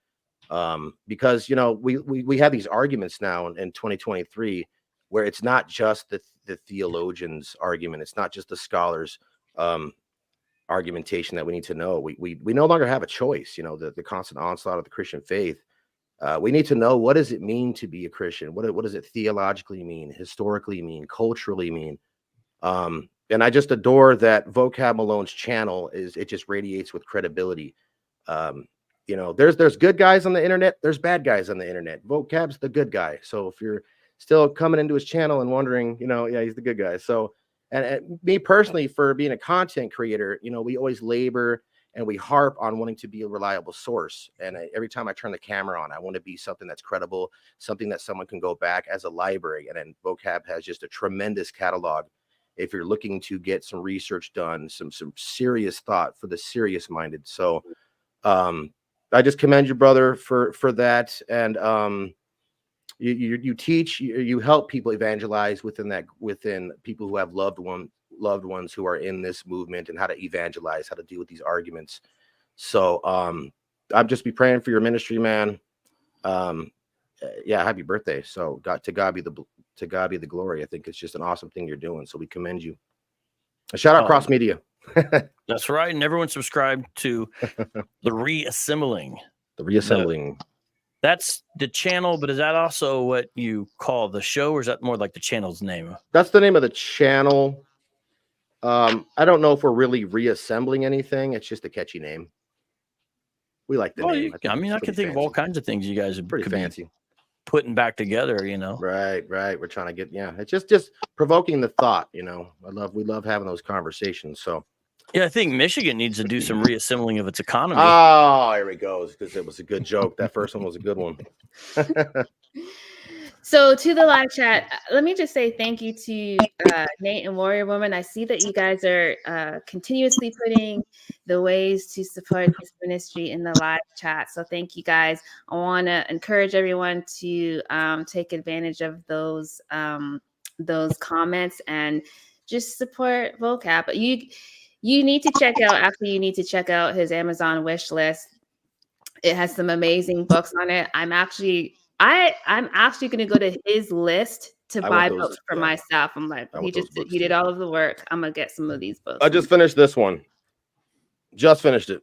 Because, we have these arguments now in 2023 where it's not just the theologians' argument. It's not just the scholars' argumentation that we need to know. We no longer have a choice. The constant onslaught of the Christian faith. We need to know, what does it mean to be a Christian? What does it theologically mean, historically mean, culturally mean? And I just adore that Vocab Malone's channel it just radiates with credibility. There's good guys on the internet. There's bad guys on the internet. Vocab's the good guy. So if you're still coming into his channel and wondering, he's the good guy. So, and me personally, for being a content creator, we always labor and we harp on wanting to be a reliable source. And every time I turn the camera on, I want to be something that's credible, something that someone can go back as a library. And then Vocab has just a tremendous catalog. If you're looking to get some research done, some serious thought for the serious minded. So, I just commend you, brother, for that. And, you teach, you help people evangelize within people who have loved ones who are in this movement, and how to evangelize, how to deal with these arguments. So I'll just be praying for your ministry, man. Happy birthday. So to God be the glory. I think it's just an awesome thing you're doing. So we commend you. A shout out Cross Media. That's right. And everyone subscribe to the Reassembling. That's the channel, but is that also what you call the show, or is that more like the channel's name? That's the name of the channel. I don't know if we're really reassembling anything. It's just a catchy name. We like the name. I can think of all kinds of things you guys are pretty fancy putting back together, Right. We're trying to get, it's just provoking the thought, we love having those conversations. So yeah, I think Michigan needs to do some reassembling of its economy. Oh, here he goes, because it was a good joke. That first one was a good one. So to the live chat, let me just say thank you to Nate and Warrior Woman. I see that you guys are continuously putting the ways to support his ministry in the live chat. So thank you guys. I want to encourage everyone to take advantage of those comments and just support Vocab. But you need to check out his Amazon wish list. It has some amazing books on it. I'm actually going to go to his list to buy books for myself. I'm like, he did all of the work. I'm gonna get some of these books. I just finished this one. Just finished it.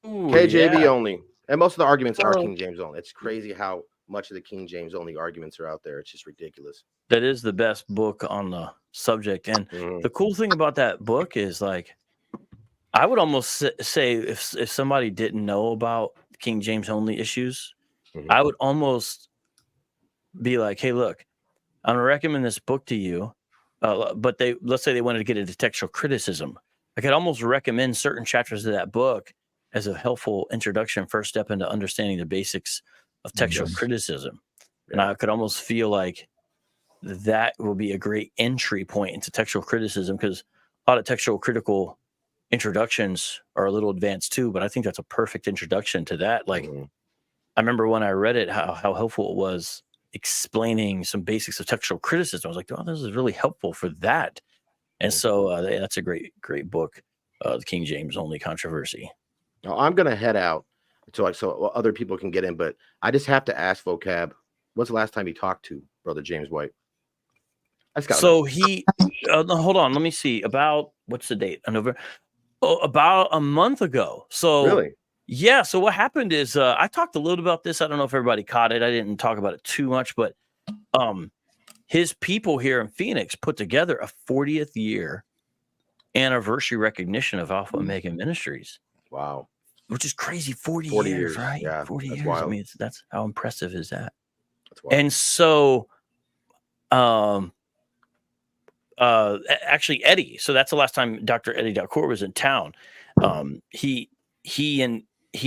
Ooh, KJV yeah. only, and most of the arguments are Oh. King James only. It's crazy how much of the King James only arguments are out there. It's just ridiculous. That is the best book on the subject. And the cool thing about that book is, like, I would almost say if somebody didn't know about King James only issues, I would almost be like, hey, look, I'm gonna recommend this book to you. But let's say they wanted to get into textual criticism. I could almost recommend certain chapters of that book as a helpful introduction, first step into understanding the basics of textual criticism. And I could almost feel like that will be a great entry point into textual criticism, because a lot of textual critical introductions are a little advanced too, but I think that's a perfect introduction to that. Like, I remember when I read it, how helpful it was explaining some basics of textual criticism. I was like, oh, this is really helpful for that. And so that's a great book, The King James Only Controversy. Now, I'm gonna head out so other people can get in, but I just have to ask Vocab, when's the last time you talked to Brother James White? So he, hold on, let me see. About, what's the date? November. Oh, about a month ago. So really, yeah. So what happened is I talked a little about this. I don't know if everybody caught it. I didn't talk about it too much, but his people here in Phoenix put together a 40th year anniversary recognition of Alpha Omega Ministries. Wow, which is crazy. 40 40 years, years, right? yeah, 40 that's years. wild. I mean, that's how impressive is that? That's wild. And so, actually Eddie, so that's the last time Dr. Eddie Dalcourt was in town. He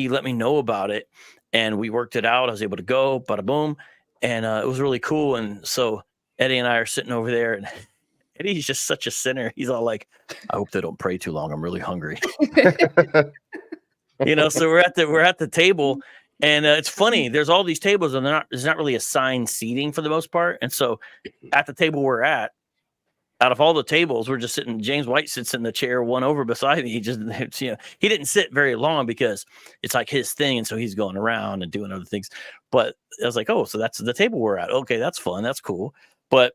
let me know about it, and we worked it out. I was able to go, bada boom, and it was really cool. And so Eddie and I are sitting over there, and Eddie's just such a sinner. He's all like, I hope they don't pray too long. I'm really hungry. So we're at the table, and it's funny. There's all these tables, and there's not really assigned seating for the most part. And so at the table we're at, out of all the tables, we're just sitting. James White sits in the chair one over beside me. He didn't sit very long because it's like his thing, and so he's going around and doing other things. But I was like, oh, so that's the table we're at. Okay, that's fun. That's cool. But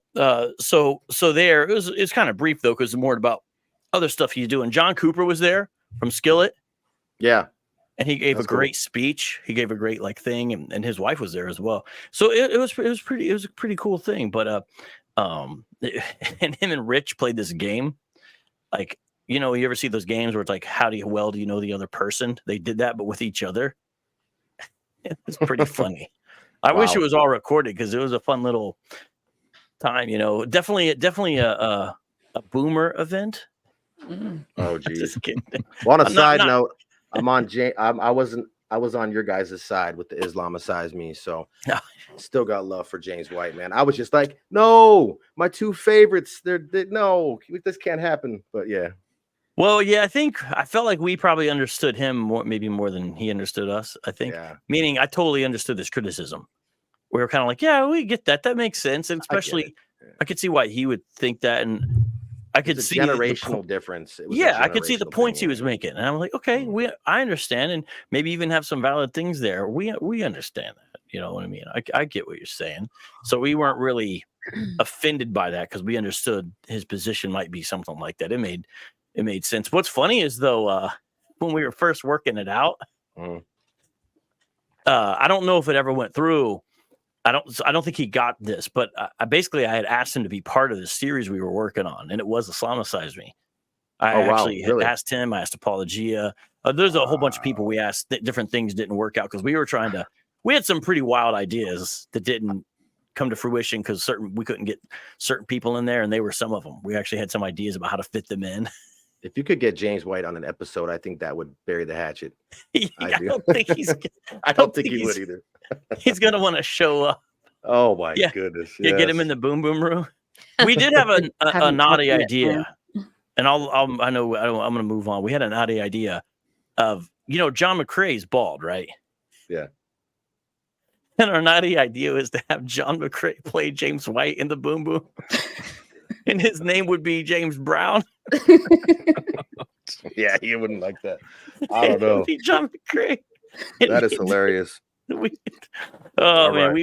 so there it's kind of brief though, because it's more about other stuff he's doing. John Cooper was there from Skillet. Yeah. And he gave a great speech. He gave a great thing, and his wife was there as well. So it was a pretty cool thing. But and him and Rich played this game. Like, you ever see those games where it's like, how well do you know the other person? They did that, but with each other. It was pretty funny. I wish it was all recorded, because it was a fun little time. Definitely a boomer event. Oh, geez. Just kidding. Well, on a side note, I'm on I was on your guys' side with the Islamicize me, so still got love for James White, man. I was just like, no, my two favorites, no, this can't happen. But yeah. Well, yeah, I felt like we probably understood him maybe more than he understood us. I think, meaning I totally understood this criticism. We were kind of like, yeah, we get that. That makes sense, and especially I could see why he would think that, and I could see generational difference. I could see the points he was making, and I'm like, okay, I understand, and maybe even have some valid things there. We understand that, you know what I mean? I get what you're saying. So we weren't really offended by that, because we understood his position might be something like that. It made sense. What's funny is though, when we were first working it out, I don't know if it ever went through. I don't think he got this, but I had asked him to be part of the series we were working on, and it was Islamicize Me. I actually had asked him. I asked Apologia. There's a whole bunch of people we asked. Different things didn't work out, because we had some pretty wild ideas that didn't come to fruition, because we couldn't get certain people in there, and they were some of them. We actually had some ideas about how to fit them in. If you could get James White on an episode, I think that would bury the hatchet. I don't think he would either. He's gonna want to show up. Oh my Yeah. goodness. Yeah, get him yes. in the boom boom room. We did have a Haven't naughty watched it yet, idea, and I know I'm going to move on. We had a naughty idea of John McCrae's bald, right? Yeah. And our naughty idea is to have John McCrae play James White in the boom boom, and his name would be James Brown. Yeah, he wouldn't like that. I don't know. Be John McCrae. That is hilarious. Oh man,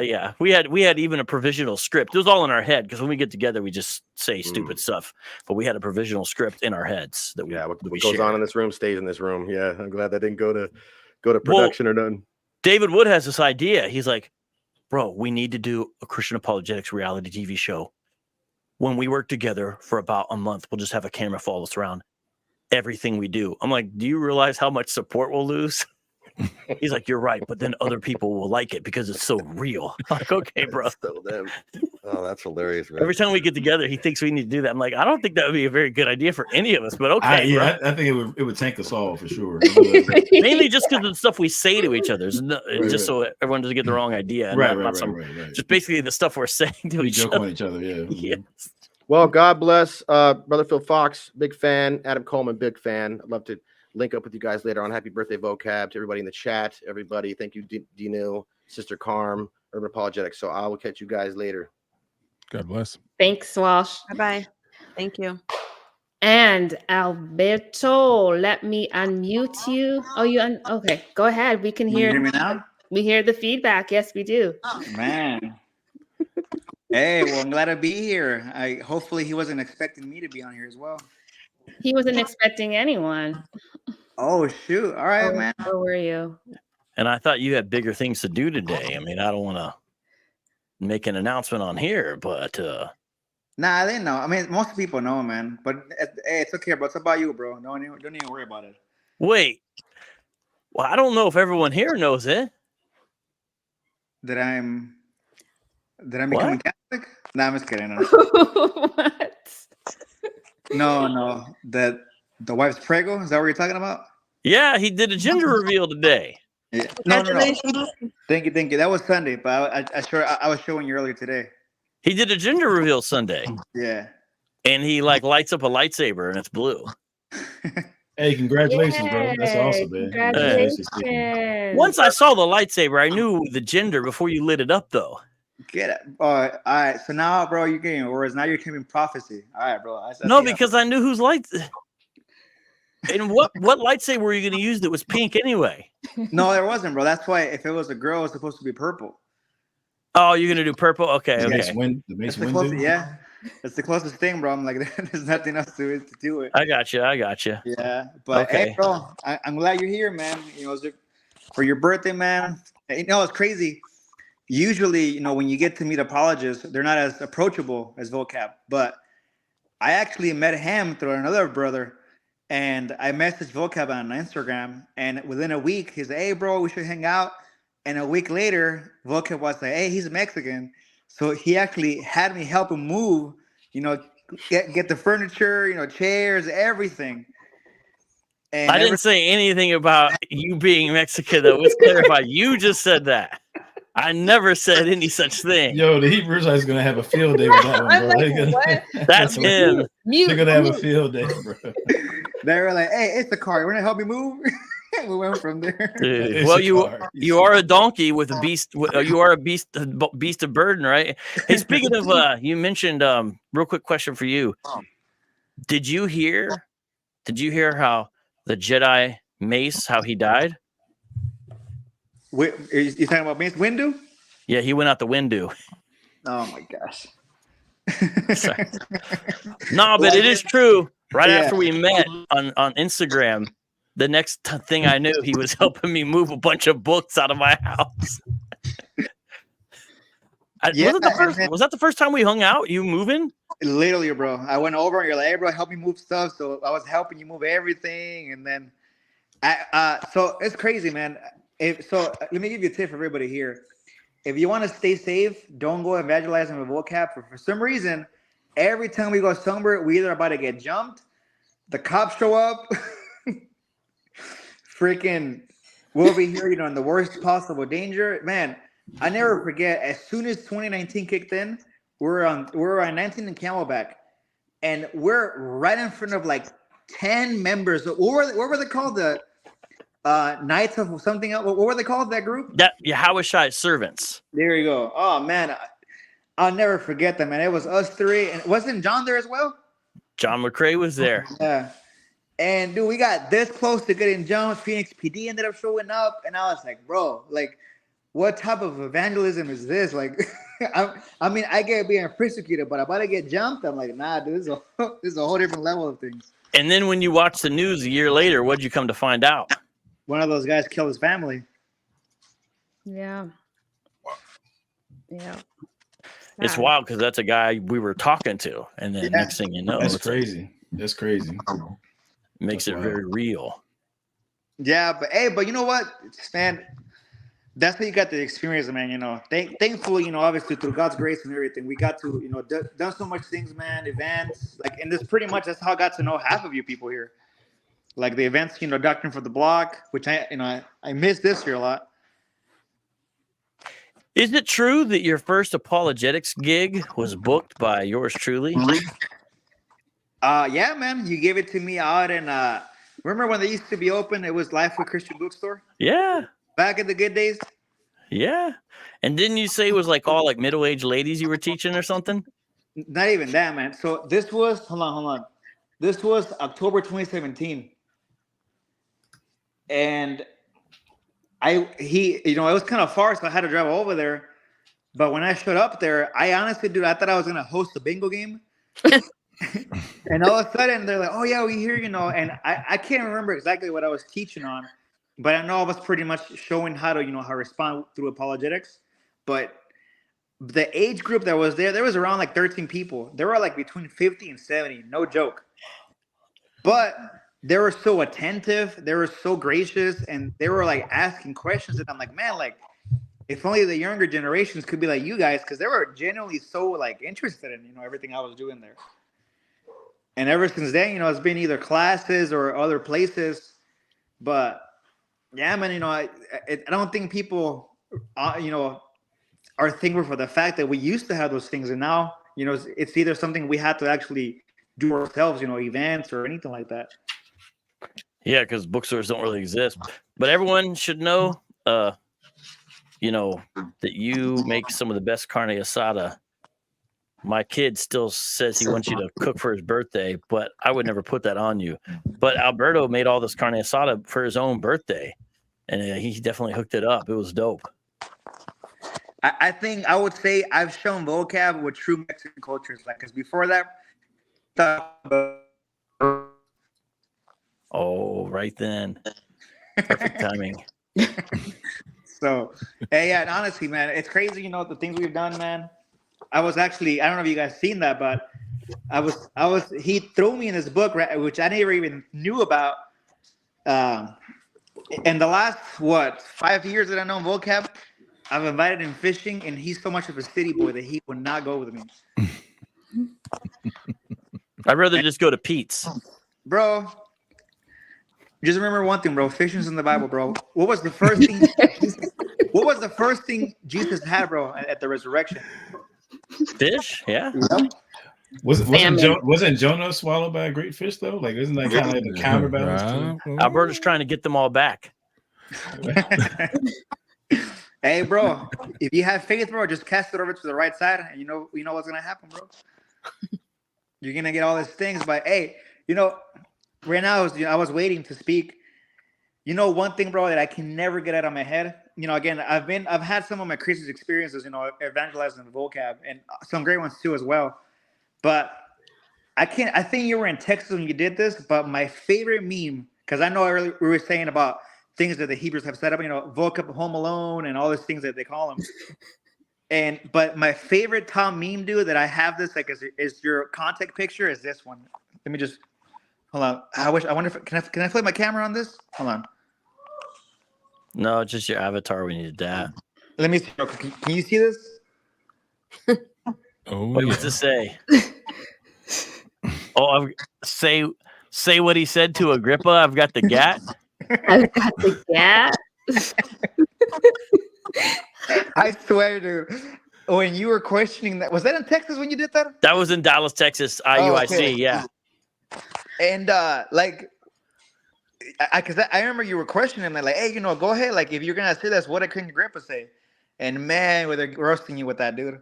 yeah, we had even a provisional script. It was all in our head because when we get together, we just say stupid stuff. But we had a provisional script in our heads that what we goes share. on in this room stays in this room. Yeah, I'm glad that didn't go to production or nothing. David Wood has this idea. He's like, bro, we need to do a Christian apologetics reality TV show. When we work together for about a month, we'll just have a camera follow us around everything we do. I'm like, do you realize how much support we'll lose? He's like, you're right, but then other people will like it because it's so real. I'm like, okay, bro. Oh, that's hilarious, man. Every time we get together, he thinks we need to do that. I'm like, I don't think that would be a very good idea for any of us, but okay. I think it would tank us all for sure. Mainly just because of the stuff we say to each other. Just so everyone doesn't get the wrong idea. Right. Just basically the stuff we're saying to each joke other. on each other, yeah. Yes. Well, God bless Brother Phil Fox, big fan. Adam Coleman, big fan. I'd love to link up with you guys later on. Happy birthday, Vocab, to everybody in the chat. Everybody, thank you, Dino, Sister Carm, Urban Apologetics. So I will catch you guys later. God bless. Thanks, Walsh. Bye-bye. Thank you. And Alberto, let me unmute you. Oh, okay. Go ahead. We can You hear. hear me now? We hear the feedback. Yes, we do. Man. Hey, well, I'm glad to be here. Hopefully he wasn't expecting me to be on here as well. He wasn't expecting anyone. Oh shoot! All right, man. Where were you? And I thought you had bigger things to do today. I mean, I don't want to make an announcement on here, but Nah, I didn't know. I mean, most people know, man. But hey, it's okay, bro. It's about you, bro. Don't even worry about it. wait. Well, I don't know if everyone here knows it. That I'm What? becoming Catholic? Nah, I'm just kidding. No. What? No. That the wife's prego? Is that what you're talking about? Yeah, he did a gender reveal today. Yeah. No. Thank you. That was Sunday, but I was showing you earlier today. He did a gender reveal Sunday. Yeah. And he lights up a lightsaber and it's blue. Hey, congratulations, bro. That's awesome, man. Congratulations. Once I saw the lightsaber, I knew the gender before you lit it up, though. Get it. All right. So now, bro, you're getting words. Now you're giving prophecy. All right, bro. No, because I knew whose light. And what lightsaber were you going to use that was pink anyway? No, there wasn't, bro. That's why if it was a girl, it's supposed to be purple. Oh, you're going to do purple? Okay. Yeah. Okay. That's the closest, yeah. That's the closest thing, bro. I'm like, there's nothing else to do it. I got you. Yeah. But hey, bro, I'm glad you're here, man. You know, for your birthday, man. You know, it's crazy. Usually, you know, when you get to meet apologists, they're not as approachable as Vocab. But I actually met him through another brother. And I messaged Vocab on Instagram. And within a week, he's like, hey, bro, we should hang out. And a week later, Vocab was like, hey, he's Mexican. So he actually had me help him move, you know, get the furniture, you know, chairs, everything. And I didn't say anything about you being Mexican, though. Let's clarify. You just said that. I never said any such thing. Yo, the Hebrew Israelites going to have a field day with that one, bro. That's him. They're going to have a field day, bro. They were like, hey, it's the car. You want to help me move? We went from there. Dude, well, you are a donkey with a beast. You are a beast of burden, right? Hey, speaking of, you mentioned real quick question for you. Did you hear how the Jedi Mace, how he died? Wait, you talking about Mace Windu? Yeah, he went out the window. Oh my gosh. No, but it is true. Right Yeah. after we met on Instagram, the next thing I knew, he was helping me move a bunch of books out of my house. Was that the first time we hung out? You moving? Literally, bro. I went over and you're like, hey, bro, help me move stuff. So I was helping you move everything. And then, so it's crazy, man. Let me give you a tip for everybody here. If you want to stay safe, don't go evangelizing with Vocab. For some reason, every time we go somewhere, we either about to get jumped, the cops show up, freaking, we'll be here, you know, in the worst possible danger. Man, I never forget. As soon as 2019 kicked in, we're on 19 and Camelback, and we're right in front of like 10 members. What were they called? The Knights of something else. What were they called? That group? That Yahushai servants. There you go. Oh man, I'll never forget them, man. It was us three, and wasn't John there as well? John McCrae was there. Yeah. And dude, we got this close to getting jumped. Phoenix PD ended up showing up, and I was like, bro, like, what type of evangelism is this? Like, I mean, I get being persecuted, but about to get jumped. I'm like, nah, dude, this is a whole different level of things. And then when you watch the news a year later, what'd you come to find out? One of those guys killed his family. Yeah. Yeah. It's wild because that's a guy we were talking to, and then next thing you know, That's it's crazy. That's crazy. Makes it very real. Yeah, but you know what, man? That's how you got the experience, man. You know, thankfully, you know, obviously through God's grace and everything, we got to, you know, done so much things, man. Events, like, and this pretty much that's how I got to know half of you people here. Like the events, you know, Doctrine for the Block, which I missed this year a lot. Is it true that your first apologetics gig was booked by yours truly? Yeah, man. You gave it to me out in remember when they used to be open? It was Life with Christian Bookstore. Yeah. Back in the good days. Yeah. And didn't you say it was like all like middle-aged ladies you were teaching or something? Not even that, man. So this was hold on. This was October 2017. And it was kind of far, so I had to drive over there. But when I showed up there, I honestly, dude, I thought I was gonna host a bingo game. And all of a sudden they're like, oh yeah, we hear, you know, and I can't remember exactly what I was teaching on, but I know I was pretty much showing how to, you know, how to respond through apologetics. But the age group that was there was around like 13 people. They were like between 50 and 70, no joke. But they were so attentive, they were so gracious, and they were like asking questions. And I'm like, man, like, if only the younger generations could be like you guys, because they were genuinely so like interested in, you know, everything I was doing there. And ever since then, you know, it's been either classes or other places. But yeah, man, you know, I don't think people, you know, are thankful for the fact that we used to have those things, and now, you know, it's either something we have to actually do ourselves, you know, events or anything like that. Yeah, because bookstores don't really exist. But everyone should know, you know, that you make some of the best carne asada. My kid still says he wants you to cook for his birthday, but I would never put that on you. But Alberto made all this carne asada for his own birthday, and he definitely hooked it up. It was dope. I think I would say I've shown vocab what true Mexican culture is like, because before that, oh, right then. Perfect timing. So, yeah, and honestly, man, it's crazy, you know, the things we've done, man. I was actually, I don't know if you guys seen that, but he threw me in this book, which I never even knew about. In the last, 5 years that I know vocab, I've invited him fishing, and he's so much of a city boy that he would not go with me. I'd rather just go to Pete's. Bro, just remember one thing, bro. Fishing's in the Bible, bro. What was the first thing? What was the first thing Jesus had, bro, at the resurrection? Fish, yeah. Wasn't Jonah swallowed by a great fish though? Like, isn't that kind of like the counterbalance? Alberto's trying to get them all back. Hey, bro, if you have faith, bro, just cast it over to the right side, and you know what's gonna happen, bro. You're gonna get all these things, but hey, you know, right now I was waiting to speak. You know, one thing, bro, that I can never get out of my head. You know, again, I've had some of my Christian experiences, you know, evangelizing the vocab, and some great ones too as well. But I think you were in Texas when you did this. But my favorite meme, because I know earlier we were saying about things that the Hebrews have set up, you know, Vocab Malone and all these things that they call them. But my favorite top meme, dude, that I have this like is your contact picture is this one. Let me just hold on. I wonder if can I flip my camera on this? Hold on. No, just your avatar when you did that. Let me see. Can you see this? What does it say? Say what he said to Agrippa. I've got the gat. I've got the gat. I swear, dude. When you were questioning that, was that in Texas when you did that? That was in Dallas, Texas, IUIC. okay. Yeah. And like, because I remember you were questioning him, like, hey, go ahead. Like, if you're gonna say this, what couldn't your grandpa say? And man, were they roasting you with that, dude?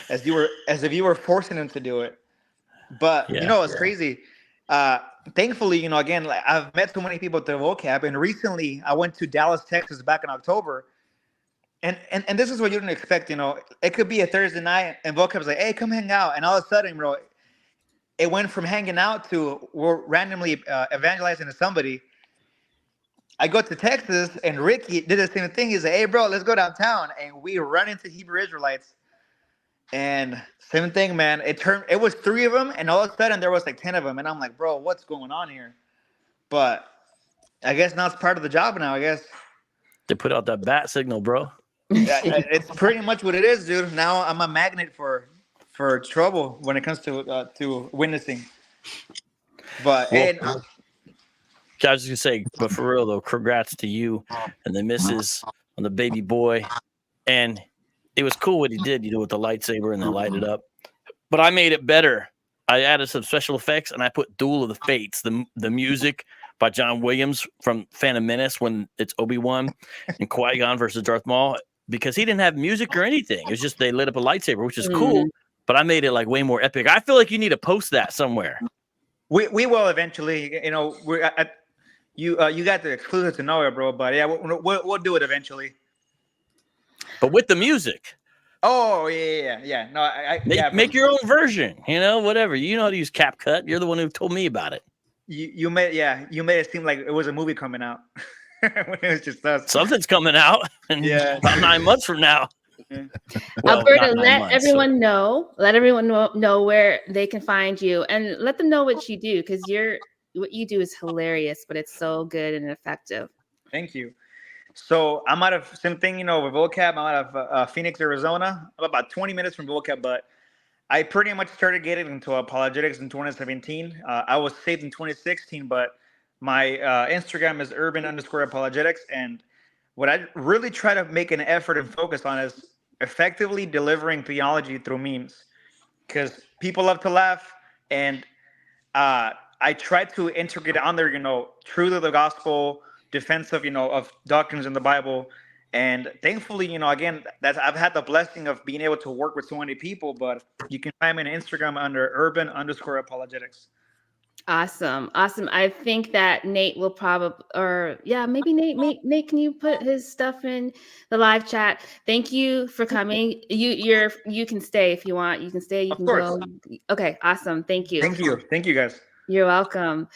As if you were forcing him to do it. But it's crazy. Thankfully, again, like, I've met so many people at the vocab, and recently I went to Dallas, Texas back in October. And this is what you don't expect, It could be a Thursday night, and vocab's like, hey, come hang out. And all of a sudden, bro, it went from hanging out to we're randomly evangelizing to somebody. I go to Texas, and Ricky did the same thing. He's like, hey, bro, let's go downtown. And we run into Hebrew Israelites. And same thing, man. It was 3 of them, and all of a sudden there was like 10 of them. And I'm like, bro, what's going on here? But I guess now it's part of the job now, I guess. They put out that bat signal, bro. It's pretty much what it is, dude. Now I'm a magnet for trouble when it comes to witnessing. But I was just gonna say, but for real though, congrats to you and the missus on the baby boy. And it was cool what he did, with the lightsaber and then light it up. But I made it better. I added some special effects, and I put Duel of the Fates, the music by John Williams from Phantom Menace when it's Obi-Wan and Qui-Gon versus Darth Maul, because he didn't have music or anything. It was just they lit up a lightsaber, which is cool, but I made it like way more epic. I feel like you need to post that somewhere. We will eventually. We're you got the exclusive to nowhere, bro. But yeah, we'll do it eventually. But with the music. Oh yeah. No, make your own version. Whatever. You know how to use CapCut. You're the one who told me about it. You made it seem like it was a movie coming out. When it was just us. Something's coming out. About 9 months from now. Well, Alberta, let everyone know. Let everyone know where they can find you, and let them know what you do, because what you do is hilarious, but it's so good and effective. Thank you. So I'm out of same thing, with vocab. I'm out of Phoenix, Arizona. I'm about 20 minutes from vocab, but I pretty much started getting into apologetics in 2017. I was saved in 2016, but my Instagram is urban_apologetics. And what I really try to make an effort and focus on is effectively delivering theology through memes, because people love to laugh. And I try to integrate on there, truth of the gospel, defense of doctrines in the Bible. And thankfully, again, I've had the blessing of being able to work with so many people. But you can find me on Instagram under urban_apologetics. Awesome. I think that Nate will maybe Nate, can you put his stuff in the live chat? Thank you for coming. You can stay if you want. You can stay. You can go. Okay. Awesome. Thank you. Thank you, guys. You're welcome.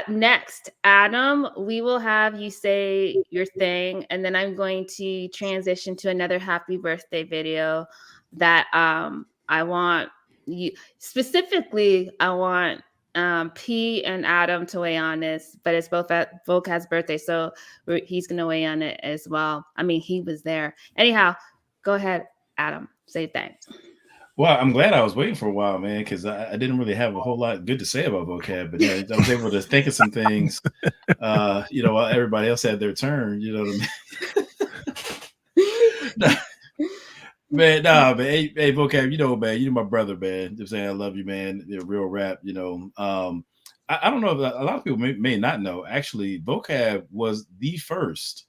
Next, Adam, we will have you say your thing, and then I'm going to transition to another happy birthday video that I want you specifically. I want P and Adam to weigh on this, but it's both at Vocab's birthday, so he's going to weigh on it as well. I mean, he was there. Anyhow, go ahead, Adam. Say thanks. Well, I'm glad I was waiting for a while, man, because I didn't really have a whole lot good to say about vocab, but I was able to think of some things, while everybody else had their turn, you know what I mean? Man, hey, vocab, man, you're my brother, man. Just saying, I love you, man. Real rap, I don't know if a lot of people may not know. Actually, vocab was the first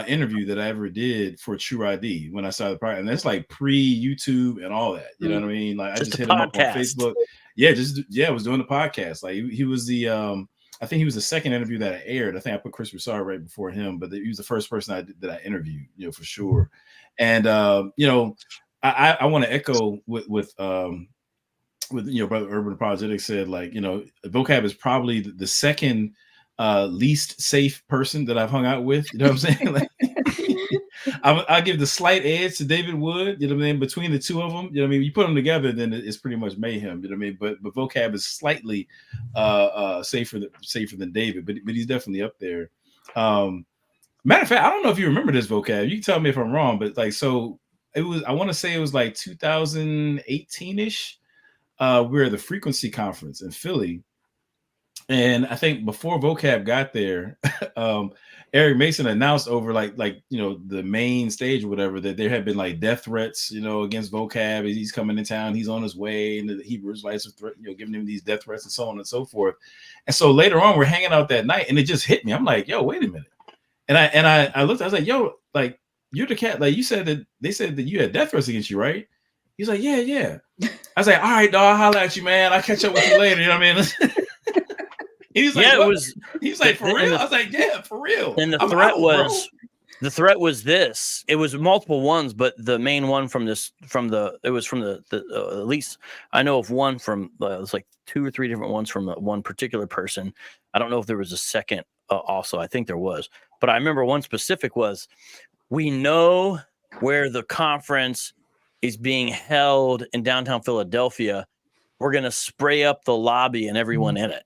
interview that I ever did for True ID when I started the project, and that's like pre-YouTube and all that. You know what I mean? Like I just hit him up on Facebook. I was doing the podcast. Like he was the I think he was the second interview that I aired. I think I put Chris Broussard right before him, but he was the first person that I interviewed, for sure. And I want to echo with Brother Urban Apologetics said, like, vocab is probably the second least safe person that I've hung out with. You know what I'm saying? Like, I'll give the slight edge to David Wood. You know what I mean? Between the two of them, you know what I mean? You put them together, then it's pretty much mayhem. You know what I mean? But vocab is slightly safer than David, but he's definitely up there. Matter of fact, I don't know if you remember this, vocab. You can tell me if I'm wrong, but like, so it was. I want to say it was like 2018-ish. We're at the Frequency Conference in Philly. And I think before Vocab got there, Eric Mason announced over the main stage or whatever that there had been like death threats, against Vocab. He's coming to town, he's on his way, and the Hebrew Israelites are giving him these death threats and so on and so forth. And so later on, we're hanging out that night, and it just hit me. I'm like, yo, wait a minute. And I looked, I was like, yo, like, you're the cat, like you said that they said that you had death threats against you, right? He's like, yeah. I was like, all right, dog, I'll holler at you, man. I'll catch up with you later. You know what I mean? He's like, yeah, what? it was. He's like, for real? I was like, yeah, for real. And the I'm threat out, was, the threat was this. It was multiple ones, but the main one at least I know of one from, it was like 2 or 3 different ones from one particular person. I don't know if there was a second also. I think there was, but I remember one specific was, we know where the conference is being held in downtown Philadelphia. We're going to spray up the lobby and everyone in it.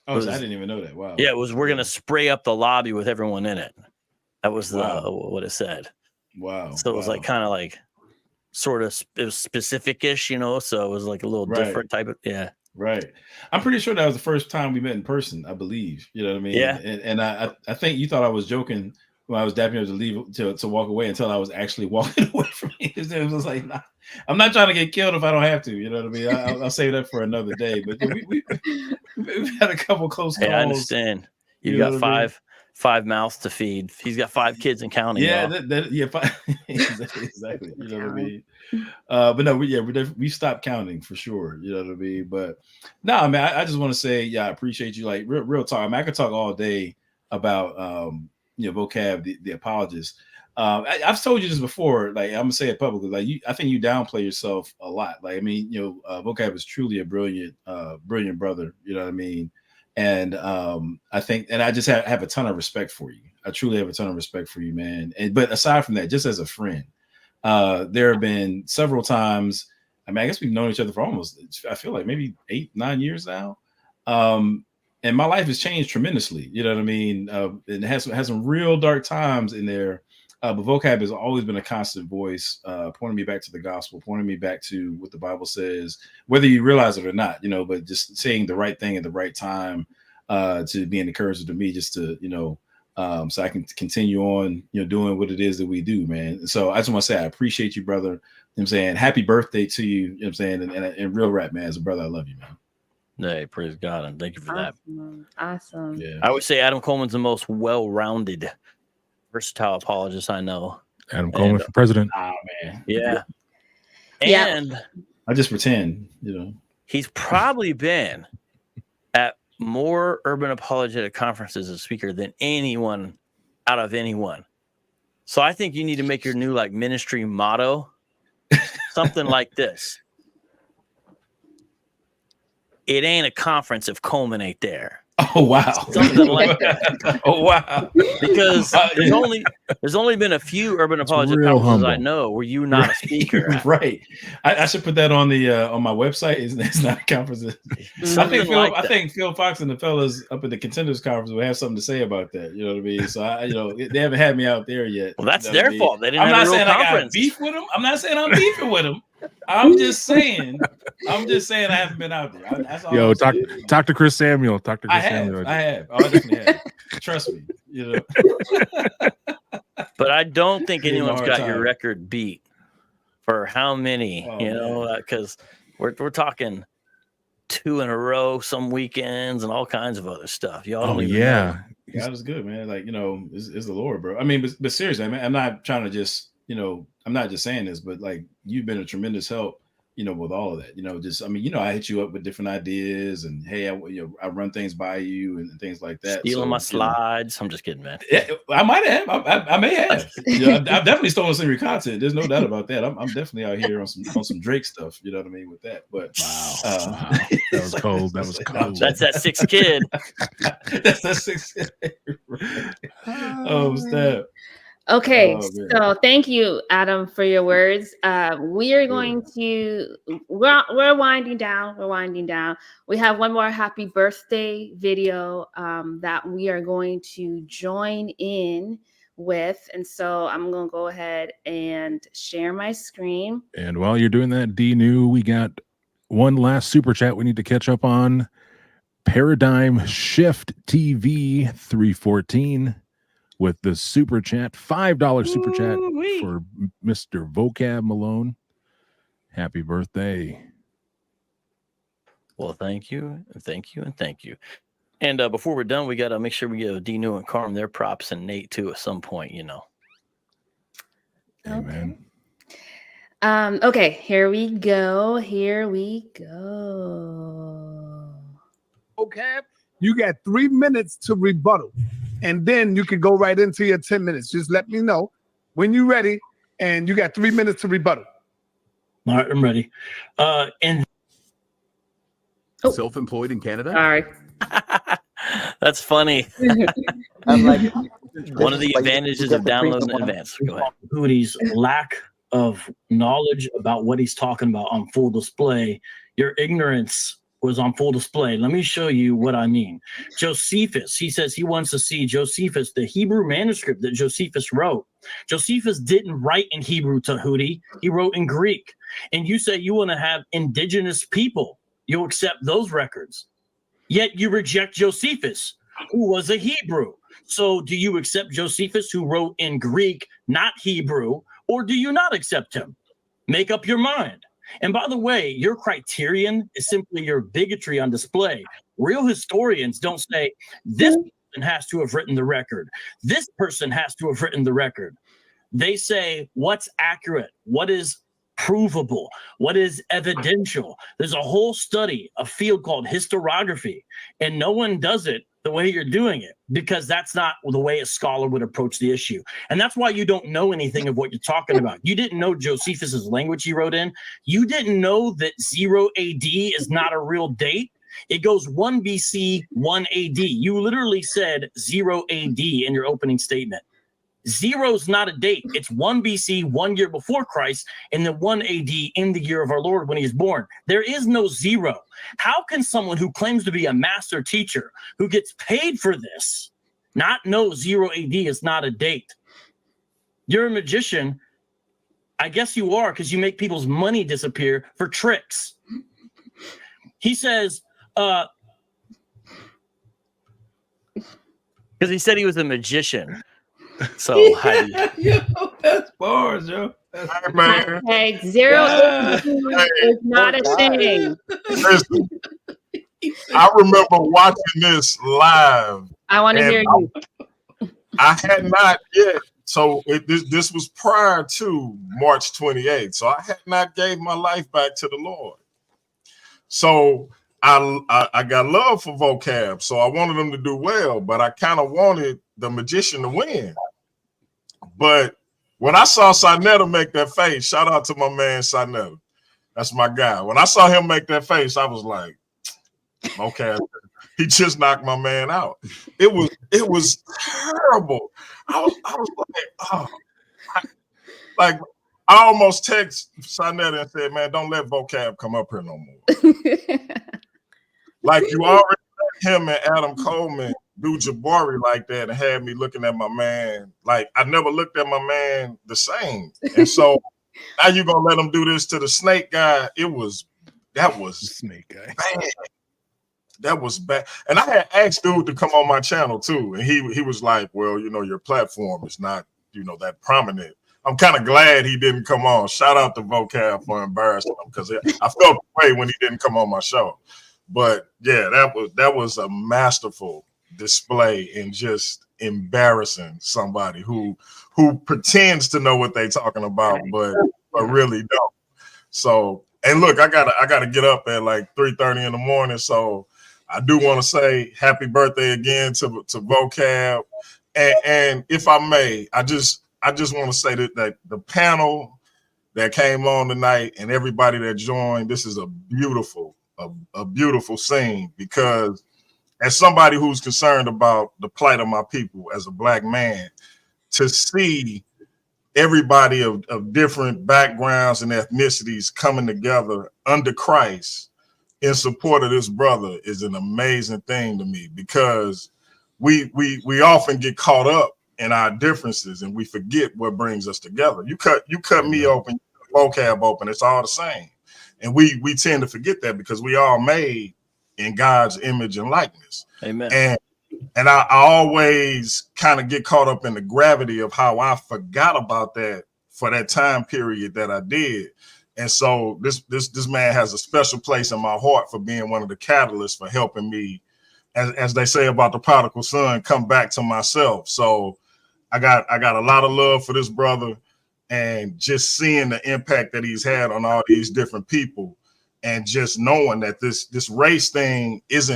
Oh, so I didn't even know that. Wow. Yeah, it was, we're going to spray up the lobby with everyone in it. That was what it said. Wow. So it was like kind of like sort of it was specific-ish, so it was like a little different type of, yeah. Right. I'm pretty sure that was the first time we met in person, I believe. You know what I mean? Yeah. And I think you thought I was joking when I was dapping you to walk away until I was actually walking away from you. It was like, nah, I'm not trying to get killed if I don't have to. You know what I mean? I'll save that for another day. But we've had a couple close calls. Hey, I understand. You got five mouths to feed. He's got 5 kids and counting. Yeah, exactly. You know what I mean? But no, we stopped counting for sure. You know what I mean? But no, I mean, I just want to say, yeah, I appreciate you. Like real talk. I mean, I could talk all day about Vocab, the apologist. I've told you this before. Like, I'm gonna say it publicly. Like, I think you downplay yourself a lot. Like, I mean, Vocab is truly a brilliant brother. You know what I mean? And I think, and I just have a ton of respect for you. I truly have a ton of respect for you, man. But aside from that, just as a friend, there have been several times. I mean, I guess we've known each other for almost, I feel like maybe 8-9 years now. And my life has changed tremendously. You know what I mean? It has some real dark times in there. But Vocab has always been a constant voice, pointing me back to the gospel, pointing me back to what the Bible says, whether you realize it or not, but just saying the right thing at the right time, to be an encouragement to me, just to, so I can continue on, doing what it is that we do, man. So I just want to say, I appreciate you, brother. You know what I'm saying? Happy birthday to you. You know what I'm saying? And real rap, man, as a brother, I love you, man. Hey, praise God, and thank you for that. Awesome. Yeah. I would say Adam Coleman's the most well-rounded, versatile apologist I know. Adam Coleman for president. Oh man. Yeah. Yeah. And I just pretend, he's probably been at more urban apologetic conferences as a speaker than anyone out of anyone. So I think you need to make your new ministry motto something like this. It ain't a conference if Coleman ain't there. Oh wow! Something like that. Oh wow! Because there's only been a few urban apologetic conferences I know where you're not a speaker. Right. I should put that on the on my website. It's not a conference. I think Phil Fox and the fellas up at the Contenders Conference will have something to say about that. You know what I mean? So they haven't had me out there yet. Well, that's their fault. They didn't I'm have not a real saying I conference. got beef with them. I'm not saying I'm beefing with them. I'm just saying I haven't been out there. That's all. Yo, talk to Chris Samuel. Talk to Chris Samuel. I have. Oh, I definitely have. Trust me. But I don't think Give me a anyone's hard got time. your record beat for how many, because we're talking 2 in a row, some weekends, and all kinds of other stuff. Y'all don't even know. God is good, man. Like, it's the Lord, bro. I mean, but seriously, I mean, I'm not trying to just, I'm not just saying this, but like, you've been a tremendous help, with all of that, just, I mean, I hit you up with different ideas and, hey, I run things by you and things like that. Stealing my slides. I'm just kidding, man. Yeah, I might have. I may have. I've definitely stolen some of your content. There's no doubt about that. I'm definitely out here on some Drake stuff. You know what I mean with that. But wow. That was cold. That was cold. That's that 6th kid. That's that 6th kid. Oh, snap. Okay, Oh, man. so thank you, Adam, for your words. We are going to we're winding down. We're winding down. We have one more happy birthday video that we are going to join in with, and so I'm going to go ahead and share my screen. And while you're doing that, D New, we got one last super chat we need to catch up on. Paradigm Shift TV 314 with the super chat, $5 super chat for Mr. Vocab Malone. Happy birthday. Well, thank you, and thank you, and thank you. And before we're done, we got to make sure we give Dino and Carm their props, and Nate too at some point, you know. Amen. Okay, here we go. Here we go. Vocab, you got 3 minutes to rebuttal, and then you can go right into your 10 minutes. Just let me know when you're ready, and you got 3 minutes to rebuttal. All right, I'm ready. And self-employed in Canada. Sorry. That's funny. I'm like, one of the advantages of downloading in advance. Go ahead. Hootie's lack of knowledge about what he's talking about on full display. Your ignorance was on full display. Let me show you what I mean. Josephus, he says he wants to see Josephus, the Hebrew manuscript that Josephus wrote. Josephus didn't write in Hebrew, Tahuti. He wrote in Greek. And you say you want to have indigenous people. You'll accept those records. Yet you reject Josephus, who was a Hebrew. So do you accept Josephus, who wrote in Greek, not Hebrew, or do you not accept him? Make up your mind. And by the way, your criterion is simply your bigotry on display. Real historians don't say, this person has to have written the record. This person has to have written the record. They say, what's accurate? What is provable? What is evidential? There's a whole study, a field called historiography, and no one does it the way you're doing it, because that's not the way a scholar would approach the issue. And that's why you don't know anything of what you're talking about. You didn't know Josephus's language he wrote in. You didn't know that 0 AD is not a real date. It goes 1 BC, 1 AD. You literally said 0 AD in your opening statement. 0 is not a date. It's 1 BC, 1 year before Christ, and then 1 AD in the year of our Lord when he is born. There is no 0. How can someone who claims to be a master teacher, who gets paid for this, not know 0 AD is not a date? You're a magician. I guess you are, because you make people's money disappear for tricks. He says, because he said he was a magician. So yo, that's bars, yo. Hey, man. Hey, 0 is not a thing. Listen, I remember watching this live. I want to hear you. I had not yet. So this was prior to March 28th. So I had not gave my life back to the Lord. So I got love for Vocab. So I wanted them to do well, but I kind of wanted the magician to win. But when I saw Sinetta make that face, shout out to my man Sinetta. That's my guy. When I saw him make that face, I was like, okay, he just knocked my man out. It was terrible. I was like, oh, I almost text Sinetta and said, man, don't let Vocab come up here no more. Like you already let him and Adam Coleman do Jabari like that and had me looking at my man. Like I never looked at my man the same. And so now you're gonna let him do this to the snake guy. That was snake guy. Bad. That was bad. And I had asked dude to come on my channel too. And he was like, well, you know, your platform is not, you know, that prominent. I'm kind of glad he didn't come on. Shout out to Vocab for embarrassing him, because I felt the way when he didn't come on my show. But yeah, that was a masterful display in just embarrassing somebody who pretends to know what they're talking about, but really don't. So, and look, I gotta get up at like 3:30 in the morning. So I do want to say happy birthday again to Vocab. And if I may, I just want to say that the panel that came on tonight and everybody that joined, this is a beautiful scene, because as somebody who's concerned about the plight of my people as a Black man, to see everybody of different backgrounds and ethnicities coming together under Christ in support of this brother is an amazing thing to me, because we often get caught up in our differences and we forget what brings us together. You cut me open, Vocab open, it's all the same. And we tend to forget that, because we all made in God's image and likeness. Amen. And I always kind of get caught up in the gravity of how I forgot about that for that time period that I did. And so this man has a special place in my heart for being one of the catalysts for helping me, as they say about the prodigal son, come back to myself. So I got a lot of love for this brother, and just seeing the impact that he's had on all these different people, and just knowing that this race thing it's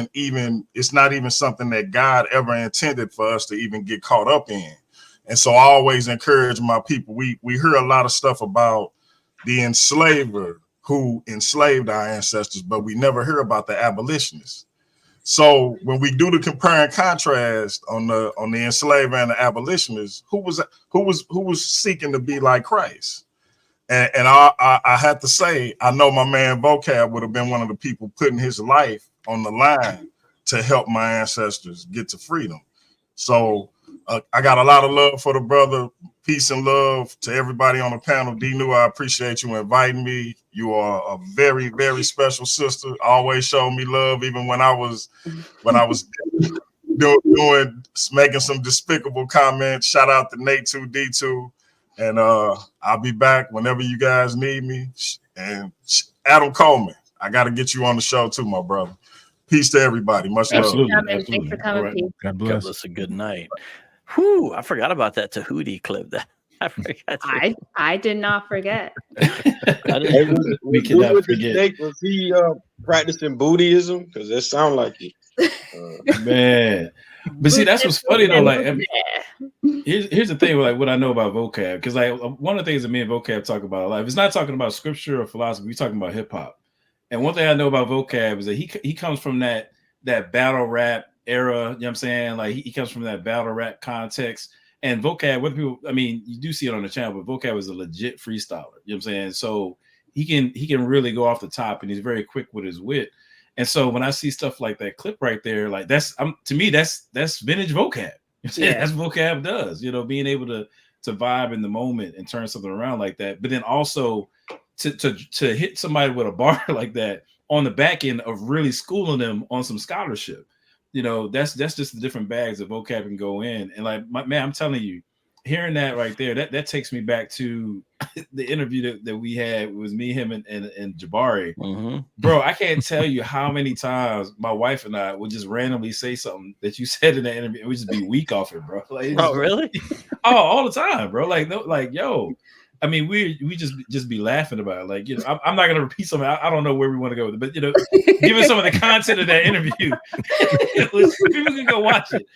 not even something that God ever intended for us to even get caught up in. And so I always encourage my people. We hear a lot of stuff about the enslaver who enslaved our ancestors, but we never hear about the abolitionists. So when we do the compare and contrast on the enslaver and the abolitionists, who was seeking to be like Christ? And I have to say, I know my man Vocab would have been one of the people putting his life on the line to help my ancestors get to freedom. So I got a lot of love for the brother. Peace and love to everybody on the panel. D-New, I appreciate you inviting me. You are a very, very special sister. Always showed me love, even when I was making some despicable comments. Shout out to Nate 2D2. And I'll be back whenever you guys need me. And Adam Coleman, I got to get you on the show too, my brother. Peace to everybody. Much love. Thanks for coming, Pete. God bless. God bless. A good night. Whew, I forgot about that Tahuti clip. That I forgot. I did not forget. We cannot forget. Was he practicing Buddhism? Because it sounds like it. Man. But see, that's what's funny though. Like, here's the thing. Like, what I know about Vocab, because like one of the things that me and Vocab talk about a lot. If it's not talking about scripture or philosophy, we're talking about hip hop. And one thing I know about Vocab is that he comes from that battle rap era. You know what I'm saying? Like he comes from that battle rap context. And Vocab, what people, I mean, you do see it on the channel, but Vocab is a legit freestyler. You know what I'm saying? So he can really go off the top, and he's very quick with his wit. And so when I see stuff like that clip right there, like to me, that's vintage Vocab. Yeah. That's what Vocab does, you know, being able to vibe in the moment and turn something around like that. But then also to hit somebody with a bar like that on the back end of really schooling them on some scholarship, you know, that's just the different bags that Vocab can go in. And like, man, I'm telling you, hearing that right there, that takes me back to the interview that we had. It was me, him, and Jabari. Mm-hmm. Bro, I can't tell you how many times my wife and I would just randomly say something that you said in that interview, and we just be weak off it, bro. Like, oh, really? Oh, all the time, bro. Like, no, like, yo. I mean, we just be laughing about it. Like, you know, I'm not gonna repeat something. I don't know where we want to go with it, but you know, given some of the content of that interview, people can go watch it.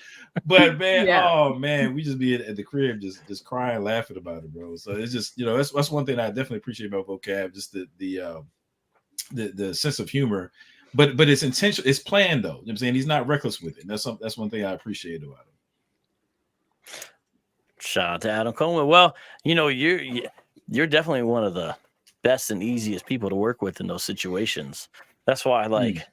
But man, oh man, we just be at the crib just crying, laughing about it, bro. So it's just, you know, that's one thing I definitely appreciate about Vocab, just the sense of humor. But it's intentional, it's planned though. You know what I'm saying? He's not reckless with it. That's one thing I appreciate about him. Shout out to Adam Coleman. Well, you know, you're definitely one of the best and easiest people to work with in those situations. That's why, like,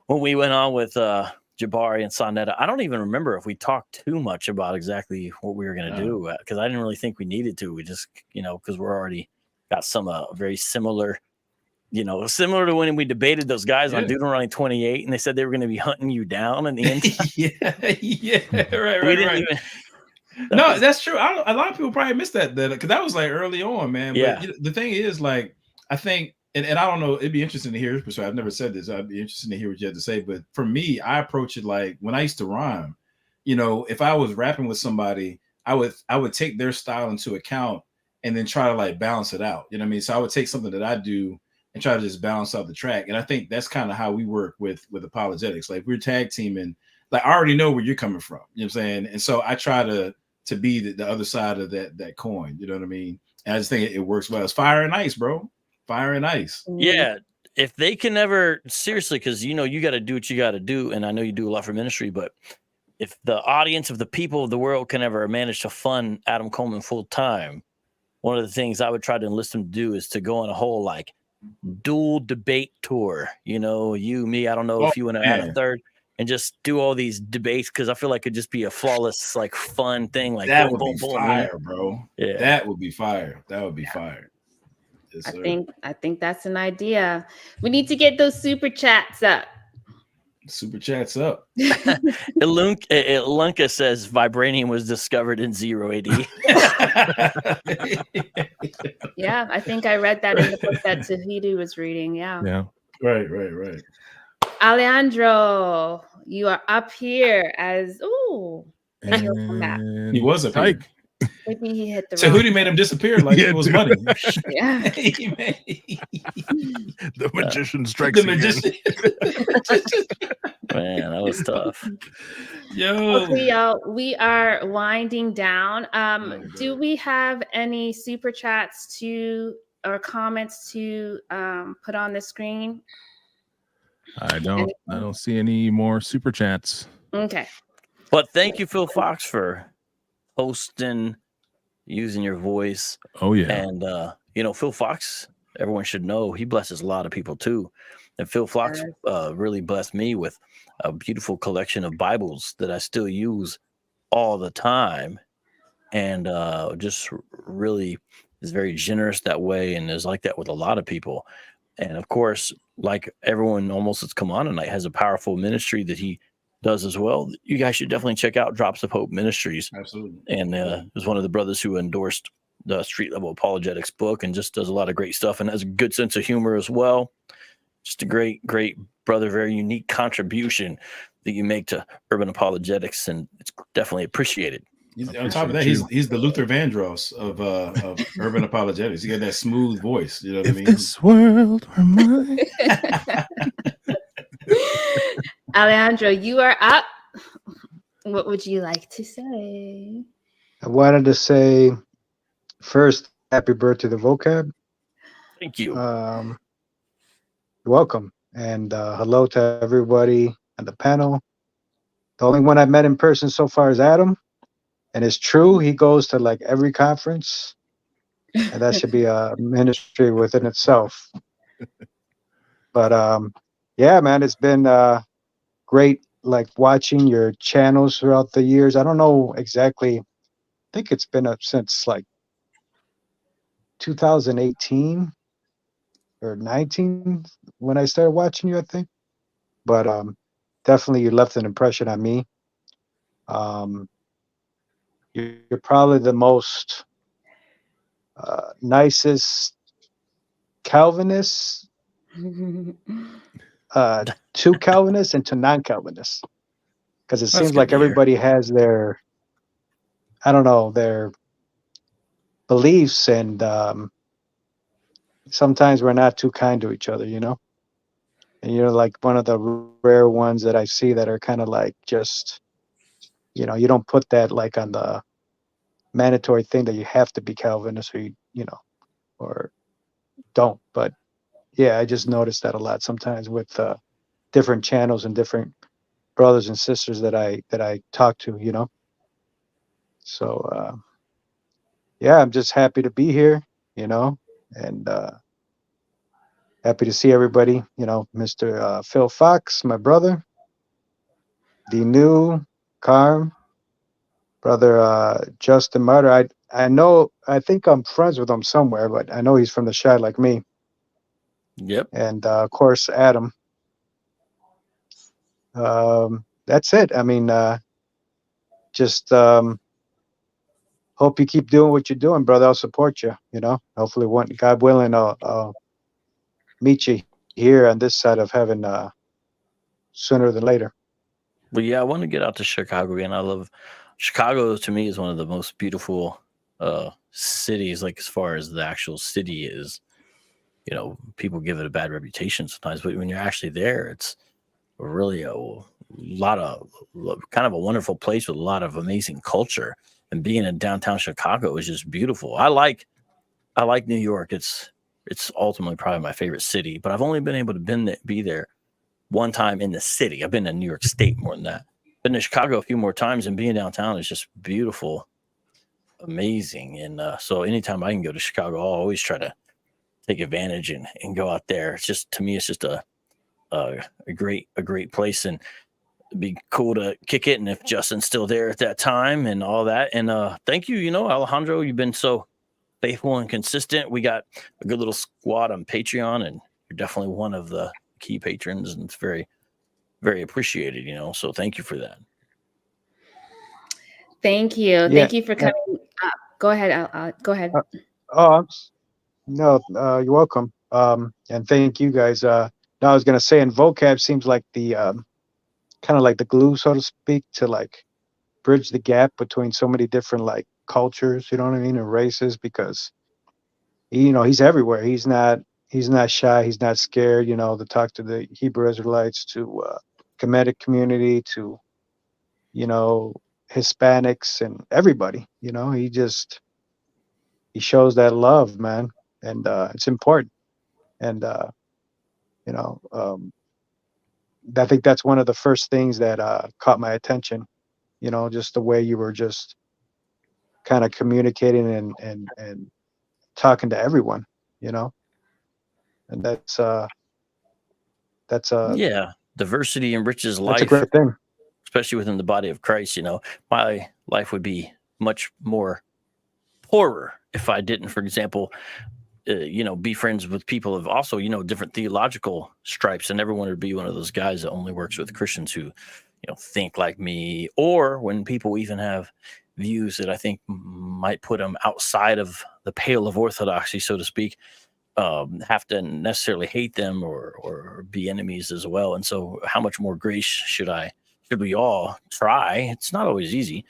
when we went on with Jabari and Sonetta, I don't even remember if we talked too much about exactly what we were going to do, because I didn't really think we needed to. We just, you know, because we're already got some very similar, you know, similar to when we debated those guys on Deuteronomy 28, and they said they were going to be hunting you down in the end. Right. No, that's true. A lot of people probably missed that because that was like early on, man. Yeah. But you know, the thing is, like, I think, and I don't know, it'd be interesting to hear his perspective. I've never said this. I'd be interested to hear what you had to say. But for me, I approach it like when I used to rhyme, you know, if I was rapping with somebody, I would take their style into account and then try to like balance it out. You know what I mean? So I would take something that I do and try to just balance out the track. And I think that's kind of how we work with apologetics. Like, we're tag teaming. Like, I already know where you're coming from. You know what I'm saying? And so I try to be the other side of that coin. You know what I mean? And I just think it works well. It's fire and ice, bro. Fire and ice. Yeah. If they can never, seriously, because, you know, you got to do what you got to do. And I know you do a lot for ministry, but if the audience of the people of the world can ever manage to fund Adam Coleman full time, one of the things I would try to enlist him to do is to go on a whole like dual debate tour. You know, you, me, I don't know if you want to add a third. And just do all these debates, because I feel like it'd just be a flawless, like, fun thing. Like, that boom, would boom, be boom, fire, bro. Yeah, that would be fire. That would be fire. Yes, I think that's an idea. We need to get those super chats up. Super chat's up. Ilunka says vibranium was discovered in 0 AD. Yeah, I think I read that in the book that Tahiti was reading. Yeah. Yeah. Right. Alejandro, you are up here as and he'll come back. He was up here. Maybe he hit the So wrong Hootie made him disappear like it was money. Yeah. The magician strikes The magician. Man, that was tough. Yo. Okay, y'all, we are winding down. Do we have any super chats or comments to put on the screen? I don't see any more super chats. Okay. But thank you, Phil Fox, for hosting, using your voice. Oh yeah. And Phil Fox, everyone should know, he blesses a lot of people too. And Phil Fox really blessed me with a beautiful collection of Bibles that I still use all the time. And just really is very generous that way, and is like that with a lot of people. And of course, like everyone almost that's come on tonight, has a powerful ministry that he does as well. You guys should definitely check out Drops of Hope Ministries. Absolutely. And is one of the brothers who endorsed the Street Level Apologetics book, and just does a lot of great stuff, and has a good sense of humor as well. Just a great brother, very unique contribution that you make to urban apologetics, and it's definitely appreciated. On top of that, he's the Luther Vandross of urban apologetics. He got that smooth voice. You know what I mean? This world were mine. Alejandro, you are up. What would you like to say? I wanted to say first, happy birthday to Vocab. Thank you. You're welcome. And hello to everybody on the panel. The only one I've met in person so far is Adam. And it's true, he goes to like every conference. And that should be a ministry within itself. But yeah, man, it's been great, like watching your channels throughout the years. I don't know exactly. I think it's been up since like 2018 or 19 when I started watching you, I think. But definitely you left an impression on me. You're probably the most nicest Calvinist to Calvinists and to non-Calvinists, because it seems like everybody has their, I don't know, their beliefs, and sometimes we're not too kind to each other, and you're like one of the rare ones that I see that are kind of like just, you don't put that like on the mandatory thing that you have to be Calvinist, or or don't. But yeah, I just noticed that a lot sometimes with different channels and different brothers and sisters that I talk to, So yeah, I'm just happy to be here, and happy to see everybody. Mr. Phil Fox, my brother, the new Carm, brother Justin Martyr. I think I'm friends with him somewhere, but I know he's from the Shad like me. Yep. And of course, Adam. That's it. I mean, just hope you keep doing what you're doing, brother. I'll support you. Hopefully, God willing, I'll meet you here on this side of heaven sooner than later. But yeah, I want to get out to Chicago again. I love Chicago. To me, is one of the most beautiful cities. Like as far as the actual city is, people give it a bad reputation sometimes, but when you're actually there, it's really a lot of kind of a wonderful place with a lot of amazing culture. And being in downtown Chicago is just beautiful. I like New York. It's ultimately probably my favorite city, but I've only been able to be there one time in the city. I've been in New York State more than that. Been to Chicago a few more times, and being downtown is just beautiful, amazing. And so anytime I can go to Chicago, I'll always try to take advantage and go out there. It's just, to me, it's just a great place, and it'd be cool to kick it. And if Justin's still there at that time and all that, and thank you, Alejandro, you've been so faithful and consistent. We got a good little squad on Patreon, and you're definitely one of the key patrons, and it's very very appreciated, you know. So thank you for that. Thank you. Yeah. Thank you for coming up. Go ahead. Go ahead. No, you're welcome. And thank you guys. No, I was gonna say, and vocab seems like the kind of like the glue, so to speak, to like bridge the gap between so many different like cultures, you know what I mean, and races, because he's everywhere. He's not shy, he's not scared, to talk to the Hebrew Israelites, to Kemetic community, to Hispanics and everybody. He shows that love, man, and it's important. And I think that's one of the first things that caught my attention. Just the way you were just kind of communicating and talking to everyone. And that's Yeah, diversity enriches that's life, a great thing. especially within the body of Christ. My life would be much more poorer if I didn't, for example, be friends with people of also, different theological stripes, and never wanted to be one of those guys that only works with Christians who, think like me, or when people even have views that I think might put them outside of the pale of orthodoxy, so to speak, have to necessarily hate them or be enemies as well. And so how much more grace should we all try? It's not always easy.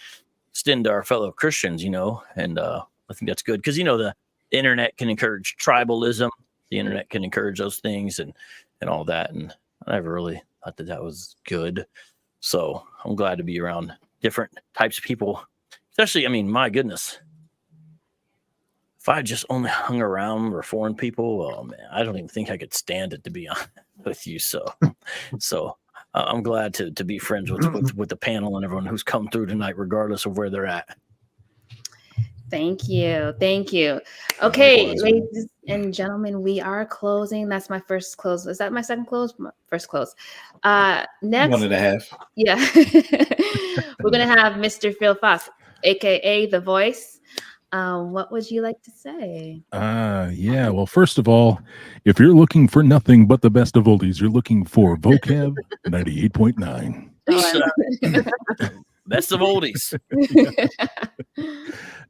Extend to our fellow Christians, and I think that's good because, the internet can encourage tribalism. The internet can encourage those things and all that. And I never really thought that was good. So I'm glad to be around different types of people, especially, my goodness, if I just only hung around with foreign people, oh man, I don't even think I could stand it, to be honest with you. So I'm glad to be friends with the panel and everyone who's come through tonight, regardless of where they're at. Thank you. Thank you. Okay, Likewise. ladies and gentlemen, we are closing. That's my first close. Is that my second close? My first close. Next. 1.5. Yeah. We're going to have Mr. Phil Fox, aka The Voice. What would you like to say? Yeah. Well, first of all, if you're looking for nothing but the best of oldies, you're looking for Vocab 98.9. Oh, I love it. Best of oldies.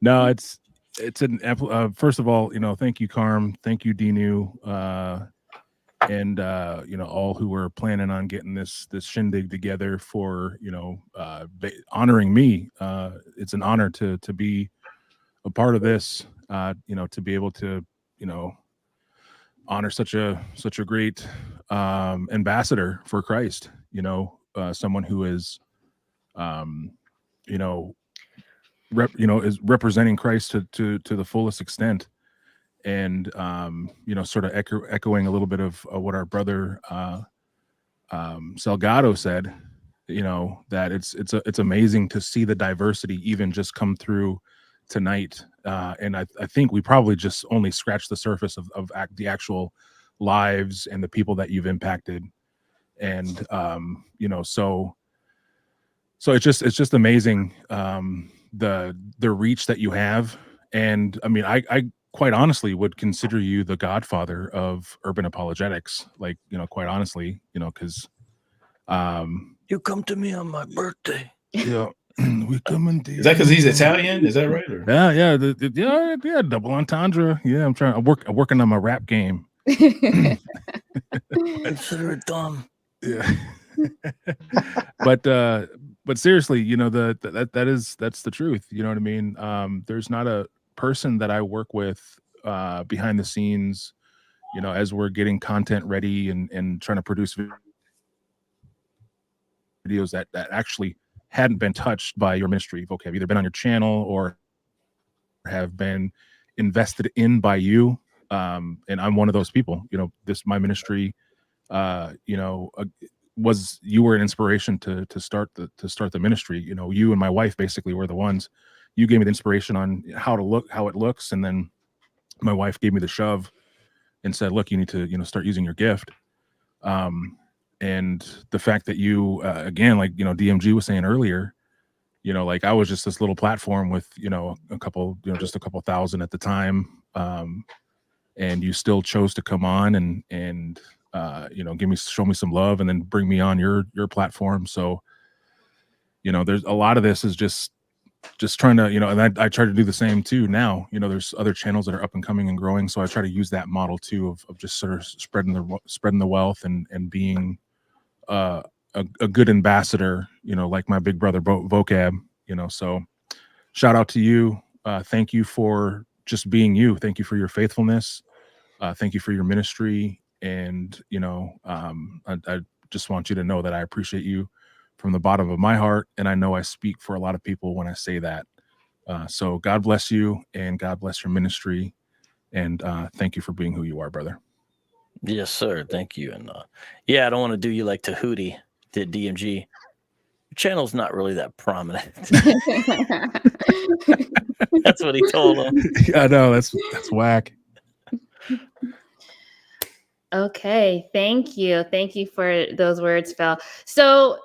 No, it's an first of all, thank you, Carm, thank you, Dinu, and all who are planning on getting this shindig together for honoring me. It's an honor to be a part of this, to be able to honor such a great ambassador for Christ, someone who is is representing Christ to the fullest extent, and sort of echoing a little bit of what our brother Salgado said, that it's amazing to see the diversity even just come through tonight, and I think we probably just only scratched the surface of the actual lives and the people that you've impacted, and so it's just amazing, the reach that you have. And I quite honestly would consider you the godfather of urban apologetics, like, quite honestly, because you come to me on my birthday. Yeah. We come in. Is that because he's Italian? Is that right? Or? Yeah, double entendre. Yeah, I'm working on my rap game. Consider it done. Yeah. But seriously, that's the truth. You know what I mean? There's not a person that I work with behind the scenes, as we're getting content ready and trying to produce videos that actually hadn't been touched by your ministry, Vocab, either been on your channel or have been invested in by you. And I'm one of those people. My ministry, you were an inspiration to start the ministry. You and my wife basically were the ones. You gave me the inspiration on how it looks, and then my wife gave me the shove and said, look, you need to start using your gift. And the fact that you again, like DMG was saying earlier, like I was just this little platform with a couple thousand at the time, and you still chose to come on and show me some love, and then bring me on your platform. So, there's a lot of this is just trying to, and I try to do the same too now. There's other channels that are up and coming and growing, so I try to use that model too of just sort of spreading the wealth and being a good ambassador, like my big brother Vocab. So shout out to you. Thank you for just being you. Thank you for your faithfulness. Thank you for your ministry. And I just want you to know that I appreciate you from the bottom of my heart, and I know I speak for a lot of people when I say that. So God bless you, and God bless your ministry, and thank you for being who you are, brother. Yes, sir. Thank you. And I don't want to do you like Tahuti did DMG. Your channel's not really that prominent. That's what he told him. I know, that's whack. Okay, thank you for those words, Phil. So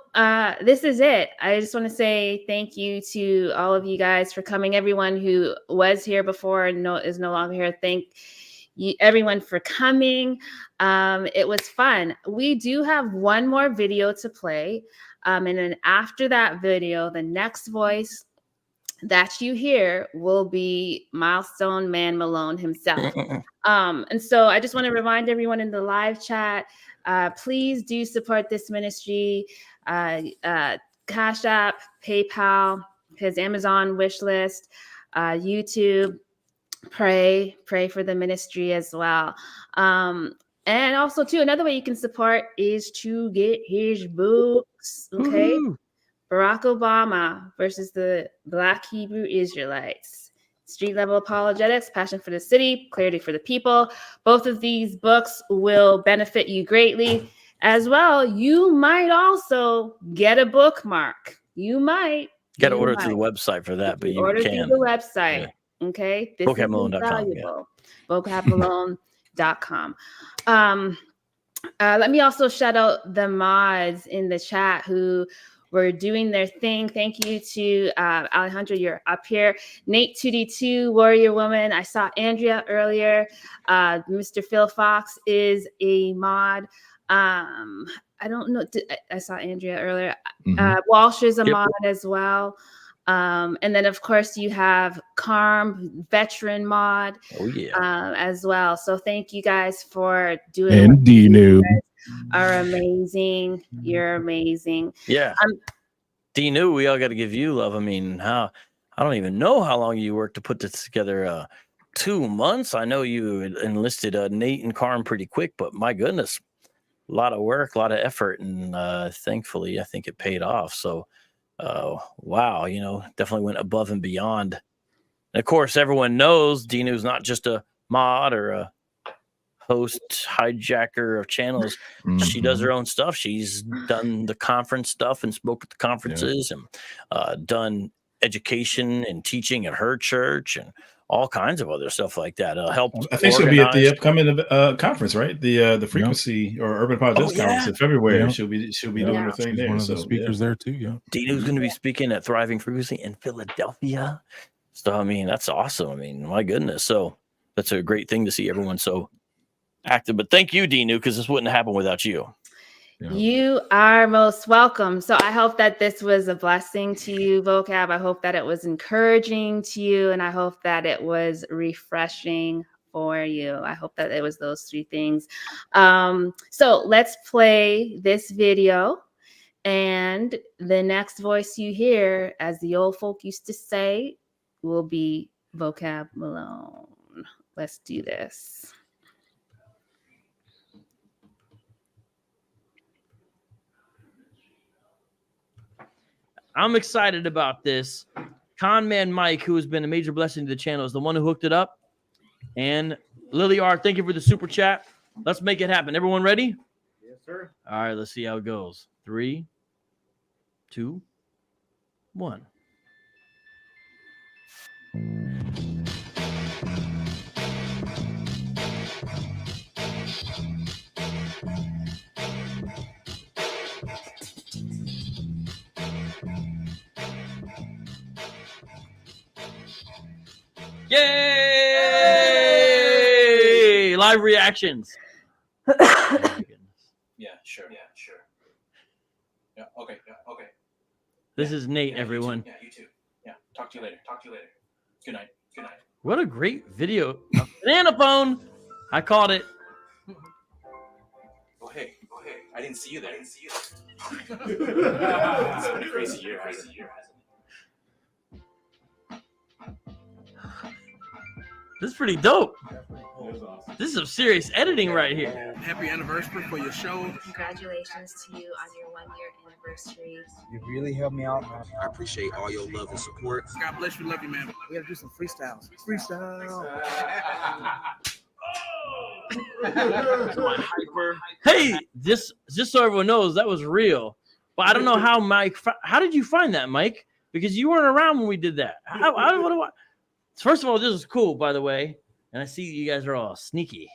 this is it. I just want to say thank you to all of you guys for coming. Everyone who was here before and is no longer here, thank you everyone for coming. It was fun. We do have one more video to play, and then after that video, the next voice that you hear will be Milestone Man Malone himself. And so I just want to remind everyone in the live chat, please do support this ministry. Cash App, PayPal, his Amazon wish list, YouTube. Pray for the ministry as well. And also too, another way you can support is to get his books. Okay. Woo-hoo. Barack Obama versus the Black Hebrew Israelites. Street Level Apologetics, Passion for the City, Clarity for the People. Both of these books will benefit you greatly. As well, you might also get a bookmark. You might. Got to order through the website for that, but you order can. Through the website. Yeah. Okay. This vocabmalone.com. Vocabmalone.com. Let me also shout out the mods in the chat who were doing their thing. Thank you to Alejandro, you're up here. Nate 2D2, Warrior Woman. I saw Andrea earlier. Mr. Phil Fox is a mod. I don't know. I saw Andrea earlier. Walsh is a mod as well. And then, of course, you have Carm, veteran mod, as well. So thank you guys for doing it. And Dinu are amazing. You're amazing. Yeah. Dinu, we all got to give you love. I mean, I don't even know how long you worked to put this together. 2 months. I know you enlisted Nate and Carm pretty quick, but my goodness, a lot of work, a lot of effort, and thankfully, I think it paid off. So. Wow, definitely went above and beyond. And of course, everyone knows Dinu's not just a mod or a host hijacker of channels. She does her own stuff. She's done the conference stuff and spoke at the conferences and done education and teaching at her church and all kinds of other stuff like that. Helped. I think she'll be at the upcoming conference, right? The Frequency or Urban Apologetics Conference in February. Yeah. She'll be doing her thing there. One of the speakers there too. Yeah. Dinu's going to be speaking at Thriving Frequency in Philadelphia. So I mean, that's awesome. I mean, my goodness. So that's a great thing to see everyone so active. But thank you, Dinu, because this wouldn't happen without you. Yeah. You are most welcome. So I hope that this was a blessing to you, Vocab. I hope that it was encouraging to you, and I hope that it was refreshing for you. I hope that it was those three things. So let's play this video, and the next voice you hear, as the old folk used to say, will be Vocab Malone. Let's do this. I'm excited about this. Conman Mike, who has been a major blessing to the channel, is the one who hooked it up. And Lily R, thank you for the super chat. Let's make it happen. Everyone ready? Yes, sir. All right, let's see how it goes. 3, 2, 1. Yay! Live reactions. Oh sure. Yeah. Okay. Yeah. Okay. This is Nate, everyone. Yeah. You too. Yeah. Talk to you later. Talk to you later. Good night. Good night. What a great video. A banana phone. I caught it. Oh hey. Oh hey. I didn't see you there. It's been a crazy year. Hasn't it? This is pretty dope. This is some serious editing right here. Happy anniversary for your show. Congratulations to you on your 1-year anniversary. You really helped me out, man. I appreciate all your love and support. God bless you. Love you, man. We gotta do some freestyles. Freestyle. Hey, just so everyone knows, that was real. But I don't know how Mike. How did you find that, Mike? Because you weren't around when we did that. First of all, this is cool, by the way, and I see you guys are all sneaky.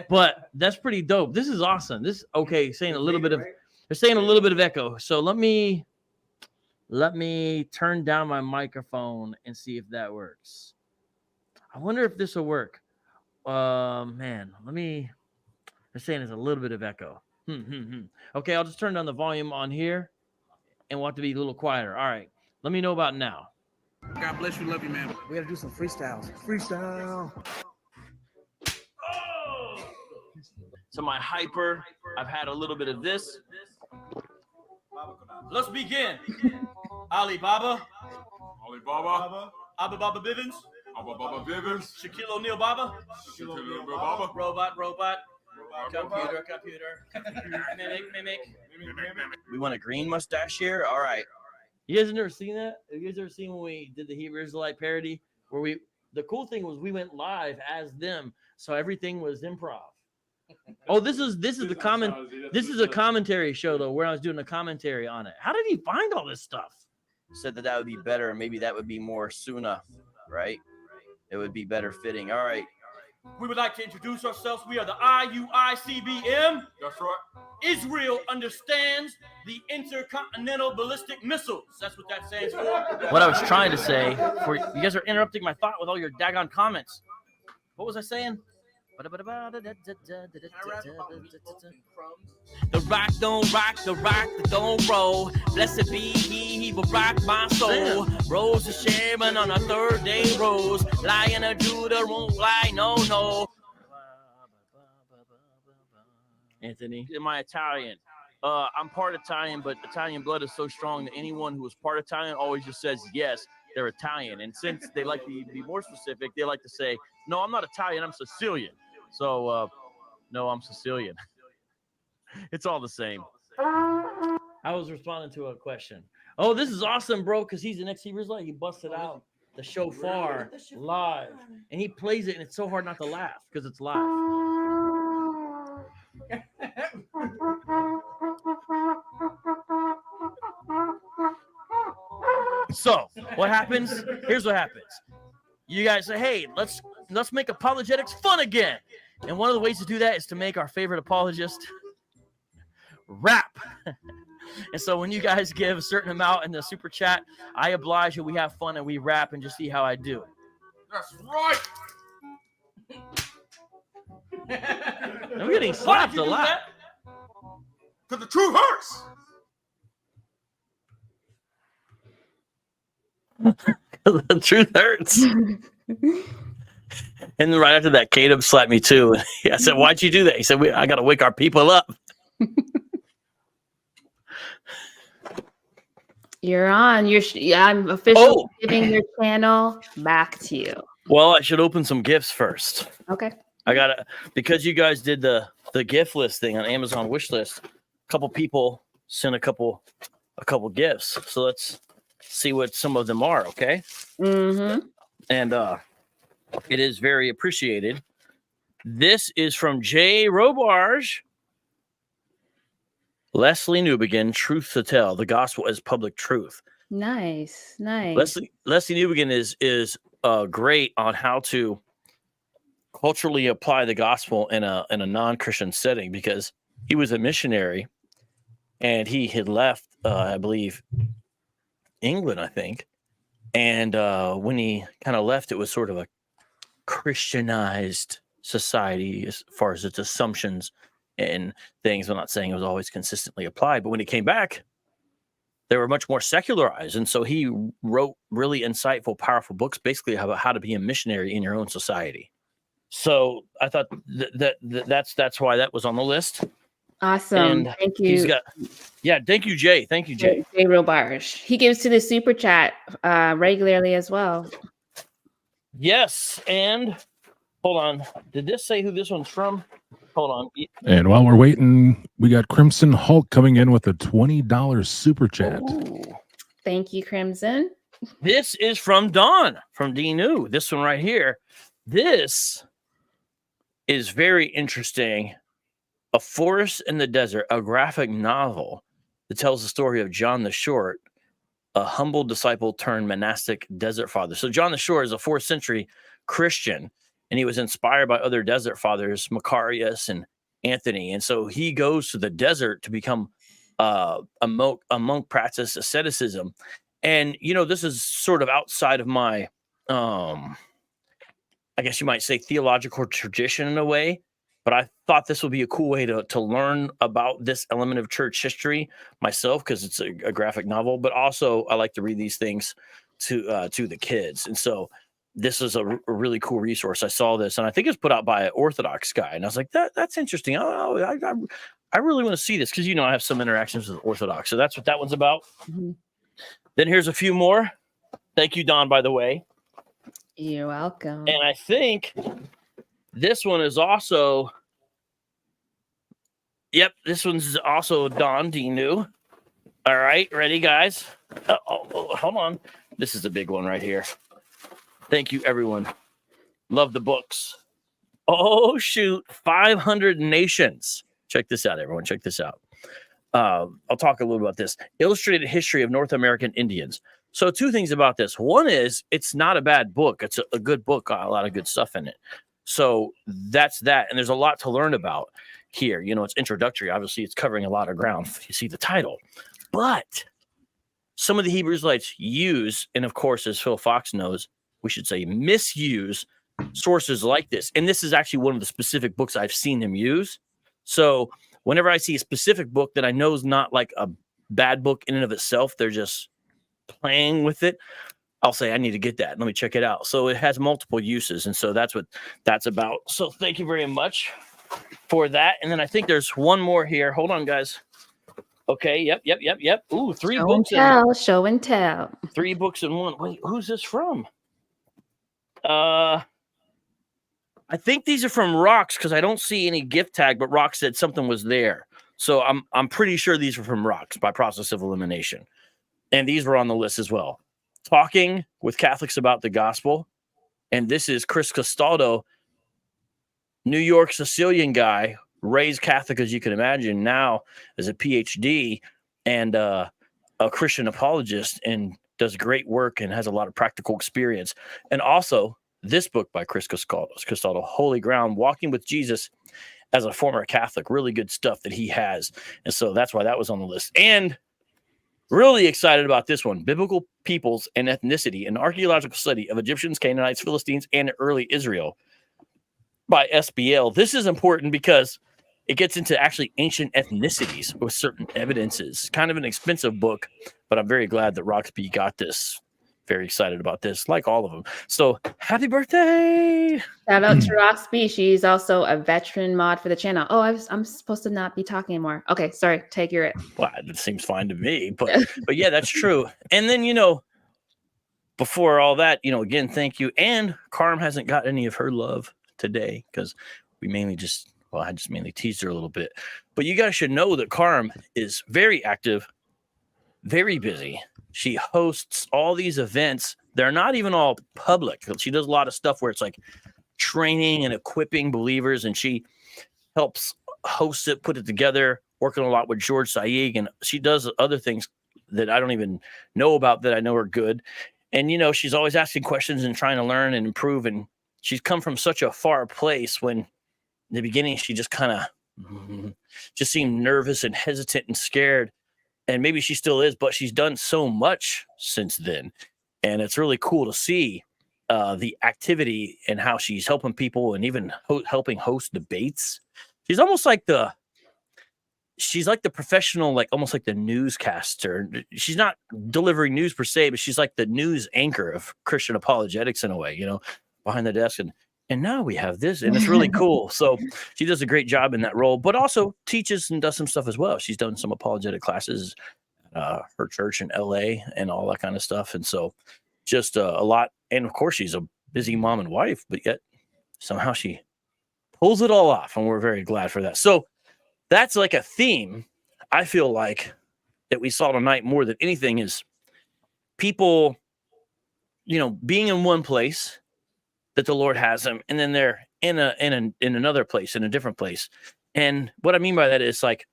But that's pretty dope. This is awesome. This saying a little bit of they're saying a little bit of echo. So let me turn down my microphone and see if that works. I wonder if this will work. Man, they're saying there's a little bit of echo. Okay, I'll just turn down the volume on here and want to be a little quieter. All right, let me know about now. God bless you. Love you, man. We gotta do some freestyles. Freestyle. So my hyper, I've had a little bit of this. Let's begin. Alibaba. Abba Baba Bivens. Shaquille O'Neal Baba. Robot. Computer. Mimic. We want a green mustache here? All right. You guys have never seen that? Have you guys ever seen when we did the Hebrew Israelite parody? Where the cool thing was we went live as them, so everything was improv. Oh, this is a commentary show though, where I was doing a commentary on it. How did he find all this stuff? Said that would be better. Maybe that would be more sunnah, right? It would be better fitting. All right. We would like to introduce ourselves. We are the IUICBM. That's right. Israel understands the intercontinental ballistic missiles. That's what that stands for. What I was trying to say, you guys are interrupting my thought with all your daggone comments. What was I saying? The rock don't rock, the rock that don't roll. Blessed be he will rock my soul. Rose of Sharon on a third day rose. Lion of Judah won't lie, no. Anthony, am I Italian? I'm part Italian, but Italian blood is so strong that anyone who is part Italian always just says yes, they're Italian. And since they like to be more specific, they like to say, no, I'm not Italian, I'm Sicilian. So, no, I'm Sicilian. It's all the same. I was responding to a question. Oh, this is awesome, bro, because he's an ex-Hebrew Israelite. He busted out the shofar live, and he plays it, and it's so hard not to laugh because it's live. So, what happens? Here's what happens. You guys say, hey, let's make apologetics fun again. And one of the ways to do that is to make our favorite apologist rap. And so when you guys give a certain amount in the super chat, I oblige and we have fun and we rap and just see how I do. That's right. I'm getting slapped a lot. Because the truth hurts. The truth hurts. And then right after that, Caleb slapped me too. I said, why'd you do that? He said, I got to wake our people up. You're on. I'm officially giving your channel back to you. Well, I should open some gifts first. Okay. Because you guys did the gift list thing on Amazon wish list, a couple people sent a couple gifts. So let's see what some of them are, okay? Mm-hmm. And it is very appreciated. This is from Jay Robarge. Leslie Newbegin, Truth to Tell, the gospel as public truth. Nice. Leslie Newbegin is great on how to culturally apply the gospel in a non-Christian setting, because he was a missionary and he had left, I believe, England, I think. And when he kind of left, it was sort of a Christianized society as far as its assumptions and things. I'm not saying it was always consistently applied, but when he came back, they were much more secularized. And so he wrote really insightful, powerful books, basically about how to be a missionary in your own society. So I thought that's why that was on the list. Awesome. And Thank he's you. got, yeah, thank you, Jay. Thank you, Jay. Jay Robarge. He gives to the super chat regularly as well. Yes. And hold on. Did this say who this one's from? Hold on. And while we're waiting, we got Crimson Hulk coming in with a $20 super chat. Ooh. Thank you, Crimson. This is from Dawn from D New. This one right here. This is very interesting. A Forest in the Desert, a graphic novel that tells the story of John the Short, a humble disciple turned monastic desert father. So John the Short is a 4th century Christian, and he was inspired by other desert fathers, Macarius and Anthony. And so he goes to the desert to become a monk, practice asceticism. And, you know, this is sort of outside of my, I guess you might say, theological tradition in a way. But I thought this would be a cool way to learn about this element of church history myself, because it's a graphic novel. But also, I like to read these things to the kids. And so this is a really cool resource. I saw this, and I think it's put out by an Orthodox guy. And I was like, that's interesting. I really want to see this, because, you know, I have some interactions with Orthodox. So that's what that one's about. Mm-hmm. Then here's a few more. Thank you, Don, by the way. You're welcome. And I think this one is also, yep, this one's also Don D. New. All right, ready, guys? Hold on. This is a big one right here. Thank you, everyone. Love the books. Oh, shoot. 500 Nations. Check this out, everyone. Check this out. I'll talk a little about this. Illustrated History of North American Indians. So 2 things about this. One is it's not a bad book. It's a good book. Got a lot of good stuff in it. So that's that. And there's a lot to learn about here. You know, it's introductory. Obviously, it's covering a lot of ground. You see the title. But some of the Hebrew Israelites use, and of course, as Phil Fox knows, we should say misuse sources like this. And this is actually one of the specific books I've seen them use. So whenever I see a specific book that I know is not like a bad book in and of itself, they're just playing with it, I'll say, I need to get that. Let me check it out. So it has multiple uses. And so that's what that's about. So thank you very much for that. And then I think there's one more here. Hold on, guys. Okay. Yep. Ooh, 3 Show books. And tell. Show and tell. 3 books in one. Wait, who's this from? I think these are from Rocks, because I don't see any gift tag, but Rock said something was there. So I'm pretty sure these are from Rocks by process of elimination. And these were on the list as well. Talking with Catholics about the gospel. And this is Chris Castaldo, New York Sicilian guy, raised Catholic, as you can imagine, now as a PhD and a Christian apologist, and does great work and has a lot of practical experience. And also this book by Chris Castaldo, Holy Ground, Walking with Jesus as a former Catholic, really good stuff that he has. And so that's why that was on the list. And really excited about this one, Biblical Peoples and Ethnicity, an archaeological study of Egyptians, Canaanites, Philistines, and early Israel by SBL. This is important because it gets into actually ancient ethnicities with certain evidences. Kind of an expensive book, but I'm very glad that Roxby got this. Very excited about this, like all of them. So happy birthday. Shout out to Roxby. She's also a veteran mod for the channel. Oh, I'm supposed to not be talking anymore. Okay, sorry. Take your it. Well, it seems fine to me, but yeah, that's true. And then, you know, before all that, you know, again, thank you. And Carm hasn't got any of her love today, because we mainly just, well, I just mainly teased her a little bit. But you guys should know that Carm is very active, very busy. She hosts all these events. They're not even all public. She does a lot of stuff where it's like training and equipping believers, and she helps host it, put it together, working a lot with George Saig, and she does other things that I don't even know about that I know are good. And, you know, she's always asking questions and trying to learn and improve, and she's come from such a far place when in the beginning she just kind of just seemed nervous and hesitant and scared. And maybe she still is, but she's done so much since then. And it's really cool to see the activity and how she's helping people and even helping host debates. She's almost like the she's like the professional, like almost like the newscaster. She's not delivering news per se, but she's like the news anchor of Christian apologetics in a way, behind the desk. And now we have this, and it's really cool. So she does a great job in that role, but also teaches and does some stuff as well. She's done some apologetic classes, her church in LA and all that kind of stuff. And so just a lot. And of course, she's a busy mom and wife, but yet somehow she pulls it all off. And we're very glad for that. So that's like a theme, I feel like, that we saw tonight more than anything is people, being in one place that the Lord has them, and then they're in another place, in a different place. And what I mean by that is like,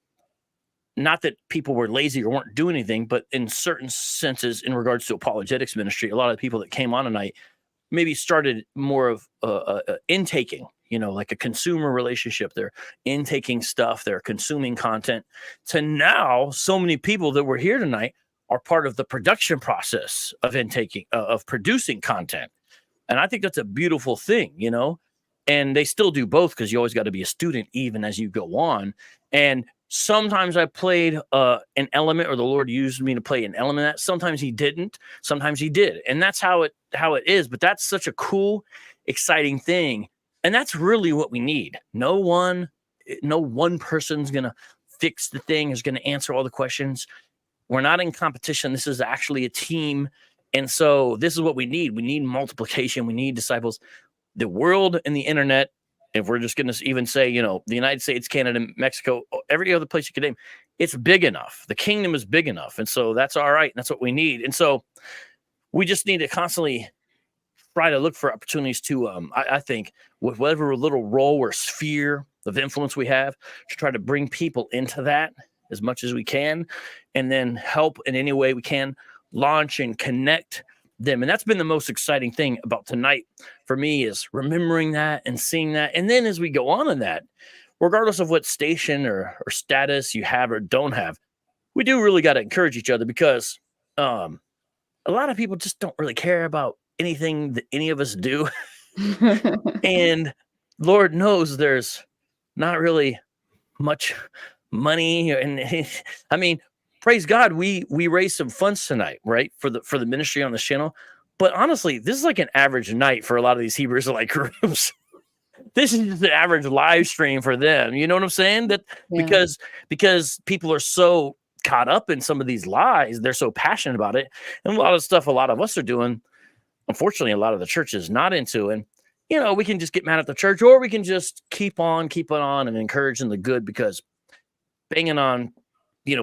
not that people were lazy or weren't doing anything, but in certain senses, in regards to apologetics ministry, a lot of the people that came on tonight maybe started more of intaking, like a consumer relationship. They're intaking stuff, they're consuming content, to now so many people that were here tonight are part of the production process of intaking, of producing content. And I think that's a beautiful thing, and they still do both, because you always got to be a student even as you go on. And sometimes I played an element, or the Lord used me to play an element of that. Sometimes he didn't, sometimes he did. And that's how it is. But that's such a cool, exciting thing. And that's really what we need. No one person's going to fix the thing, is going to answer all the questions. We're not in competition. This is actually a team. And so this is what we need. We need multiplication. We need disciples. The world and the internet, if we're just going to even say, the United States, Canada, Mexico, every other place you could name, it's big enough. The kingdom is big enough. And so that's all right. And that's what we need. And so we just need to constantly try to look for opportunities to, I think, with whatever little role or sphere of influence we have, to try to bring people into that as much as we can, and then help in any way we can launch and connect them. And that's been the most exciting thing about tonight for me, is remembering that and seeing that. And then as we go on in that, regardless of what station or status you have or don't have, we do really got to encourage each other, because a lot of people just don't really care about anything that any of us do. And Lord knows there's not really much money. And I mean, praise God, we raised some funds tonight, right, for the ministry on this channel. But honestly, this is like an average night for a lot of these Hebrew Israelite groups. This is just an average live stream for them. You know what I'm saying? That because people are so caught up in some of these lies, they're so passionate about it, and a lot of stuff a lot of us are doing, unfortunately, a lot of the church is not into. And we can just get mad at the church, or we can just keep on and encouraging the good, because banging on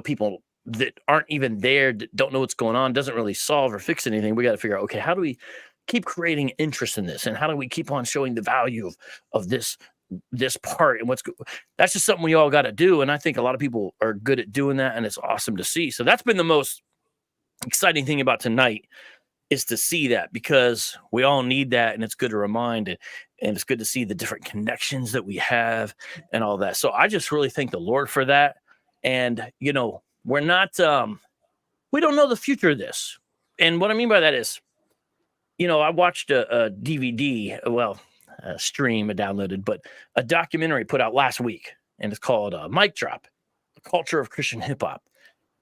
people that aren't even there, that don't know what's going on, doesn't really solve or fix anything. We got to figure out, okay, how do we keep creating interest in this, and how do we keep on showing the value of this part, and what's good? That's just something we all got to do. And I think a lot of people are good at doing that, and it's awesome to see. So that's been the most exciting thing about tonight, is to see that, because we all need that, and it's good to remind it, and it's good to see the different connections that we have and all that. So I just really thank the Lord for that. And we're not we don't know the future of this. And what I mean by that is, I watched a DVD, a stream I downloaded, but a documentary put out last week, and it's called Mic Drop, The Culture of Christian Hip Hop.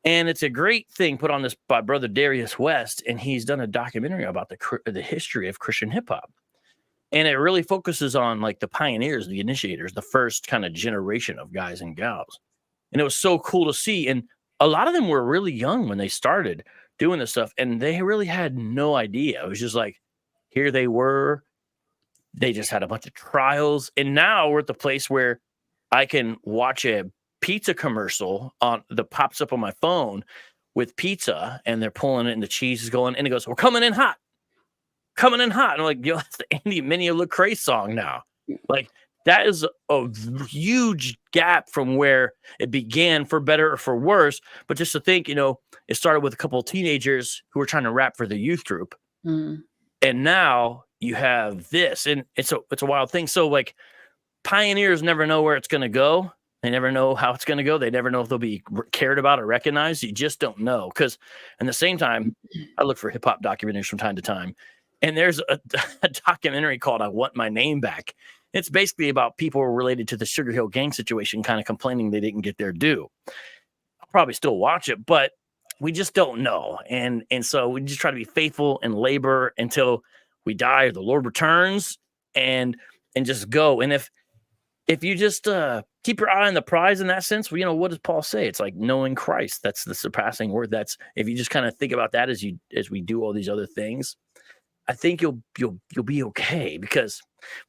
And it's a great thing put on this by Brother Darius West, and he's done a documentary about the history of Christian hip hop. And it really focuses on like the pioneers, the initiators, the first kind of generation of guys and gals. And it was so cool to see. And a lot of them were really young when they started doing this stuff, and they really had no idea. It was just like, here they were. They just had a bunch of trials. And now we're at the place where I can watch a pizza commercial that pops up on my phone with pizza, and they're pulling it and the cheese is going, and it goes, "We're coming in hot. Coming in hot." And I'm like, yo, that's the Andy Minnie Lecrae song now. Like, that is a huge gap from where it began, for better or for worse. But just to think, it started with a couple of teenagers who were trying to rap for the youth group. And now you have this, and it's a wild thing. So like, pioneers never know where it's going to go. They never know how it's going to go. They never know if they'll be cared about or recognized. You just don't know. Because at the same time, I look for hip hop documentaries from time to time. And there's a documentary called I Want My Name Back. It's basically about people related to the Sugar Hill Gang situation kind of complaining they didn't get their due. I'll probably still watch it, but we just don't know. And so we just try to be faithful and labor until we die or the Lord returns and just go. And if you just keep your eye on the prize in that sense, well, you know, what does Paul say? It's like knowing Christ. That's the surpassing word. That's if you just kind of think about that as we do all these other things, I think you'll be okay, because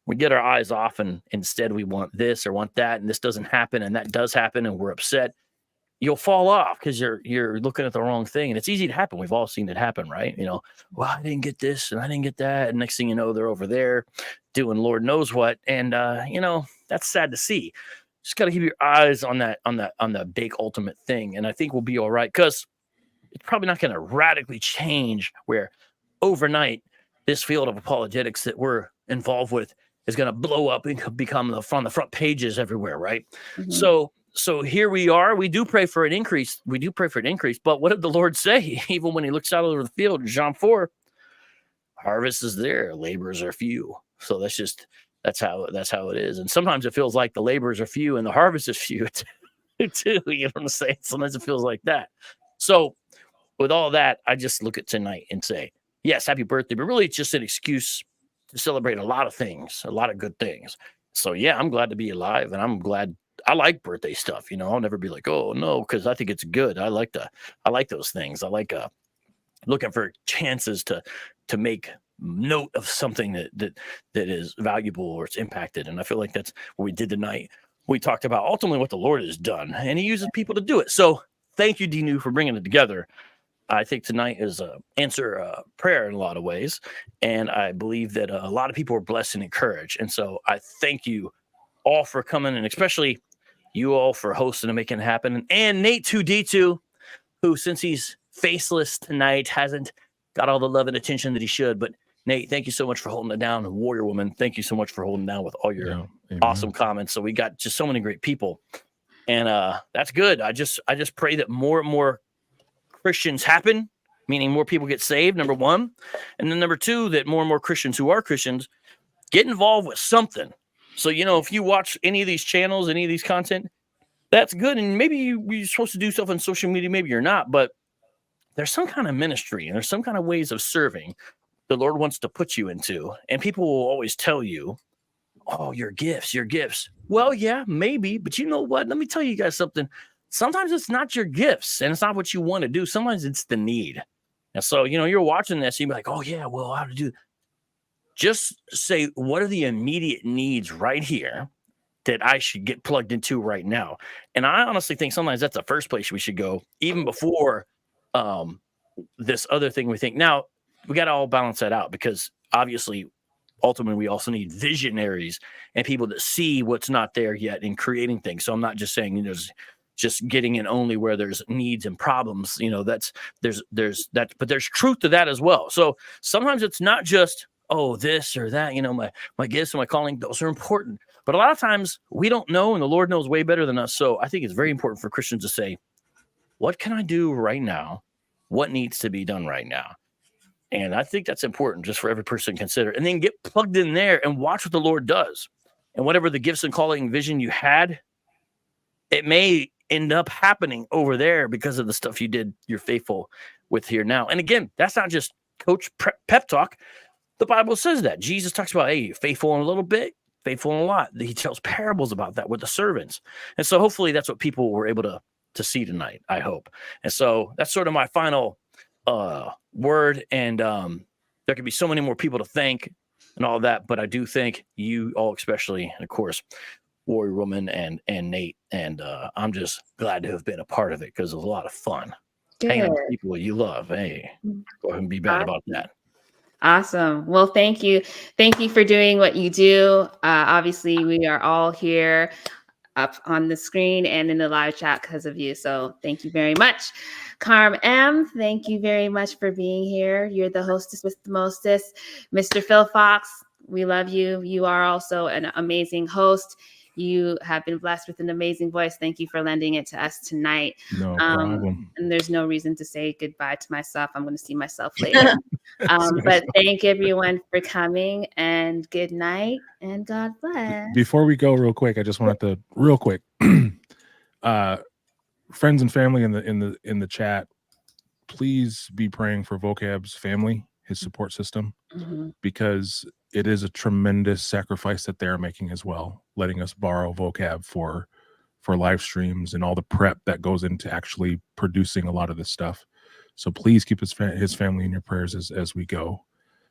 we get our eyes off and instead we want this or want that, and this doesn't happen and that does happen and we're upset. You'll fall off because you're looking at the wrong thing, and it's easy to happen. We've all seen it happen, right? You know, well, I didn't get this and I didn't get that, and next thing you know, they're over there doing Lord knows what, and you know, that's sad to see. Just got to keep your eyes on the big ultimate thing, and I think we'll be all right, because it's probably not going to radically change where overnight this field of apologetics that we're involved with is going to blow up and become on the front pages everywhere, right? Mm-hmm. So here we are. We do pray for an increase. But what did the Lord say? Even when he looks out over the field in John 4, harvest is there, laborers are few. So that's how it is. And sometimes it feels like the laborers are few and the harvest is few too. You know what I'm saying? Sometimes it feels like that. So with all that, I just look at tonight and say, yes, happy birthday, but really it's just an excuse to celebrate a lot of things, a lot of good things. So yeah, I'm glad to be alive, and I'm glad. I like birthday stuff. You know, I'll never be like, oh no, because I think it's good. I like those things. I like looking for chances to make note of something that is valuable or it's impacted. And I feel like that's what we did tonight. We talked about ultimately what the Lord has done, and he uses people to do it. So thank you, Dinu, for bringing it together. I think tonight is answer prayer in a lot of ways. And I believe that a lot of people are blessed and encouraged. And so I thank you all for coming, and especially you all for hosting and making it happen. And Nate 2D2, who, since he's faceless tonight, hasn't got all the love and attention that he should. But Nate, thank you so much for holding it down. And Warrior Woman, thank you so much for holding down with all your awesome comments. So we got just so many great people. And that's good. I just pray that more and more Christians happen, meaning more people get saved, number one. And then number two, that more and more Christians who are Christians get involved with something. So, you know, if you watch any of these channels, any of these content, that's good. And maybe you're supposed to do stuff on social media, maybe you're not, but there's some kind of ministry and there's some kind of ways of serving the Lord wants to put you into. And people will always tell you, oh, your gifts. Well, yeah, maybe. But you know what? Let me tell you guys something. Sometimes it's not your gifts and it's not what you want to do. Sometimes it's the need. And so, you know, you're watching this, you'd be like, oh, yeah, well, how to do. Just say, what are the immediate needs right here that I should get plugged into right now? And I honestly think sometimes that's the first place we should go, even before this other thing we think. Now, we got to all balance that out, because obviously, ultimately, we also need visionaries and people that see what's not there yet in creating things. So I'm not just saying, you know, just getting in only where there's needs and problems. You know, there's that, but there's truth to that as well. So sometimes it's not just, oh, this or that, you know, my gifts and my calling, those are important. But a lot of times we don't know, and the Lord knows way better than us. So I think it's very important for Christians to say, what can I do right now? What needs to be done right now? And I think that's important just for every person to consider. And then get plugged in there and watch what the Lord does. And whatever the gifts and calling vision you had, it may end up happening over there because of the stuff you did, you're faithful with here now. And again, that's not just coach pep talk. The Bible says that. Jesus talks about, hey, you're faithful in a little bit, faithful in a lot. He tells parables about that with the servants. And so hopefully that's what people were able to see tonight, I hope. And so that's sort of my final word. And there could be so many more people to thank and all that, but I do thank you all, especially, and of course, Warrior Woman and Nate. And I'm just glad to have been a part of it, because it was a lot of fun. Hanging out with people you love. Hey, go ahead and be bad about that. Awesome. Well, thank you. Thank you for doing what you do. Obviously, we are all here up on the screen and in the live chat because of you. So thank you very much. Carm M, thank you very much for being here. You're the hostess with the mostest. Mr. Phil Fox, we love you. You are also an amazing host. You have been blessed with an amazing voice. Thank you for lending it to us tonight. No problem. And there's no reason to say goodbye to myself. I'm going to see myself later. But thank everyone for coming, and good night, and God bless. Before we go real quick, I just wanted to real quick, friends and family in the chat, please be praying for Vocab's family, his support system, because it is a tremendous sacrifice that they're making as well, letting us borrow Vocab for live streams and all the prep that goes into actually producing a lot of this stuff. So please keep his family in your prayers as we go.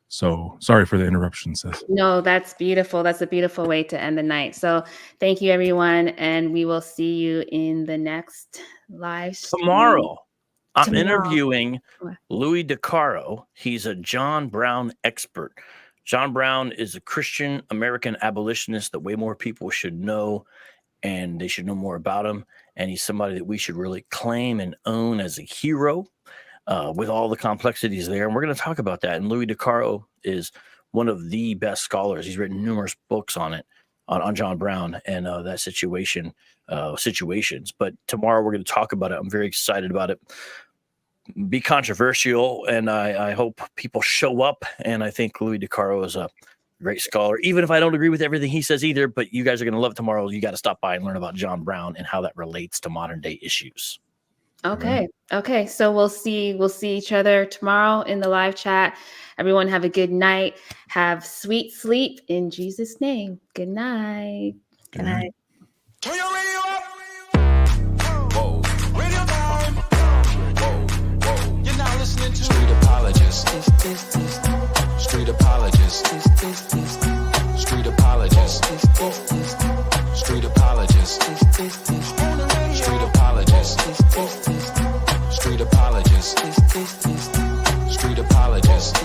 So sorry for the interruption, sis. No, that's beautiful. That's a beautiful way to end the night. So thank you, everyone, and we will see you in the next live stream. Tomorrow. I'm interviewing Louis DeCaro. He's a John Brown expert. John Brown is a Christian American abolitionist that way more people should know, and they should know more about him. And he's somebody that we should really claim and own as a hero, with all the complexities there. And we're going to talk about that. And Louis DeCaro is one of the best scholars. He's written numerous books on it, on John Brown and that situations. But tomorrow we're going to talk about it. I'm very excited about it. Be controversial, and I hope people show up. And I think Louis DeCaro is a great scholar, even if I don't agree with everything he says either. But you guys are going to love it tomorrow. You got to stop by and learn about John Brown and how that relates to modern day issues. Okay. Okay. So we'll see each other tomorrow in the live chat. Everyone have a good night. Have sweet sleep in Jesus' name. Good night. Good night. Turn your radio up. Whoa. Radio time. Whoa. You're now listening to Street Apologist. Street Apologist. Street Apologist. Street Apologist. Street Apologist. Street Apologist. Street Apologist.